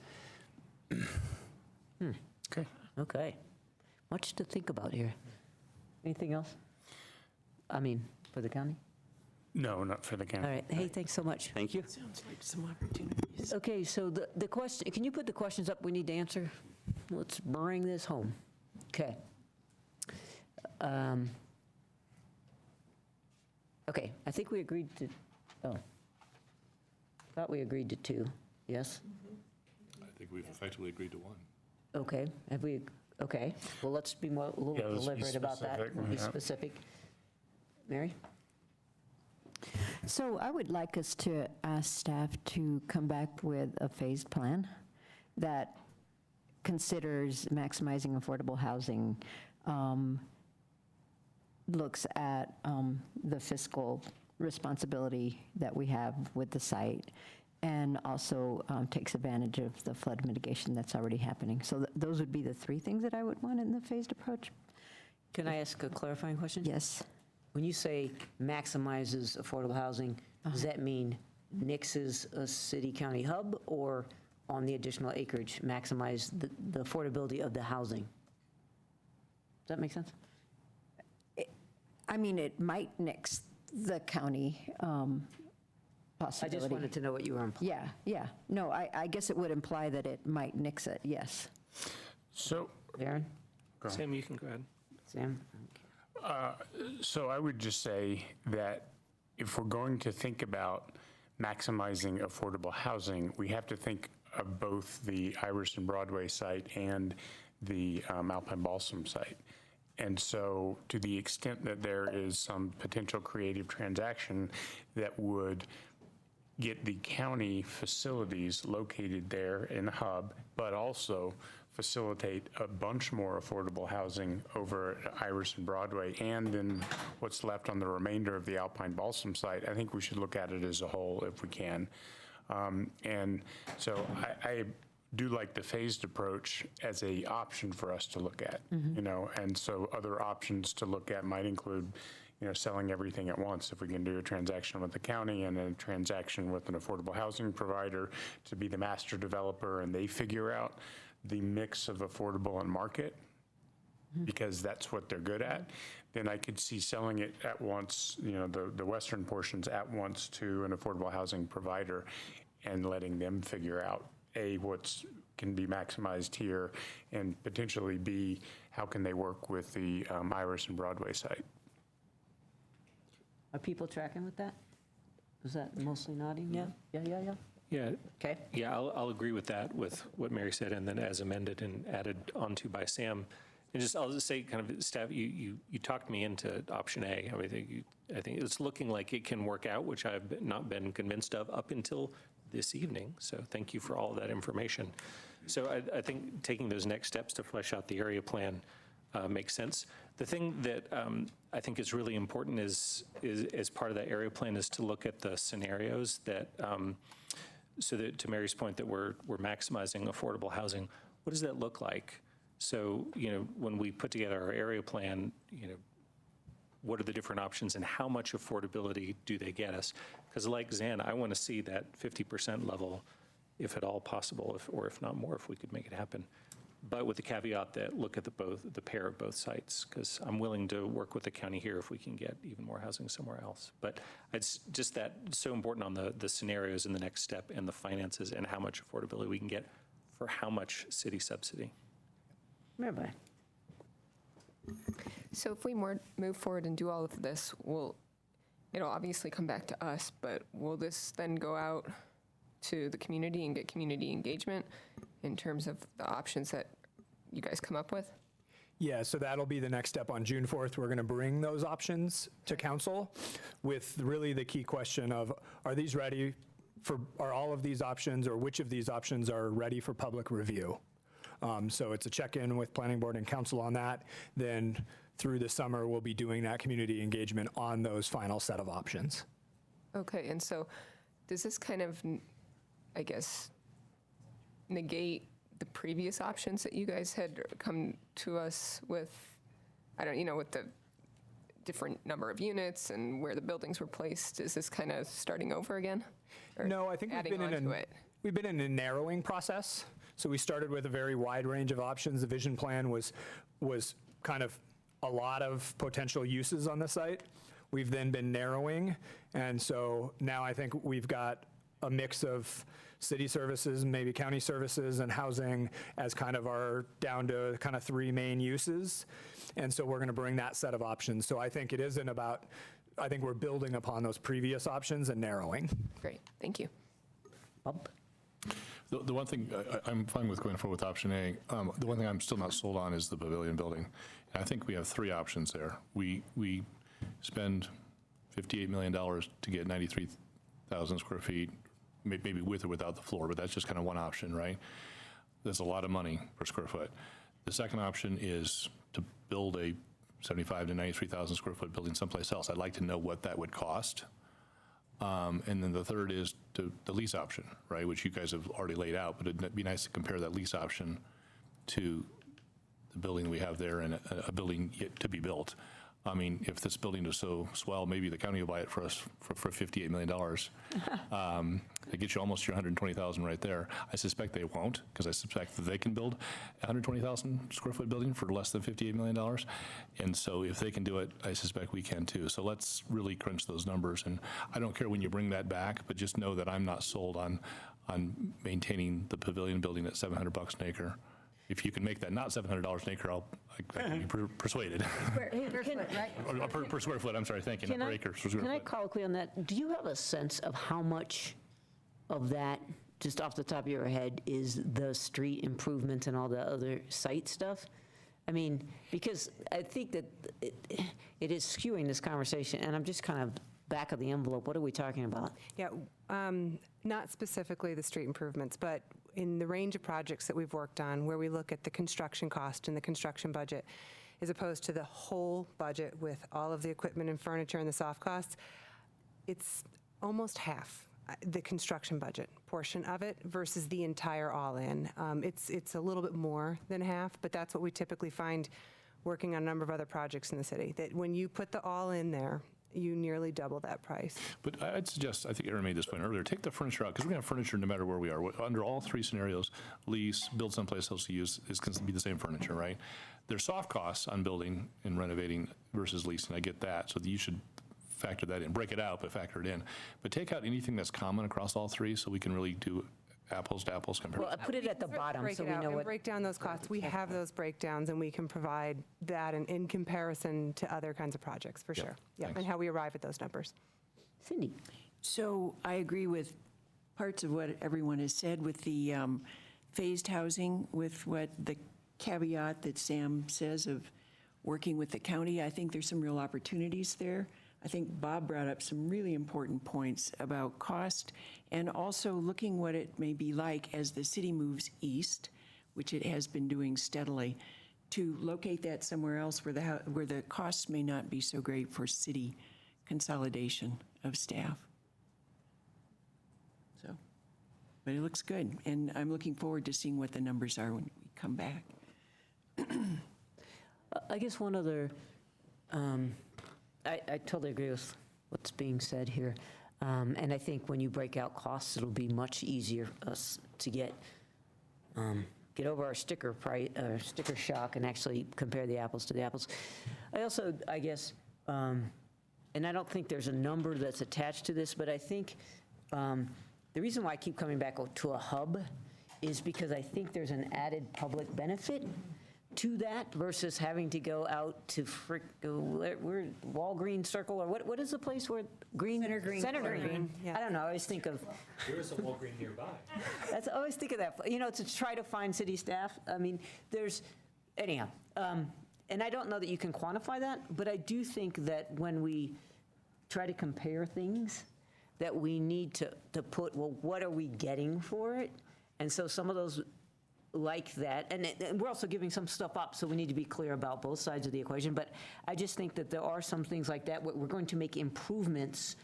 Okay. Much to think about here. Anything else? I mean, for the county? No, not for the county. All right. Hey, thanks so much. Thank you. Sounds like some opportunities. Okay, so the question, can you put the questions up we need to answer? Let's bring this home. Okay. Okay, I think we agreed to, thought we agreed to 2, yes? I think we've effectively agreed to 1. Okay, have we, okay, well, let's be a little let's be deliberate about that, specific, be yeah. specific. Mary? So I would like us to ask staff to come back with a phased plan that considers maximizing affordable housing, looks at the fiscal responsibility that we have with the site, and also takes advantage of the flood mitigation that's already happening. So those would be the 3 things that I would want in the phased approach. Can I ask a clarifying question? Yes. When you say maximizes affordable housing, does that mean nixes a city-county hub, or on the additional acreage, maximize the affordability of the housing? Does that make sense? I mean, it might nix the county possibility. I just wanted to know what you were implying. Yeah. No, I guess it would imply that it might nix it, yes. So, Aaron? Sam, you can go ahead. Sam? so I would just say that if we're going to think about maximizing affordable housing, we have to think of both the Iris and Broadway site and the Alpine Balsam site. And so to the extent that there is some potential creative transaction that would get the county facilities located there in a hub, but also facilitate a bunch more affordable housing over at Iris and Broadway, and then what's left on the remainder of the Alpine Balsam site, I think we should look at it as a whole if we can. And so I do like the phased approach as a option for us to look at, and so other options to look at might include, selling everything at once. If we can do a transaction with the county and a transaction with an affordable housing provider to be the master developer, and they figure out the mix of affordable and market, because that's what they're good at, then I could see selling it at once, the western portions at once to an affordable housing provider and letting them figure out, A, what's can be maximized here, and potentially B, how can they work with the Iris and Broadway site. Are people tracking with that? Was that mostly nodding? Yeah? Yeah. Okay. Yeah, I'll agree with that, with what Mary said, and then as amended and added onto by Sam. And I'll just say, kind of, staff, you talked me into option A. I think it's looking like it can work out, which I've not been convinced of up until this evening. So thank you for all of that information. So I think taking those next steps to flesh out the area plan makes sense. The thing that I think is really important is as part of that area plan is to look at the scenarios that, so that to Mary's point that we're maximizing affordable housing. What does that look like? So, when we put together our area plan, what are the different options and how much affordability do they get us? Because like Zan, I want to see that 50% level, if at all possible, or if not more, if we could make it happen. But with the caveat that look at the pair of both sites, because I'm willing to work with the county here if we can get even more housing somewhere else. But it's just that so important on the scenarios in the next step and the finances and how much affordability we can get for how much city subsidy. Rabbi. So if we move forward and do all of this, it'll obviously come back to us, but will this then go out to the community and get community engagement in terms of the options that you guys come up with? Yeah, so that'll be the next step. On June 4th, we're going to bring those options to council with really the key question of, are these ready are all of these options, or which of these options are ready for public review? So it's a check-in with planning board and council on that. Then through the summer, we'll be doing that community engagement on those final set of options. Okay, and so does this kind of, I guess, negate the previous options that you guys had come to us with, with the different number of units and where the buildings were placed? Is this kind of starting over again? Or no, I think we've been in a narrowing process. So we started with a very wide range of options. The vision plan was kind of a lot of potential uses on the site. We've then been narrowing, and so now I think we've got a mix of city services, maybe county services, and housing as kind of our down to kind of 3 main uses. And so we're going to bring that set of options. So I think it isn't about, I think we're building upon those previous options and narrowing. Great, thank you. Bob? The one thing, I'm fine with going forward with option A. The one thing I'm still not sold on is the pavilion building. And I think we have 3 options there. We spend $58 million to get 93,000 square feet, maybe with or without the floor, but that's just kind of one option, right? There's a lot of money per square foot. The second option is to build a 75 to 93,000 square foot building someplace else. I'd like to know what that would cost. And then the third is the lease option, right, which you guys have already laid out, but it'd be nice to compare that lease option to the building we have there and a building yet to be built. I mean, if this building is so swell, maybe the county will buy it for us for $58 million. It gets you almost your 120,000 right there. I suspect they won't, because I suspect that they can build a 120,000 square foot building for less than $58 million. And so if they can do it, I suspect we can too. So let's really crunch those numbers. And I don't care when you bring that back, but just know that I'm not sold on maintaining the pavilion building at $700 an acre. If you can make that not $700 an acre, I can be persuaded. Per square foot, I'm sorry, thank you, not per acre. Per square Can I foot. colloquy on that? Do you have a sense of how much of that, just off the top of your head, is the street improvements and all the other site stuff? I mean, because I think that it is skewing this conversation, and I'm just kind of back of the envelope. What are we talking about? Yeah, not specifically the street improvements, but in the range of projects that we've worked on where we look at the construction cost and the construction budget as opposed to the whole budget with all of the equipment and furniture and the soft costs, it's almost half the construction budget portion of it versus the entire all-in. It's a little bit more than half, but that's what we typically find working on a number of other projects in the city, that when you put the all-in there, you nearly double that price. But I'd suggest, I think Aaron made this point earlier, take the furniture out, because we're going to have furniture no matter where we are. Under all 3 scenarios, lease, build someplace else to use, is going to be the same furniture, right? There's soft costs on building and renovating versus leasing. I get that, so you should factor that in. Break it out, but factor it in. But take out anything that's common across all 3 so we can really do apples to apples comparison. Well, I put it at the bottom so we know what. Break down those costs. We have those breakdowns, and we can provide that in comparison to other kinds of projects, for sure. Yeah, and how we arrive at those numbers. Cindy? So I agree with parts of what everyone has said with the phased housing, with what the caveat that Sam says of working with the county. I think there's some real opportunities there. I think Bob brought up some really important points about cost and also looking what it may be like as the city moves east, which it has been doing steadily, to locate that somewhere else where the costs may not be so great for city consolidation of staff. So, but it looks good, and I'm looking forward to seeing what the numbers are when we come back. I guess one other, I totally agree with what's being said here. And I think when you break out costs, it'll be much easier us to get over our sticker shock and actually compare the apples to the apples. I also, I guess, and I don't think there's a number that's attached to this, but I think the reason why I keep coming back to a hub is because I think there's an added public benefit to that versus having to go out to where Walgreens Circle, or what is the place where Green? Center Green. Center Corner. Green. Yeah. I don't know, I always think of, There is a Walgreens nearby. I always think of that, to try to find city staff. I mean, anyhow, and I don't know that you can quantify that, but I do think that when we try to compare things, that we need to put, well, what are we getting for it? And so some of those like that, and we're also giving some stuff up, so we need to be clear about both sides of the equation, but I just think that there are some things like that where we're going to make improvements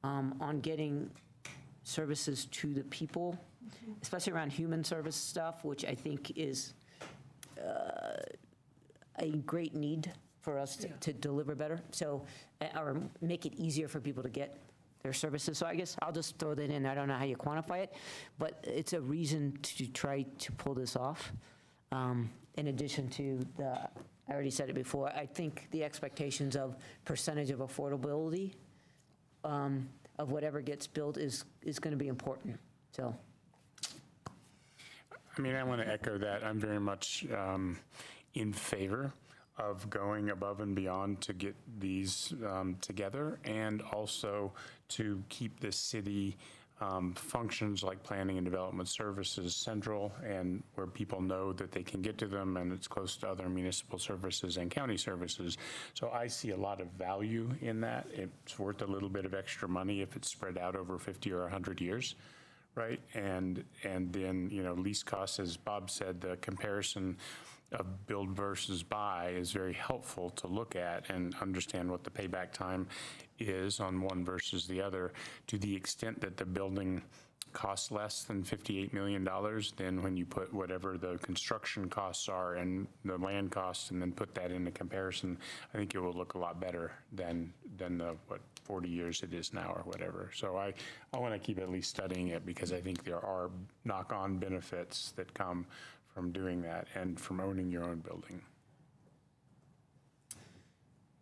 on getting services to the people, especially around human service stuff, which I think is a great need for us to deliver better, so, or make it easier for people to get their services. So I guess I'll just throw that in. I don't know how you quantify it, but it's a reason to try to pull this off. In addition to I already said it before, I think the expectations of percentage of affordability of whatever gets built is going to be important, so. I mean, I want to echo that. I'm very much in favor of going above and beyond to get these together, and also to keep the city functions like planning and development services central, and where people know that they can get to them, and it's close to other municipal services and county services. So I see a lot of value in that. It's worth a little bit of extra money if it's spread out over 50 or 100 years. Right, and then, lease costs, as Bob said, the comparison of build versus buy is very helpful to look at and understand what the payback time is on one versus the other. To the extent that the building costs less than $58 million, then when you put whatever the construction costs are and the land costs and then put that into comparison, I think it will look a lot better than the, 40 years it is now or whatever. So I want to keep at least studying it, because I think there are knock-on benefits that come from doing that and from owning your own building.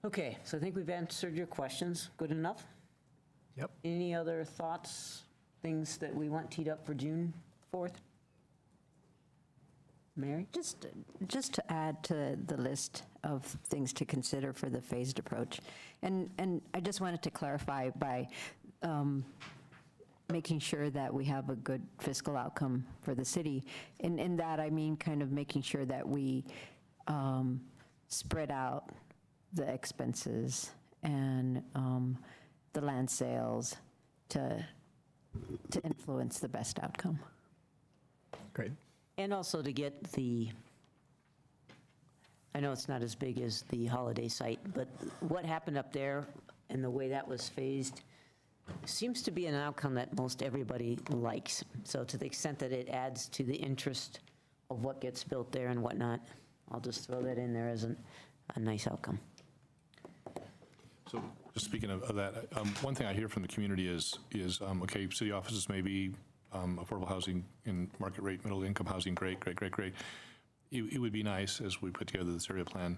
Okay, so I think we've answered your questions. Good enough? Yep. Any other thoughts, things that we want teed up for June 4th? Mary? Just to add to the list of things to consider for the phased approach. And I just wanted to clarify by making sure that we have a good fiscal outcome for the city. In that, I mean kind of making sure that we spread out the expenses and the land sales to influence the best outcome. Great. And also to get I know it's not as big as the Holiday site, but what happened up there and the way that was phased seems to be an outcome that most everybody likes. So to the extent that it adds to the interest of what gets built there and whatnot, I'll just throw that in there as a nice outcome. So just speaking of that, one thing I hear from the community is okay, city offices may be affordable housing in market rate, middle income housing, great. It would be nice, as we put together this area plan,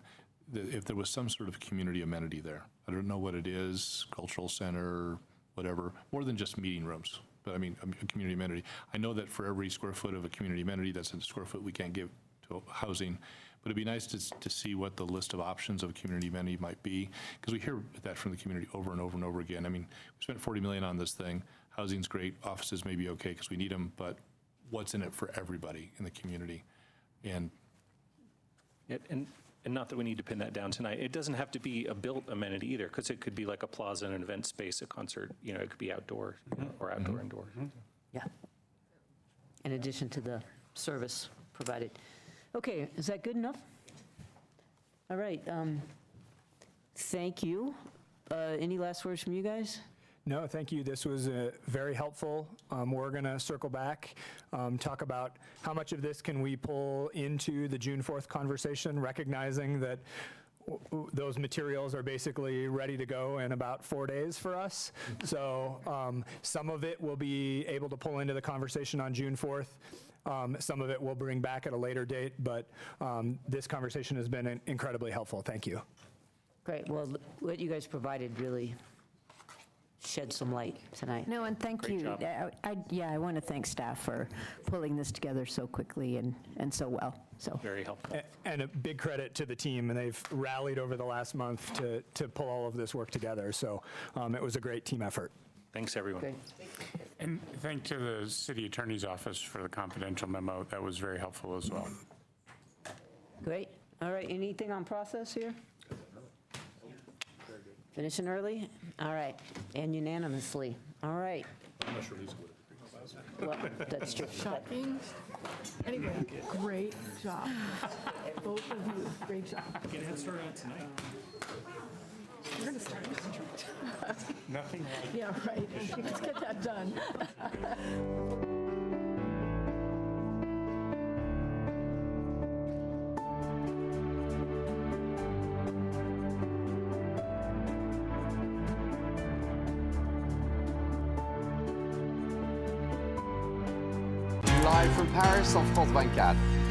that if there was some sort of community amenity there. I don't know what it is, cultural center, whatever, more than just meeting rooms, but I mean, a community amenity. I know that for every square foot of a community amenity, that's a square foot we can't give to housing, but it'd be nice to see what the list of options of a community amenity might be, because we hear that from the community over and over and over again. I mean, we spent $40 million on this thing. Housing's great, offices may be okay because we need them, but what's in it for everybody in the community? And not that we need to pin that down tonight. It doesn't have to be a built amenity either, because it could be like a plaza, an event space, a concert. It could be outdoor or outdoor indoor. Yeah. In addition to the service provided. Okay, is that good enough? All right. Thank you. Any last words from you guys? No, thank you. This was very helpful. We're going to circle back, talk about how much of this can we pull into the June 4th conversation, recognizing that those materials are basically ready to go in about 4 days for us. So some of it we'll be able to pull into the conversation on June 4th. Some of it we'll bring back at a later date, but this conversation has been incredibly helpful. Thank you. Great, well, what you guys provided really shed some light tonight. No, and thank you. I want to thank staff for pulling this together so quickly and so well, so. Very helpful. And a big credit to the team, and they've rallied over the last month to pull all of this work together. So it was a great team effort. Thanks, everyone. Great. And thank to the city attorney's office for the confidential memo. That was very helpful as well. Great. All right, anything on process here? Finishing early? All right, and unanimously. All right. I'm not sure Lisa would. Well, that's true. Shocking. Anyway, great job. Both of you, great job. Get a head start on tonight. We're going to start. Nothing like Yeah, right. Let's get that done. Live from Paris on France 24.